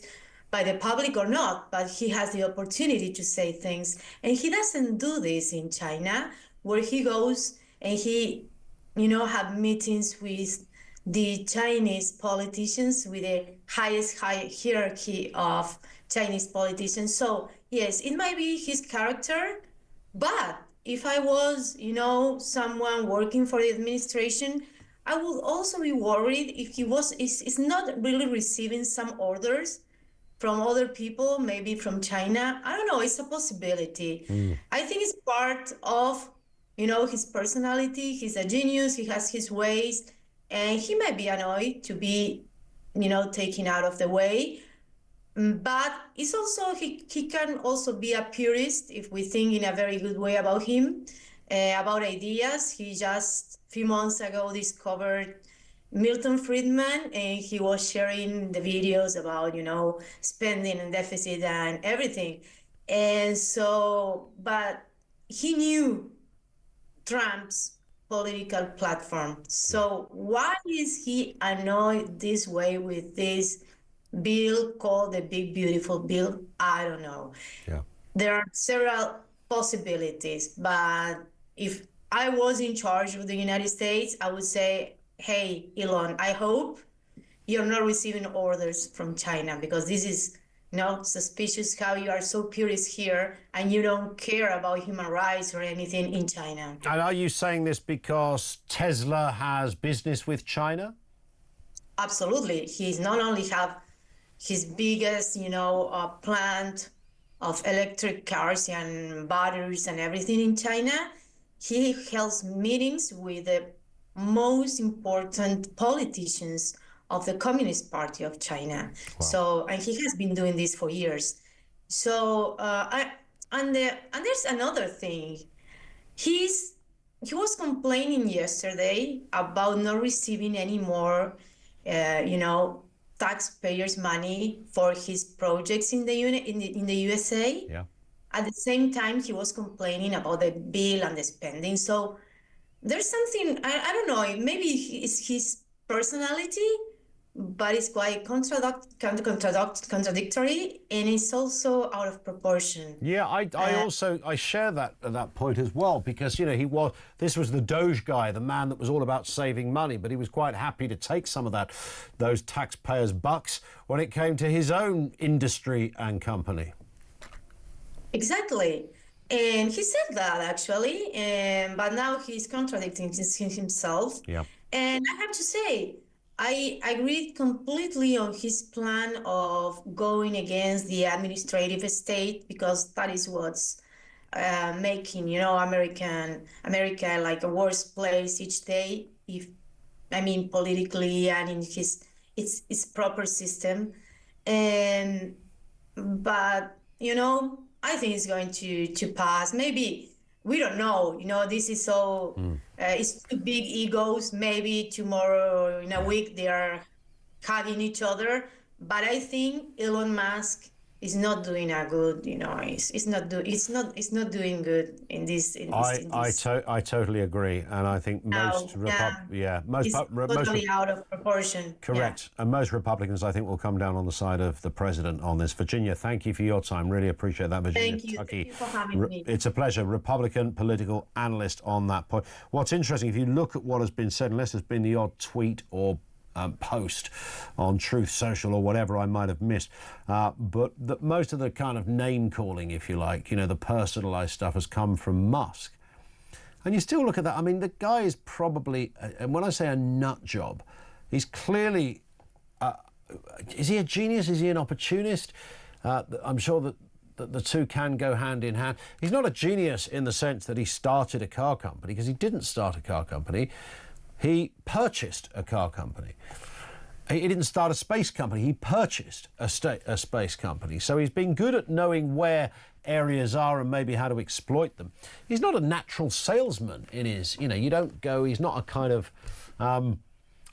by the public or not, but he has the opportunity to say things. And he doesn't do this in China, where he goes and he, have meetings with the Chinese politicians, with the highest hierarchy of Chinese politicians. So yes, it might be his character, but if I was, someone working for the administration, I would also be worried if he is not really receiving some orders from other people, maybe from China. I don't know, it's a possibility. I think it's part of, his personality. He's a genius, he has his ways, and he might be annoyed to be, taken out of the way. But it's also, he can also be a purist if we think in a very good way about him, about ideas. He just a few months ago discovered Milton Friedman, and he was sharing the videos about, spending and deficit and everything. And so, but he knew Trump's political platform. So why is he annoyed this way with this bill called the Big Beautiful Bill? I don't know. Yeah. There are several possibilities, but if I was in charge of the United States, I would say, hey, Elon, I hope you're not receiving orders from China, because this is suspicious how you are so purist here and you don't care about human rights or anything in China. And are you saying this because Tesla has business with China? Absolutely. He's not only have his biggest, plant of electric cars and batteries and everything in China, he holds meetings with the most important politicians of the Communist Party of China. Wow. So, and he has been doing this for years. So, and there's another thing. He was complaining yesterday about not receiving any more, taxpayers' money for his projects in the USA. Yeah. At the same time, he was complaining about the bill and the spending. So there's something, I don't know, maybe it's his personality, but it's quite contradictory, and it's also out of proportion. Yeah, I share that point as well, because this was the Doge guy, the man that was all about saving money, but he was quite happy to take some of those taxpayers' bucks when it came to his own industry and company. Exactly. And he said that, actually, but now he's contradicting himself. Yeah. And I have to say, I agreed completely on his plan of going against the administrative state, because that is what's making, America like a worse place each day, politically and in its proper system. But, I think it's going to pass. Maybe, we don't know. This is so, it's two big egos. Maybe tomorrow or in a week they are hugging each other. But I think Elon Musk is not doing a good, it's not doing good in this. I totally agree, and I think most it's totally out of proportion. Correct, and most Republicans, I think, will come down on the side of the president on this. Virginia, thank you for your time. Really appreciate that, Virginia. Thank you for having me. It's a pleasure. Republican political analyst on that point. What's interesting, if you look at what has been said, unless there's been the odd tweet or post on Truth Social or whatever I might have missed, but most of the kind of name calling, if you like, the personalised stuff has come from Musk. And you still look at that, I mean, the guy is probably, and when I say a nut job, he's clearly, is he a genius? Is he an opportunist? I'm sure that the two can go hand in hand. He's not a genius in the sense that he started a car company, because he didn't start a car company. He purchased a car company. He didn't start a space company. He purchased a space company. So he's been good at knowing where areas are and maybe how to exploit them. He's not a natural salesman in his, you don't go, he's not a kind of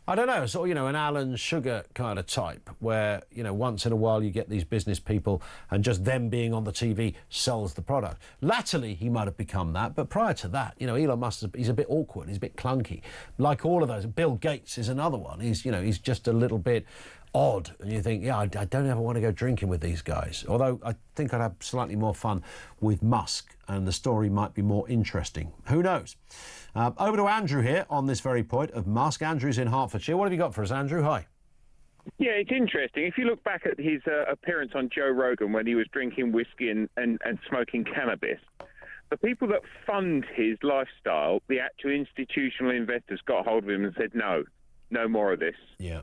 I don't know, sort of, an Alan Sugar kind of type where, once in a while you get these business people and just them being on the TV sells the product. Latterly, he might have become that, but prior to that, Elon Musk, he's a bit awkward, he's a bit clunky. Like all of those, Bill Gates is another one. He's just a little bit odd, and you think, I don't ever want to go drinking with these guys. Although I think I'd have slightly more fun with Musk, and the story might be more interesting. Who knows? Over to Andrew here on this very point of Musk. Andrew's in Hertfordshire. What have you got for us, Andrew? Hi. Yeah, it's interesting. If you look back at his appearance on Joe Rogan when he was drinking whiskey and smoking cannabis, the people that fund his lifestyle, the actual institutional investors, got hold of him and said, no more of this. Yeah.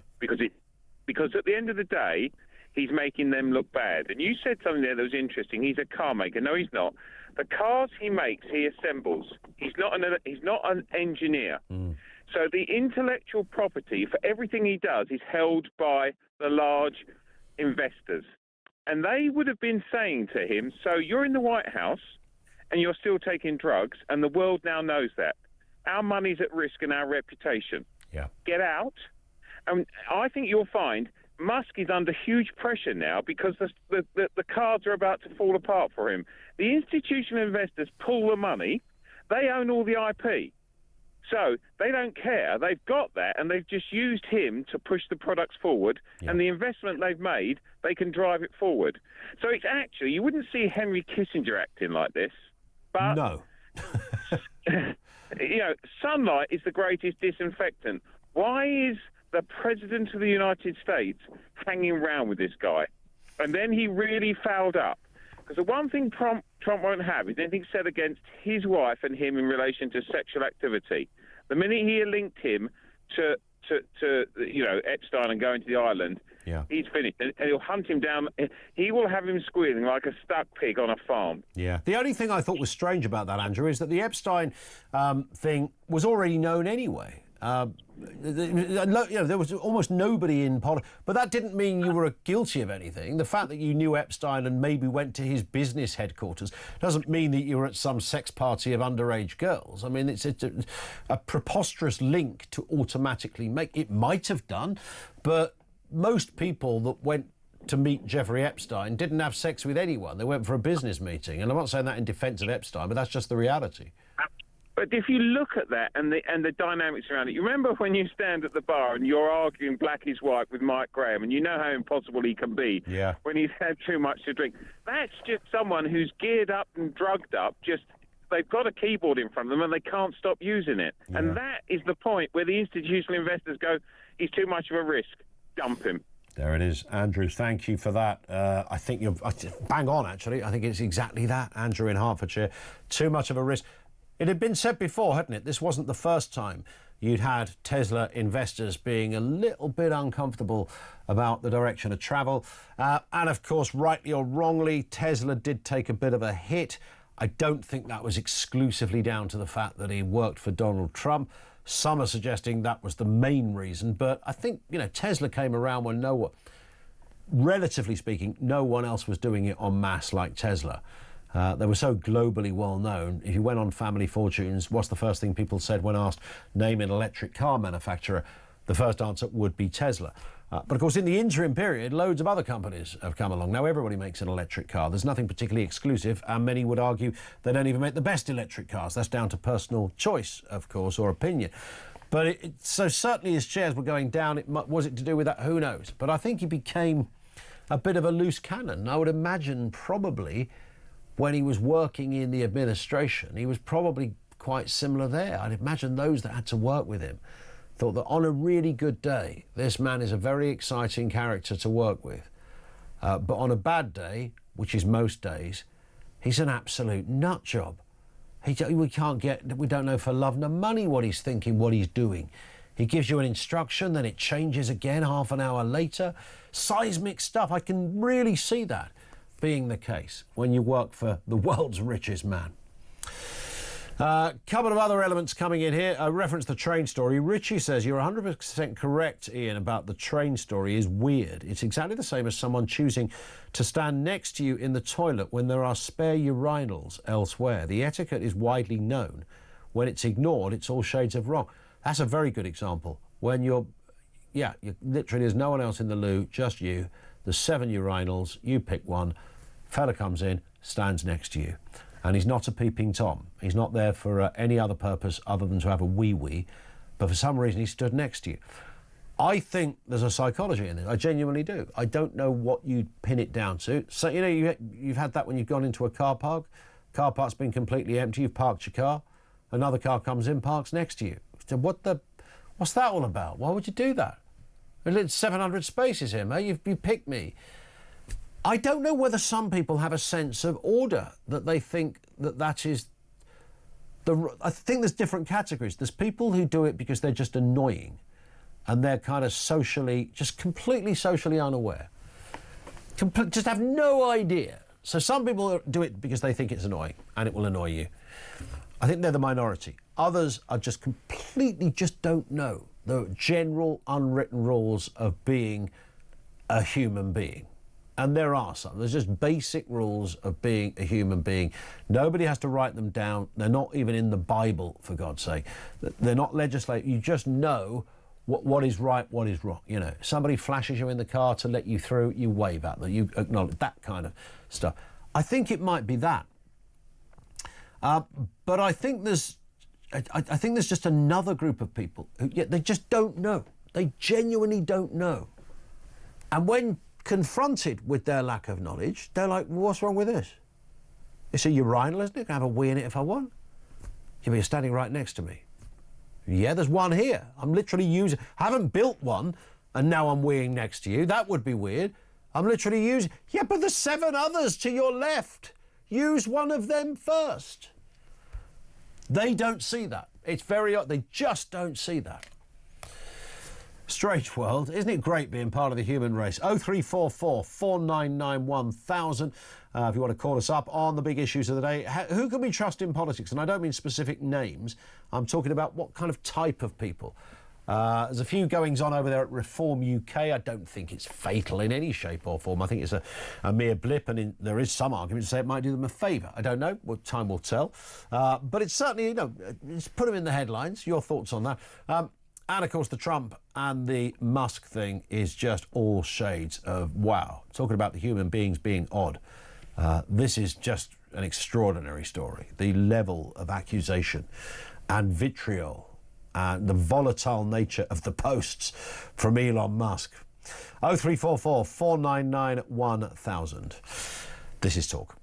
Because at the end of the day, he's making them look bad. And you said something there that was interesting. He's a car maker. No, he's not. The cars he makes, he assembles. He's not an engineer. So the intellectual property for everything he does is held by the large investors. And they would have been saying to him, so you're in the White House and you're still taking drugs, and the world now knows that. Our money's at risk and our reputation. Yeah. Get out. And I think you'll find Musk is under huge pressure now because the cards are about to fall apart for him. The institutional investors pull the money. They own all the IP. So they don't care. They've got that, and they've just used him to push the products forward. Yeah. And the investment they've made, they can drive it forward. So it's actually, you wouldn't see Henry Kissinger acting like this. But, no. Sunlight is the greatest disinfectant. Why is the President of the United States hanging around with this guy? And then he really fouled up. Because the one thing Trump won't have is anything said against his wife and him in relation to sexual activity. The minute he linked him to Epstein and going to the island, he's finished. And he'll hunt him down. He will have him squealing like a stuck pig on a farm. Yeah. The only thing I thought was strange about that, Andrew, is that the Epstein thing was already known anyway. There was almost nobody in politics, but that didn't mean you were guilty of anything. The fact that you knew Epstein and maybe went to his business headquarters doesn't mean that you were at some sex party of underage girls. I mean, it's a preposterous link to automatically make. It might have done, but most people that went to meet Jeffrey Epstein didn't have sex with anyone. They went for a business meeting. And I'm not saying that in defence of Epstein, but that's just the reality. But if you look at that and the dynamics around it, you remember when you stand at the bar and you're arguing black is white with Mike Graham, and you know how impossible he can be when he's had too much to drink. That's just someone who's geared up and drugged up, they've got a keyboard in front of them and they can't stop using it. Yeah. And that is the point where the institutional investors go, he's too much of a risk, dump him. There it is. Andrew, thank you for that. I think you're bang on, actually. I think it's exactly that, Andrew in Hertfordshire. Too much of a risk. It had been said before, hadn't it? This wasn't the first time you'd had Tesla investors being a little bit uncomfortable about the direction of travel. And, of course, rightly or wrongly, Tesla did take a bit of a hit. I don't think that was exclusively down to the fact that he worked for Donald Trump. Some are suggesting that was the main reason. But I think, Tesla came around when relatively speaking, no one else was doing it en masse like Tesla. They were so globally well known. If you went on Family Fortunes, what's the first thing people said when asked, name an electric car manufacturer? The first answer would be Tesla. But of course, in the interim period, loads of other companies have come along. Now, everybody makes an electric car. There's nothing particularly exclusive, and many would argue they don't even make the best electric cars. That's down to personal choice, of course, or opinion. But so certainly his shares were going down. Was it to do with that? Who knows? But I think he became a bit of a loose cannon. I would imagine probably when he was working in the administration, he was probably quite similar there. I'd imagine those that had to work with him thought that on a really good day, this man is a very exciting character to work with. But on a bad day, which is most days, he's an absolute nut job. We don't know for love nor money what he's thinking, what he's doing. He gives you an instruction, then it changes again half an hour later. Seismic stuff. I can really see that being the case when you work for the world's richest man. Couple of other elements coming in here. Reference the train story. Richie says, you're 100% correct, Ian, about the train story is weird. It's exactly the same as someone choosing to stand next to you in the toilet when there are spare urinals elsewhere. The etiquette is widely known. When it's ignored, it's all shades of wrong. That's a very good example. When you're Yeah, literally there's no one else in the loo, just you. There's 7 urinals, you pick one, fella comes in, stands next to you. And he's not a peeping Tom. He's not there for any other purpose other than to have a wee-wee, but for some reason he stood next to you. I think there's a psychology in it. I genuinely do. I don't know what you'd pin it down to. So, you know, you've had that when you've gone into a car park. Car park's been completely empty. You've parked your car. Another car comes in, parks next to you. So what's that all about? Why would you do that? There's 700 spaces here, mate. You picked me. I don't know whether some people have a sense of order, that they think that is I think there's different categories. There's people who do it because they're just annoying and they're kind of completely socially unaware. Just have no idea. So some people do it because they think it's annoying and it will annoy you. I think they're the minority. Others are just don't know the general unwritten rules of being a human being. And there are some. There's just basic rules of being a human being. Nobody has to write them down. They're not even in the Bible, for God's sake. They're not legislated. You just know what is right, what is wrong. You know, somebody flashes you in the car to let you through, you wave at them, you acknowledge that kind of stuff. I think it might be that. But I think there's just another group of people who they just don't know. They genuinely don't know. And when confronted with their lack of knowledge, they're like, well, what's wrong with this? It's a urinal, isn't it? I can have a wee in it if I want. Yeah, but you're standing right next to me. Yeah, there's one here. I'm literally I haven't built one and now I'm weeing next to you. That would be weird. I'm literally using... Yeah, but there's 7 others to your left. Use one of them first. They don't see that. It's very odd. They just don't see that. Strange world. Isn't it great being part of the human race? 0344 499 1000. If you want to call us up on the big issues of the day. Who can we trust in politics? And I don't mean specific names. I'm talking about what kind of type of people. There's a few goings on over there at Reform UK. I don't think it's fatal in any shape or form. I think it's a mere blip, and there is some argument to say it might do them a favour. I don't know. Well, time will tell. But it's certainly, you know, it's put them in the headlines. Your thoughts on that? And, of course, the Trump and the Musk thing is just all shades of wow. Talking about the human beings being odd. This is just an extraordinary story. The level of accusation and vitriol and the volatile nature of the posts from Elon Musk. 0344 499 1000. This is Talk.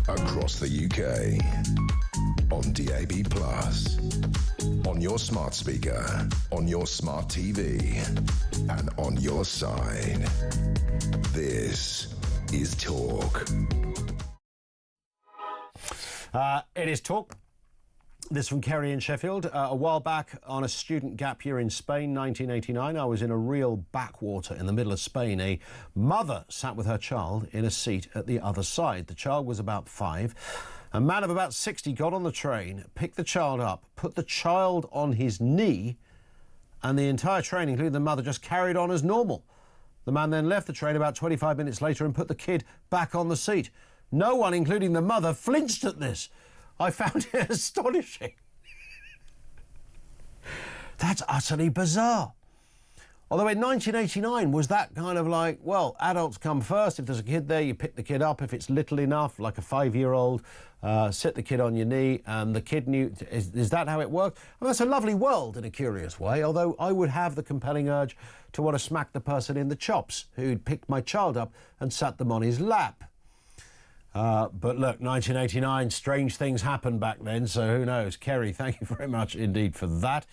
across the UK. On DAB+, on your smart speaker, on your smart TV, and on your side. This is Talk. It is Talk. This from Kerry in Sheffield. A while back on a student gap year in Spain, 1989, I was in a real backwater in the middle of Spain. A mother sat with her child in a seat at the other side. The child was about 5. A man of about 60 got on the train, picked the child up, put the child on his knee, and the entire train, including the mother, just carried on as normal. The man then left the train about 25 minutes later and put the kid back on the seat. No one, including the mother, flinched at this. I found it astonishing. That's utterly bizarre. Although in 1989 was that kind of like, well, adults come first. If there's a kid there, you pick the kid up. If it's little enough, like a 5-year-old, sit the kid on your knee, and the kid knew. Is that how it worked? Well, that's a lovely world in a curious way, although I would have the compelling urge to want to smack the person in the chops who'd picked my child up and sat them on his lap. But look, 1989, strange things happened back then, so who knows? Kerry, thank you very much indeed for that.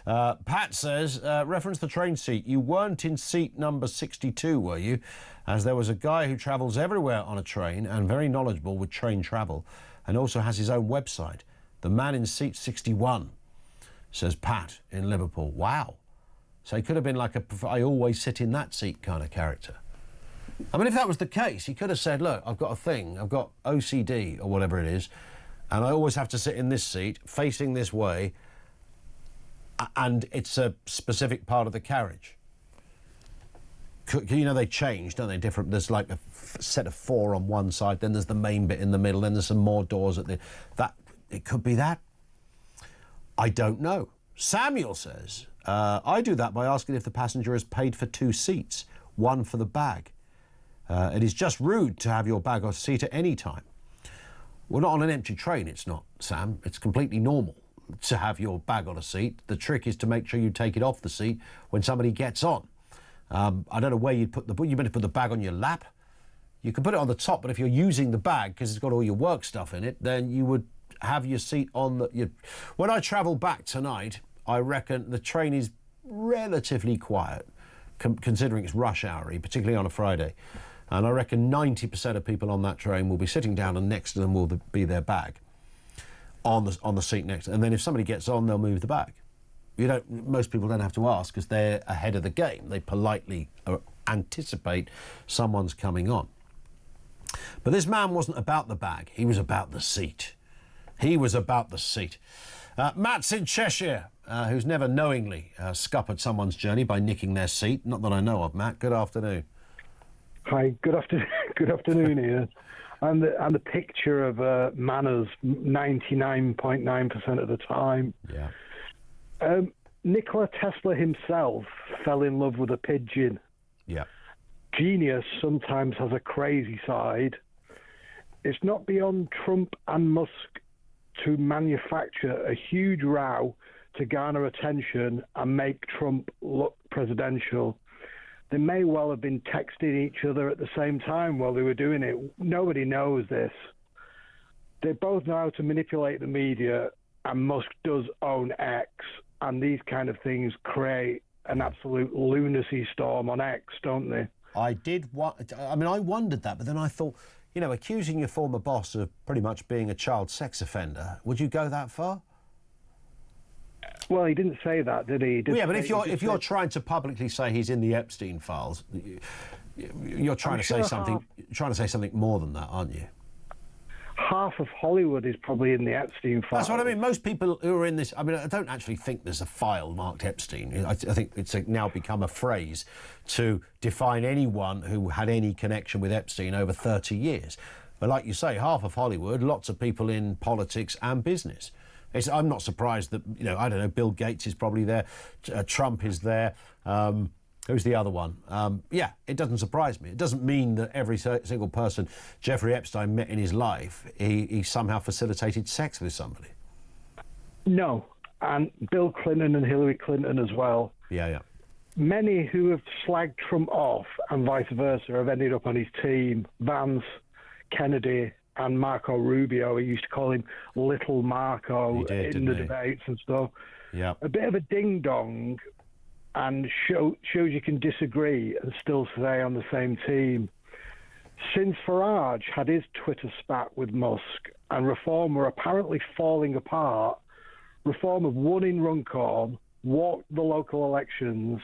Pat says, reference the train seat. You weren't in seat number 62, were you? As there was a guy who travels everywhere on a train and very knowledgeable with train travel and also has his own website. The man in seat 61, says Pat in Liverpool. Wow. So he could have been like a I always sit in that seat kind of character. I mean, if that was the case, he could have said, look, I've got a thing, I've got OCD or whatever it is, and I always have to sit in this seat, facing this way, and it's a specific part of the carriage. You know, they change, don't they? Different. There's like a set of 4 on one side, then there's the main bit in the middle, then there's some more doors at the... It could be that. I don't know. Samuel says, I do that by asking if the passenger has paid for 2 seats, one for the bag. It is just rude to have your bag or seat at any time. Well, not on an empty train, it's not, Sam. It's completely normal to have your bag on a seat. The trick is to make sure you take it off the seat when somebody gets on. I don't know where you'd put you meant to put the bag on your lap. You can put it on the top, but if you're using the bag because it's got all your work stuff in it, then you would have your seat on the... When I travel back tonight, I reckon the train is relatively quiet, considering it's rush hour, particularly on a Friday. And I reckon 90% of people on that train will be sitting down, and next to them will be their bag on the seat next. And then if somebody gets on, they'll move the bag. Most people don't have to ask because they're ahead of the game. They politely anticipate someone's coming on. But this man wasn't about the bag. He was about the seat. He was about the seat. Matt's in Cheshire, who's never knowingly scuppered someone's journey by nicking their seat. Not that I know of, Matt. Good afternoon. Hi, good afternoon. Good afternoon, Ian. And the picture of manners 99.9% of the time. Yeah. Nikola Tesla himself fell in love with a pigeon. Yeah. Genius sometimes has a crazy side. It's not beyond Trump and Musk to manufacture a huge row to garner attention and make Trump look presidential. They may well have been texting each other at the same time while they were doing it. Nobody knows this. They both know how to manipulate the media, and Musk does own X, and these kind of things create an absolute lunacy storm on X, don't they? I wondered that, but then I thought, accusing your former boss of pretty much being a child sex offender, would you go that far? Well, he didn't say that, did he? Well, yeah, but if you're trying to publicly say he's in the Epstein files, you're trying to say something. Trying to say something more than that, aren't you? Half of Hollywood is probably in the Epstein files. That's what I mean. Most people who are in this, I don't actually think there's a file marked Epstein. I think it's now become a phrase to define anyone who had any connection with Epstein over 30 years. But like you say, half of Hollywood, lots of people in politics and business. I'm not surprised that, I don't know, Bill Gates is probably there, Trump is there, who's the other one? Yeah, it doesn't surprise me. It doesn't mean that every single person Jeffrey Epstein met in his life, he somehow facilitated sex with somebody. No, and Bill Clinton and Hillary Clinton as well. Yeah. Many who have slagged Trump off and vice versa have ended up on his team. Vance, Kennedy, and Marco Rubio. He used to call him Little Marco in the debates and stuff. Yeah. A bit of a ding-dong, and shows you can disagree and still stay on the same team. Since Farage had his Twitter spat with Musk and Reform were apparently falling apart, Reform have won in Runcorn, walked the local elections,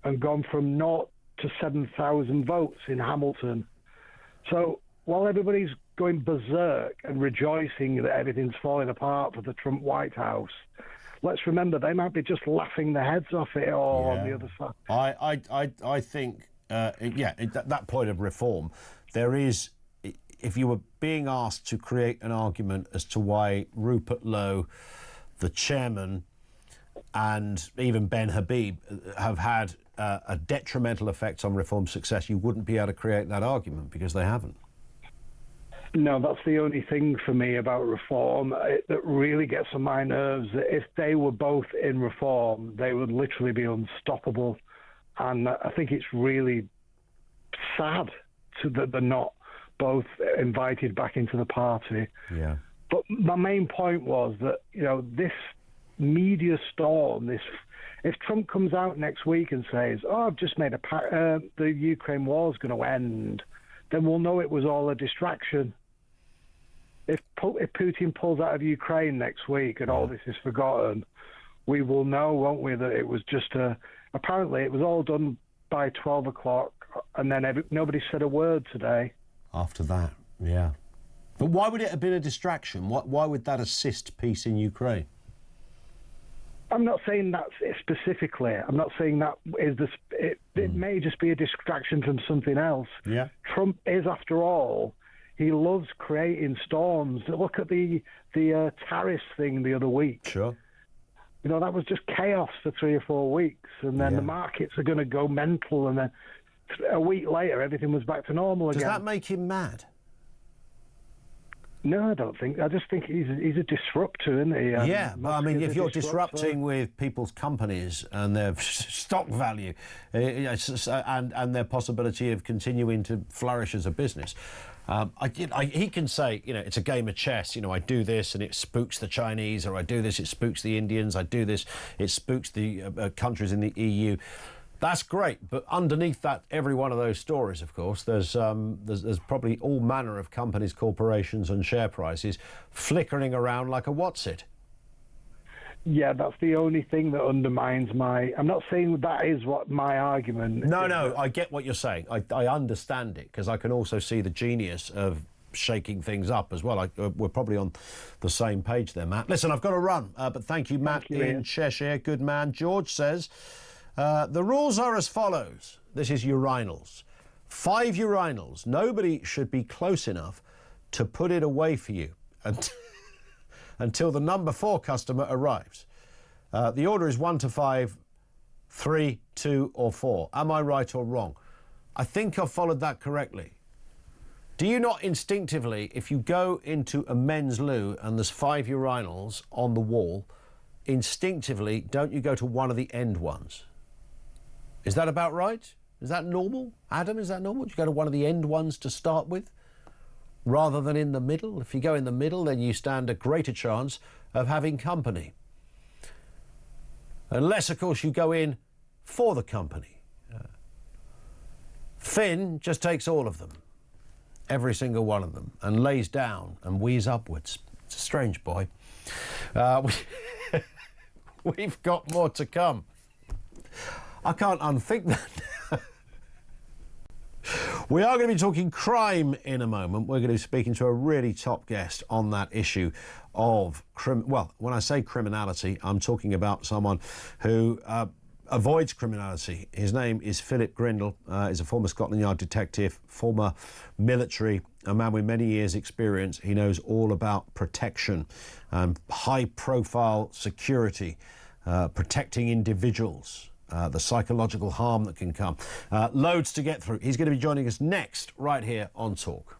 and gone from 0 to 7,000 votes in Hamilton. So while everybody's going berserk and rejoicing that everything's falling apart for the Trump White House, let's remember they might be just laughing their heads off it all on the other side. I think, at that point of Reform, there is, if you were being asked to create an argument as to why Rupert Lowe, the chairman, and even Ben Habib have had a detrimental effect on Reform's success, you wouldn't be able to create that argument because they haven't. No, that's the only thing for me about Reform that really gets on my nerves. That if they were both in Reform, they would literally be unstoppable. And I think it's really sad that they're not both invited back into the party. Yeah. But my main point was that, this media storm, if Trump comes out next week and says, I've just made the Ukraine war's going to end, then we'll know it was all a distraction. If Putin pulls out of Ukraine next week and all this is forgotten, we will know, won't we, that it was just apparently it was all done by 12 o'clock and then nobody said a word today. After that, yeah. But why would it have been a distraction? Why would that assist peace in Ukraine? I'm not saying that specifically. I'm not saying that is it may just be a distraction from something else. Yeah. Trump is, after all, he loves creating storms. Look at the tariffs thing the other week. Sure. That was just chaos for 3 or 4 weeks, and then the markets are going to go mental, and then a week later everything was back to normal again. Does that make him mad? No, I don't think. I just think he's a disruptor, isn't he? Yeah, but I mean, if you're disrupting with people's companies and their stock value and their possibility of continuing to flourish as a business, he can say, it's a game of chess. I do this and it spooks the Chinese, or I do this, it spooks the Indians. I do this, it spooks the countries in the EU. That's great, but underneath that, every one of those stories, of course, there's probably all manner of companies, corporations, and share prices flickering around like a what's-it. Yeah, that's the only thing that undermines my... I'm not saying that is what my argument... No, I get what you're saying. I understand it, because I can also see the genius of shaking things up as well. We're probably on the same page there, Matt. Listen, I've got to run, but thank you, Matt, in Cheshire. Good man. George says... the rules are as follows. This is urinals. 5 urinals. Nobody should be close enough to put it away for you until the number 4 customer arrives. The order is 1 to 5, 3, 2 or 4. Am I right or wrong? I think I've followed that correctly. Do you not instinctively, if you go into a men's loo and there's 5 urinals on the wall, instinctively, don't you go to one of the end ones? Is that about right? Is that normal? Adam, is that normal? Do you go to one of the end ones to start with rather than in the middle? If you go in the middle, then you stand a greater chance of having company. Unless, of course, you go in for the company. Finn just takes all of them, every single one of them, and lays down and wheezes upwards. It's a strange boy. We've got more to come. I can't unthink that. We are going to be talking crime in a moment. We're going to be speaking to a really top guest on that issue of well, when I say criminality, I'm talking about someone who avoids criminality. His name is Philip Grindle. He's a former Scotland Yard detective, former military, a man with many years' experience. He knows all about protection and high-profile security, protecting individuals. The psychological harm that can come. Loads to get through. He's going to be joining us next, right here on Talk.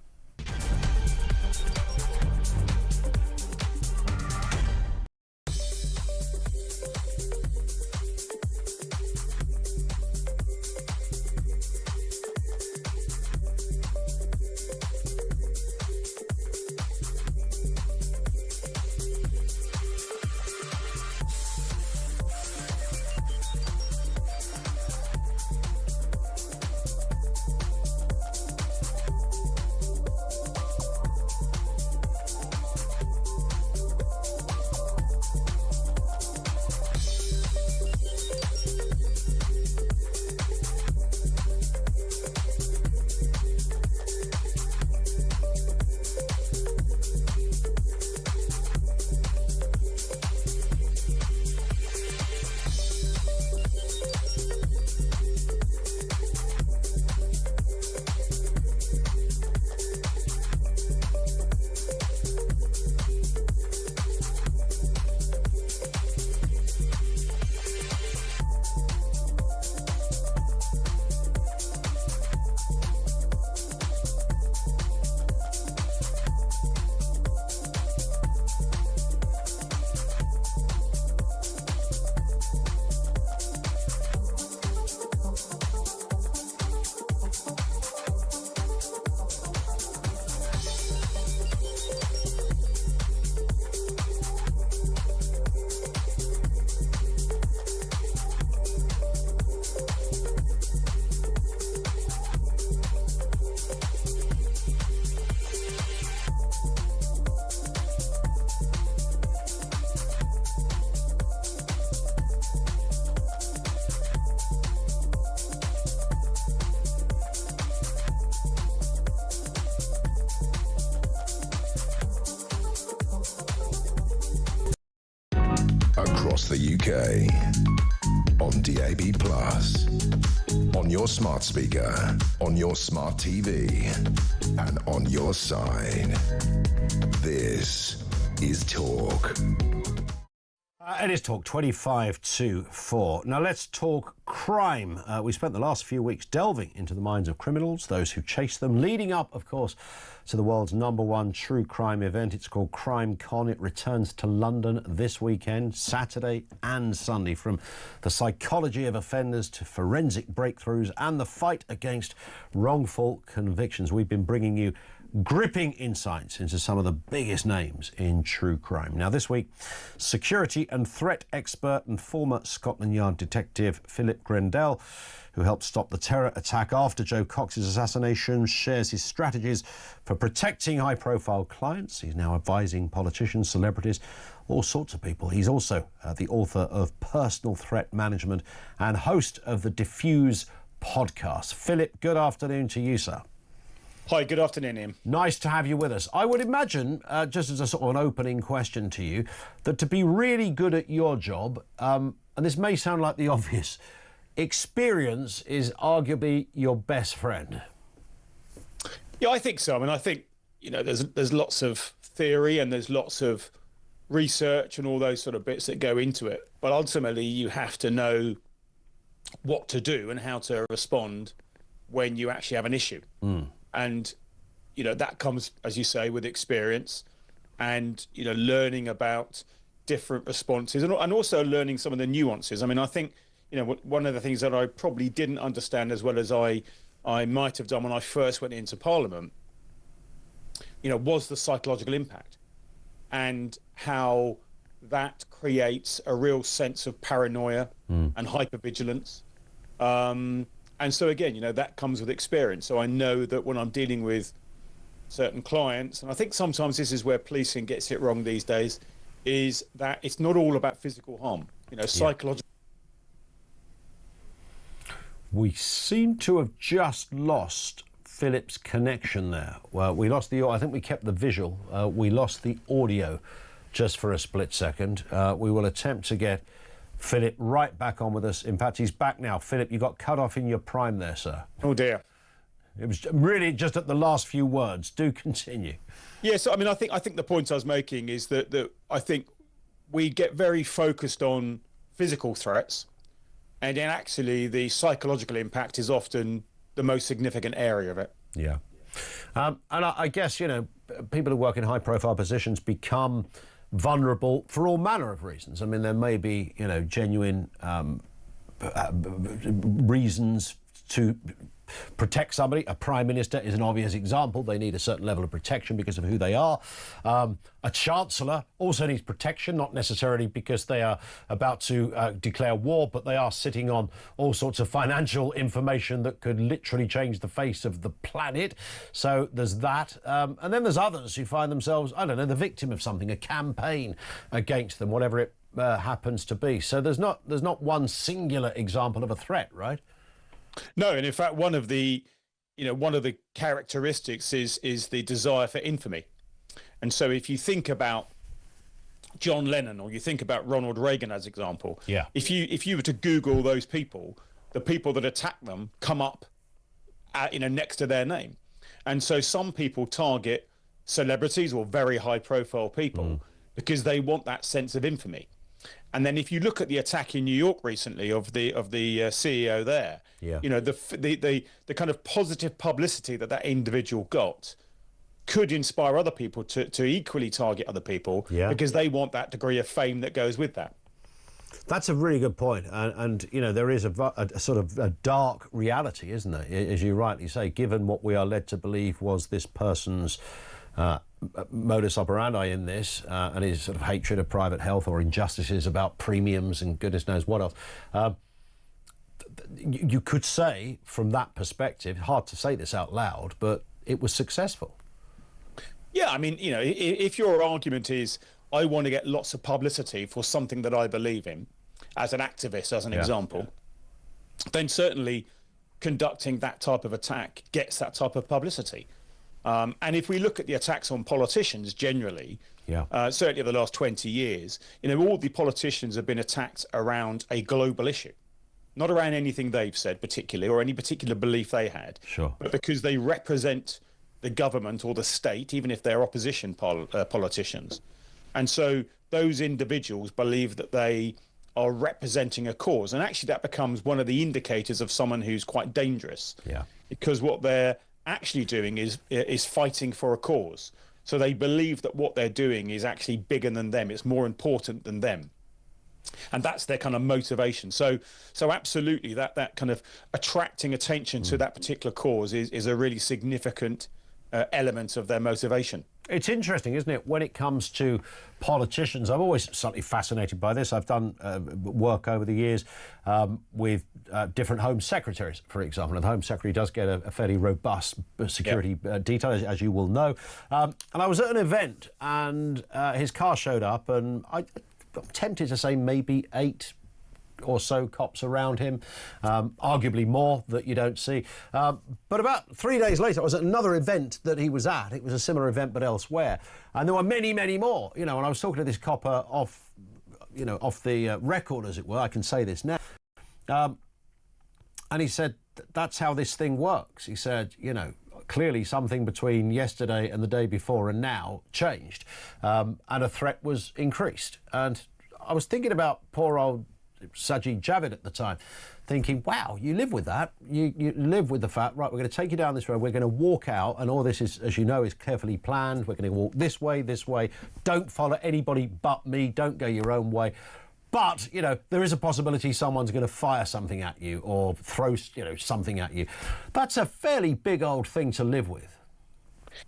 across the UK. On DAB+, on your smart speaker, on your smart TV, and on your side. This is Talk. It is Talk 25 to 4. Now let's talk crime. We spent the last few weeks delving into the minds of criminals, those who chase them, leading up, of course, to the world's #1 true crime event. It's called Crime Con. It returns to London this weekend, Saturday and Sunday. From the psychology of offenders to forensic breakthroughs and the fight against wrongful convictions, we've been bringing you gripping insights into some of the biggest names in true crime. Now this week, security and threat expert and former Scotland Yard detective Philip Grendell, who helped stop the terror attack after Joe Cox's assassination, shares his strategies for protecting high-profile clients. He's now advising politicians, celebrities, all sorts of people. He's also the author of Personal Threat Management and host of the Diffuse podcast. Philip, good afternoon to you, sir. Hi, good afternoon, Ian. Nice to have you with us. I would imagine, just as a sort of an opening question to you, that to be really good at your job, and this may sound like the obvious, experience is arguably your best friend. Yeah, I think so. I mean, I think, you know, there's lots of theory and there's lots of research and all those sort of bits that go into it. But ultimately, you have to know what to do and how to respond when you actually have an issue. And, you know, that comes, as you say, with experience and, you know, learning about different responses and also learning some of the nuances. I mean, I think, you know, one of the things that I probably didn't understand as well as I might have done when I first went into Parliament, you know, was the psychological impact and how that creates a real sense of paranoia and hypervigilance. And so, again, you know, that comes with experience. So I know that when I'm dealing with certain clients, and I think sometimes this is where policing gets it wrong these days, is that it's not all about physical harm, you know, psychological. We seem to have just lost Philip's connection there. Well, we lost the, I think we kept the visual, we lost the audio just for a split second. We will attempt to get Philip right back on with us. In fact, he's back now. Philip, you got cut off in your prime there, sir. Oh, dear. It was really just at the last few words. Do continue. Yes, I mean, I think the point I was making is that I think we get very focused on physical threats, and then actually the psychological impact is often the most significant area of it. Yeah. And I guess, you know, people who work in high-profile positions become vulnerable for all manner of reasons. I mean, there may be, you know, genuine reasons to protect somebody. A prime minister is an obvious example. They need a certain level of protection because of who they are. A chancellor also needs protection, not necessarily because they are about to declare war, but they are sitting on all sorts of financial information that could literally change the face of the planet. So there's that. And then there's others who find themselves, I don't know, the victim of something, a campaign against them, whatever it happens to be. So there's not one singular example of a threat, right? No, and in fact, one of the characteristics is the desire for infamy. And so if you think about John Lennon or you think about Ronald Reagan as example, if you were to Google those people, the people that attack them come up next to their name. And so some people target celebrities or very high profile people because they want that sense of infamy. And then if you look at the attack in New York recently of the CEO there, you know, the kind of positive publicity that individual got could inspire other people to equally target other people because they want that degree of fame that goes with that. That's a really good point. And you know, there is a sort of a dark reality, isn't there? As you rightly say, given what we are led to believe was this person's modus operandi in this and his sort of hatred of private health or injustices about premiums and goodness knows what else. You could say from that perspective, hard to say this out loud, but it was successful. Yeah, I mean, you know, if your argument is I want to get lots of publicity for something that I believe in as an activist, as an example, then certainly conducting that type of attack gets that type of publicity. And if we look at the attacks on politicians generally, certainly over the last 20 years, all the politicians have been attacked around a global issue, not around anything they've said particularly or any particular belief they had, but because they represent the government or the state, even if they're opposition politicians. And so those individuals believe that they are representing a cause. And actually that becomes one of the indicators of someone who's quite dangerous. Because what they're actually doing is fighting for a cause. So they believe that what they're doing is actually bigger than them. It's more important than them. And that's their kind of motivation. So absolutely, that kind of attracting attention to that particular cause is a really significant element of their motivation. It's interesting, isn't it, when it comes to politicians? I'm always slightly fascinated by this. I've done work over the years with different Home Secretaries, for example. And the Home Secretary does get a fairly robust security detail, as you will know. And I was at an event and his car showed up and I'm tempted to say maybe 8 or so cops around him, arguably more that you don't see. But about 3 days later, I was at another event that he was at. It was a similar event, but elsewhere. And there were many, many more, and I was talking to this copper off the record, as it were. I can say this now. And he said, that's how this thing works. He said, clearly something between yesterday and the day before and now changed. And a threat was increased. And I was thinking about poor old Sajid Javid at the time, thinking, wow, you live with that. You live with the fact, right, we're going to take you down this road, we're going to walk out, and all this is, as you know, is carefully planned. We're going to walk this way. Don't follow anybody but me. Don't go your own way. But, there is a possibility someone's going to fire something at you or throw, something at you. That's a fairly big old thing to live with.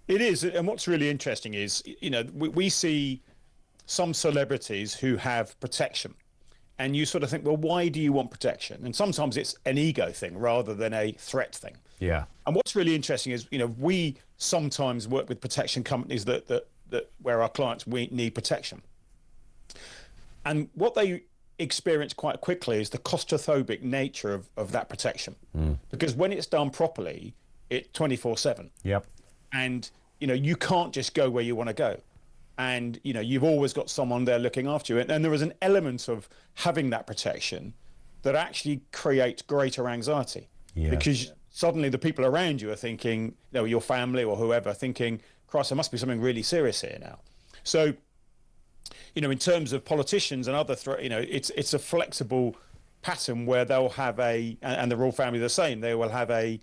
It is. And what's really interesting is, we see some celebrities who have protection. And you sort of think, well, why do you want protection? And sometimes it's an ego thing rather than a threat thing. Yeah. And what's really interesting is, we sometimes work with protection companies that where our clients need protection. And what they experience quite quickly is the claustrophobic nature of that protection. Because when it's done properly, it's 24/7. Yep. And, you can't just go where you want to go. And, you've always got someone there looking after you. And there is an element of having that protection that actually creates greater anxiety. Because suddenly the people around you are thinking, your family or whoever, thinking, Christ, there must be something really serious here now. So, in terms of politicians and other it's a flexible pattern where they'll have and the royal family the same, they will have a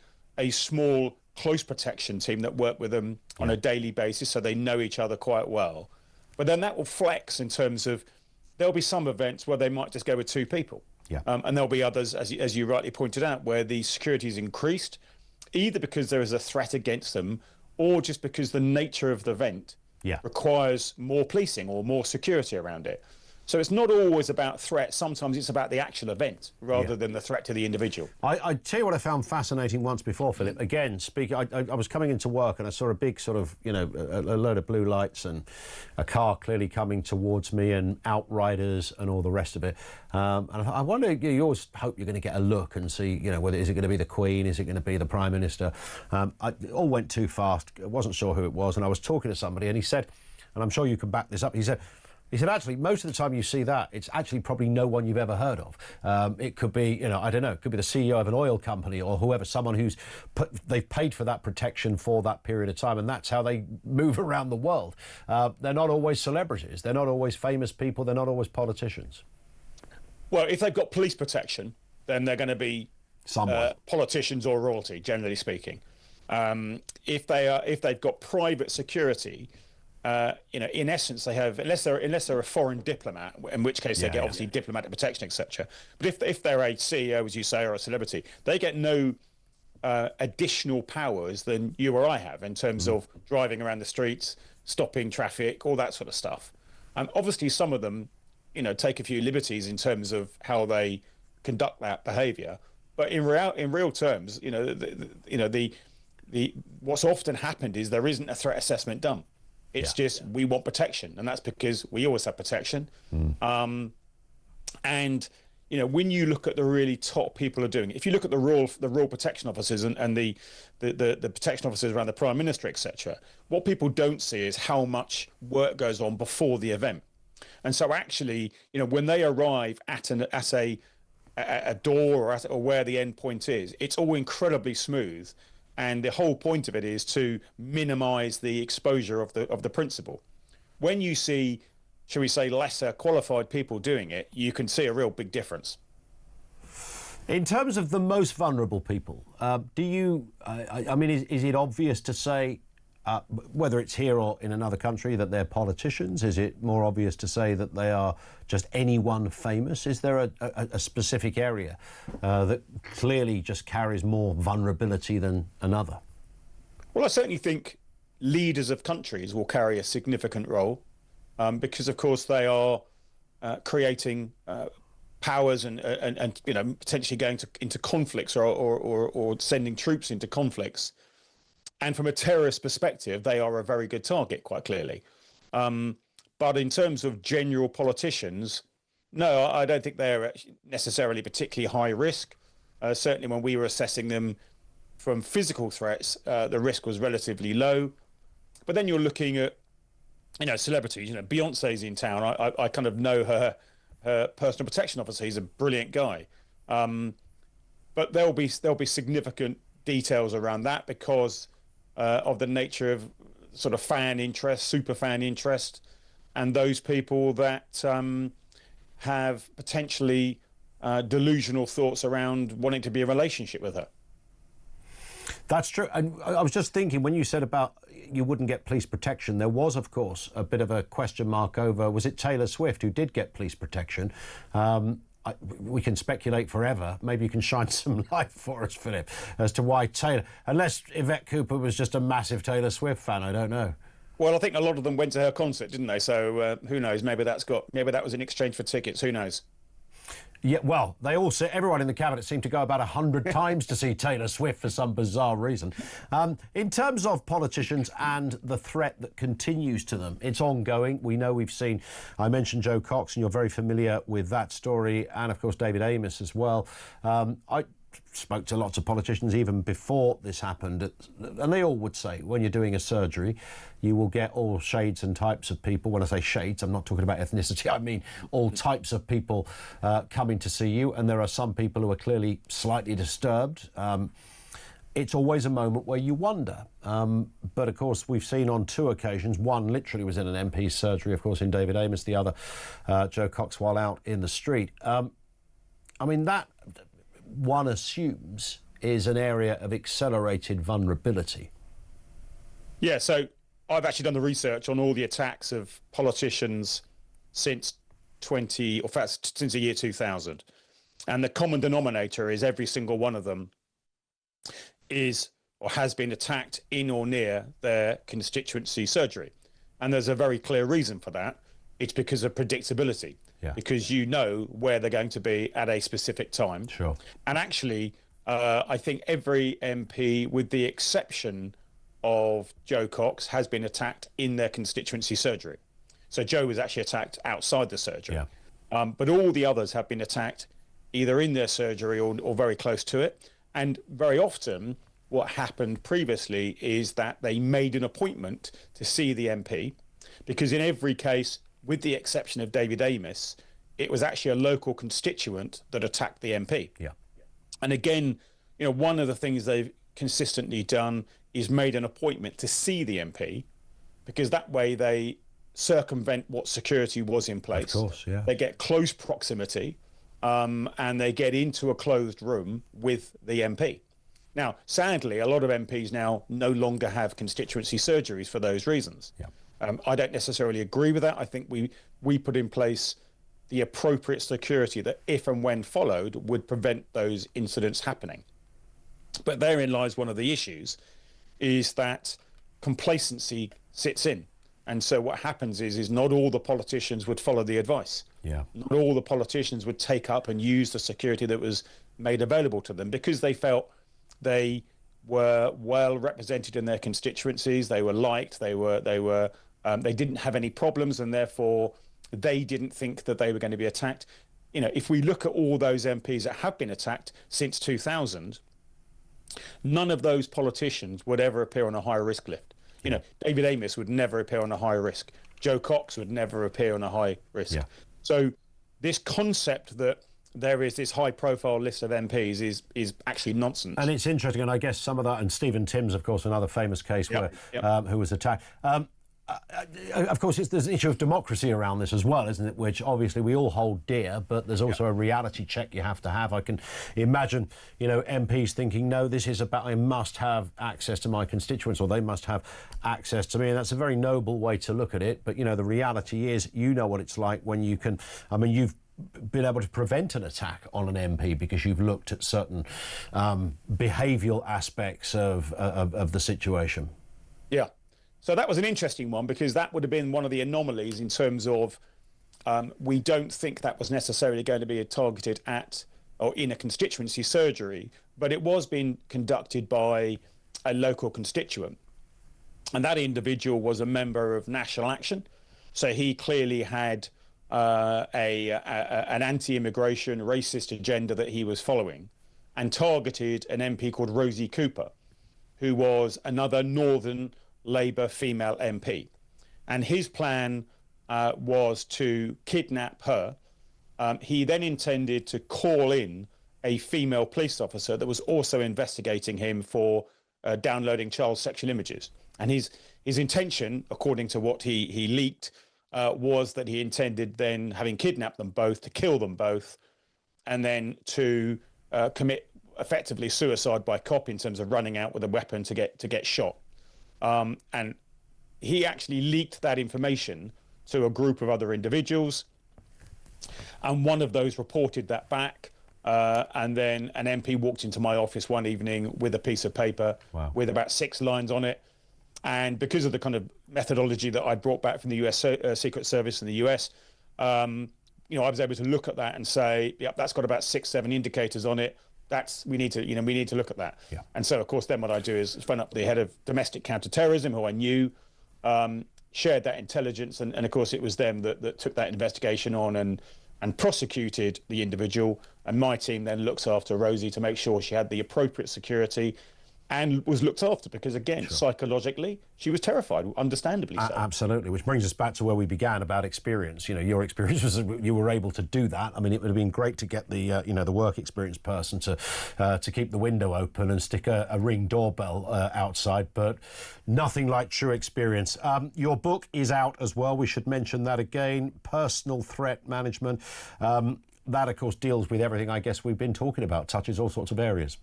small close protection team that work with them on a daily basis, so they know each other quite well. But then that will flex in terms of there'll be some events where they might just go with 2 people. And there'll be others, as you rightly pointed out, where the security is increased, either because there is a threat against them or just because the nature of the event requires more policing or more security around it. So it's not always about threat. Sometimes it's about the actual event rather than the threat to the individual. I tell you what I found fascinating once before, Philip. Again, I was coming into work and I saw a big sort of, a load of blue lights and a car clearly coming towards me and outriders and all the rest of it. And I wonder, you always hope you're going to get a look and see, whether is it going to be the Queen, is it going to be the Prime Minister? It all went too fast. I wasn't sure who it was. And I was talking to somebody and he said, and I'm sure you can back this up, he said, actually, most of the time you see that, it's actually probably no one you've ever heard of. It could be, I don't know, it could be the CEO of an oil company or whoever, someone who's they've paid for that protection for that period of time, and that's how they move around the world. They're not always celebrities. They're not always famous people. They're not always politicians. Well, if they've got police protection, then they're going to be politicians or royalty, generally speaking. If they've got private security, in essence, they have, unless they're a foreign diplomat, in which case they get obviously diplomatic protection, etc. But if they're a CEO, as you say, or a celebrity, they get no additional powers than you or I have in terms of driving around the streets, stopping traffic, all that sort of stuff. And obviously, some of them, take a few liberties in terms of how they conduct that behaviour. But in real terms, what's often happened is there isn't a threat assessment done. It's just we want protection, and that's because we always have protection. And when you look at the really top people are doing it, if you look at the royal protection officers and the protection officers around the Prime Minister, etc., what people don't see is how much work goes on before the event. And so actually, when they arrive at a door or where the end point is, it's all incredibly smooth. And the whole point of it is to minimize the exposure of the principal. When you see, shall we say, lesser qualified people doing it, you can see a real big difference. In terms of the most vulnerable people, do you, I mean, is it obvious to say, whether it's here or in another country, that they're politicians? Is it more obvious to say that they are just anyone famous? Is there a specific area that clearly just carries more vulnerability than another? Well, I certainly think leaders of countries will carry a significant role because, of course, they are creating powers and potentially going into conflicts or sending troops into conflicts. And from a terrorist perspective, they are a very good target, quite clearly. But in terms of general politicians, no, I don't think they're necessarily particularly high risk. Certainly when we were assessing them from physical threats, the risk was relatively low. But then you're looking at, celebrities. Beyonce's in town. I kind of know her personal protection officer. He's a brilliant guy. But there'll be significant details around that because of the nature of sort of fan interest, super fan interest, and those people that have potentially delusional thoughts around wanting to be in a relationship with her. That's true. And I was just thinking, when you said about you wouldn't get police protection, there was, of course, a bit of a question mark over, was it Taylor Swift who did get police protection? We can speculate forever. Maybe you can shine some light for us, Philip, as to why Taylor, unless Yvette Cooper was just a massive Taylor Swift fan, I don't know. Well, I think a lot of them went to her concert, didn't they? So who knows? Maybe that was in exchange for tickets. Who knows? Yeah, well, everyone in the cabinet seemed to go about 100 times to see Taylor Swift for some bizarre reason. In terms of politicians and the threat that continues to them, it's ongoing. We know I mentioned Joe Cox, and you're very familiar with that story, and of course David Amess as well. I spoke to lots of politicians even before this happened, and they all would say when you're doing a surgery, you will get all shades and types of people. When I say shades, I'm not talking about ethnicity. I mean all types of people coming to see you, and there are some people who are clearly slightly disturbed. It's always a moment where you wonder. But of course, we've seen on two occasions, one literally was in an MP's surgery, of course, in David Amess, the other, Joe Cox, while out in the street. I mean, that one assumes is an area of accelerated vulnerability. Yeah, so I've actually done the research on all the attacks of politicians since the year 2000. And the common denominator is every single one of them is or has been attacked in or near their constituency surgery. And there's a very clear reason for that. It's because of predictability. Yeah. Because you know where they're going to be at a specific time. Sure. And actually, I think every MP, with the exception of Joe Cox, has been attacked in their constituency surgery. So Joe was actually attacked outside the surgery. Yeah. But all the others have been attacked either in their surgery or very close to it. And very often, what happened previously is that they made an appointment to see the MP, because in every case, with the exception of David Amess, it was actually a local constituent that attacked the MP. Yeah. And again, one of the things they've consistently done is made an appointment to see the MP, because that way they circumvent what security was in place. Of course, yeah. They get close proximity, and they get into a closed room with the MP. Now, sadly, a lot of MPs now no longer have constituency surgeries for those reasons. Yeah. I don't necessarily agree with that. I think we put in place the appropriate security that, if and when followed, would prevent those incidents happening. But therein lies one of the issues, is that complacency sits in. And so what happens is not all the politicians would follow the advice. Yeah. Not all the politicians would take up and use the security that was made available to them, because they felt they were well represented in their constituencies. They were liked. They didn't have any problems, and therefore they didn't think that they were going to be attacked. you know, if we look at all those MPs that have been attacked since 2000, none of those politicians would ever appear on a high risk list. You know, David Amess would never appear on a high risk. Joe Cox would never appear on a high risk. Yeah. So this concept that there is this high profile list of MPs is actually nonsense. And it's interesting, and I guess some of that, and Stephen Timms, of course, another famous case where who was attacked. Of course, there's an issue of democracy around this as well, isn't it? Which obviously we all hold dear, but there's also a reality check you have to have. I can imagine, you know, MPs thinking, no, this is about I must have access to my constituents, or they must have access to me, and that's a very noble way to look at it. But you know, the reality is, you know what it's like when you can. I mean, you've been able to prevent an attack on an MP because you've looked at certain behavioural aspects of the situation. Yeah. So that was an interesting one, because that would have been one of the anomalies in terms of we don't think that was necessarily going to be targeted at or in a constituency surgery, but it was being conducted by a local constituent. And that individual was a member of National Action. So he clearly had an anti-immigration, racist agenda that he was following, and targeted an MP called Rosie Cooper, who was another Northern Labour female MP. And his plan was to kidnap her. He then intended to call in a female police officer that was also investigating him for downloading child sexual images. And his intention, according to what he leaked, was that he intended then, having kidnapped them both, to kill them both, and then to commit effectively suicide by cop in terms of running out with a weapon to get shot. And he actually leaked that information to a group of other individuals, and one of those reported that back. And then an MP walked into my office one evening with a piece of paper with about 6 lines on it. And because of the kind of methodology that I brought back from the US Secret Service in the US, you know, I was able to look at that and say, yep, that's got about 6-7 indicators on it. We need to look at that. Yeah. And so, of course, then what I do is phone up the head of domestic counterterrorism, who I knew, shared that intelligence, and of course it was them that took that investigation on and prosecuted the individual. And my team then looks after Rosie to make sure she had the appropriate security and was looked after, because again, psychologically, she was terrified, understandably so. Absolutely, which brings us back to where we began about experience. You know, your experience was you were able to do that. I mean, it would have been great to get the you know, the work experience person to keep the window open and stick a Ring doorbell outside, but nothing like true experience. Your book is out as well. We should mention that again. Personal Threat Management. That, of course, deals with everything I guess we've been talking about. Touches all sorts of areas.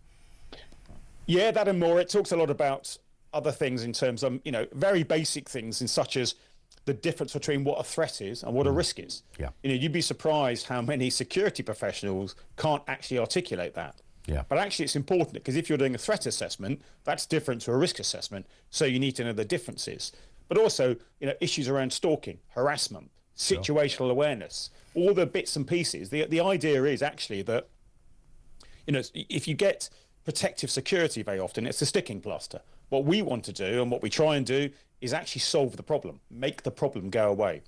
Yeah, that and more. It talks a lot about other things in terms of, you know, very basic things, in such as the difference between what a threat is and what a risk is. Yeah. You know, you'd be surprised how many security professionals can't actually articulate that. Yeah. But actually it's important, because if you're doing a threat assessment, that's different to a risk assessment. So you need to know the differences. But also, you know, issues around stalking, harassment, situational awareness, all the bits and pieces. The idea is actually that, you know, if you get protective security, very often it's a sticking plaster. What we want to do, and what we try and do, is actually solve the problem, make the problem go away.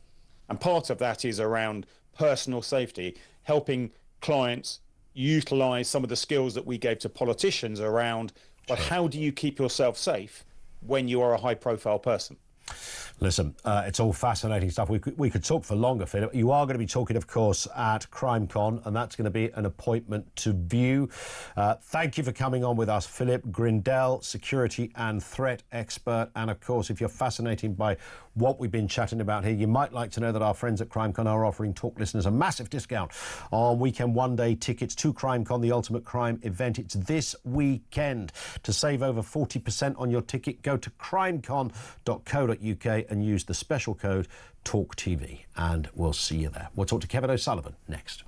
And part of that is around personal safety, helping clients utilize some of the skills that we gave to politicians around, but how do you keep yourself safe when you are a high profile person? Listen, it's all fascinating stuff. We could talk for longer, Philip. You are going to be talking, of course, at CrimeCon, and that's going to be an appointment to view. Thank you for coming on with us, Philip Grindell, security and threat expert. And, of course, if you're fascinated by what we've been chatting about here, you might like to know that our friends at CrimeCon are offering Talk listeners a massive discount on weekend one-day tickets to CrimeCon, the ultimate crime event. It's this weekend. To save over 40% on your ticket, go to crimecon.co.uk and use the special code TalkTV, and we'll see you there. We'll talk to Kevin O'Sullivan next.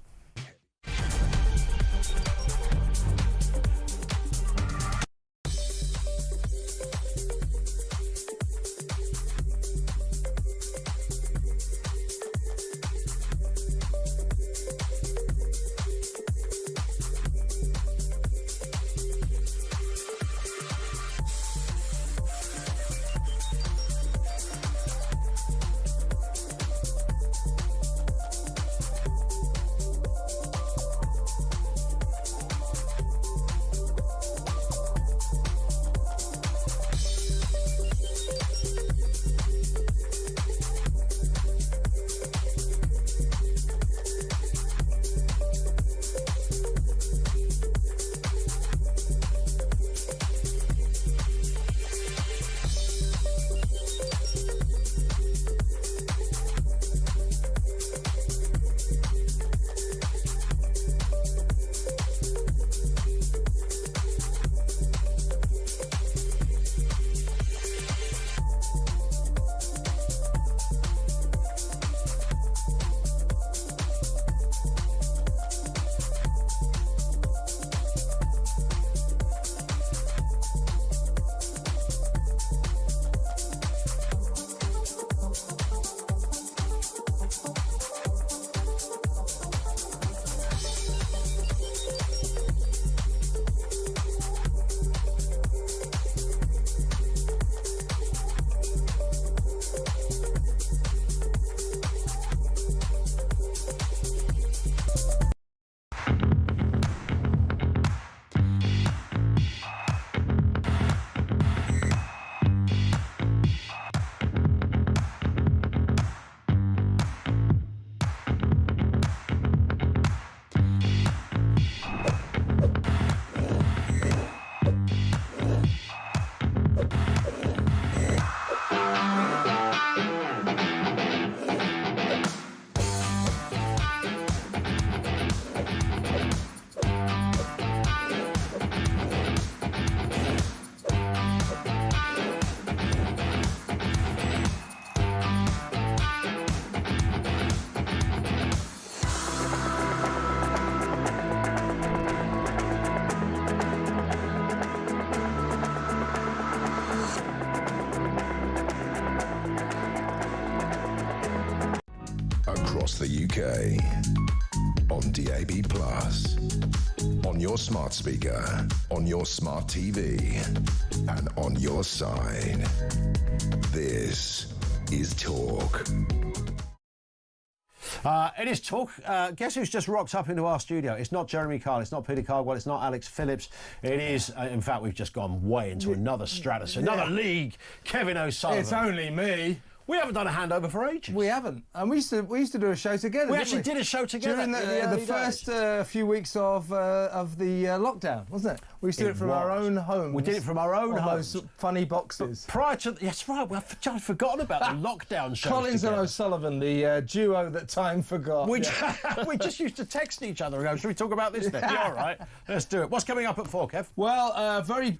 across the UK. On DAB+, on your smart speaker, on your smart TV, and on your side. This is Talk. It is Talk. Guess who's just rocked up into our studio? It's not Jeremy Kyle, it's not Peter Cardwell, it's not Alex Phillips. It is, in fact, we've just gone way into another stratosphere, another league. Kevin O'Sullivan. It's only me. We haven't done a handover for ages. We haven't. And we used to do a show together. We actually did a show together during the first few weeks of the lockdown, wasn't it? We used to do it from our own homes. We did it from our own homes. Those funny boxes. But prior to... Yes, right. I've forgotten about the lockdown shows. Collins together. and O'Sullivan, the duo that time forgot. We just used to text each other and go, should we talk about this then? Yeah, all right. Let's do it. What's coming up at 4, Kev? Well, very...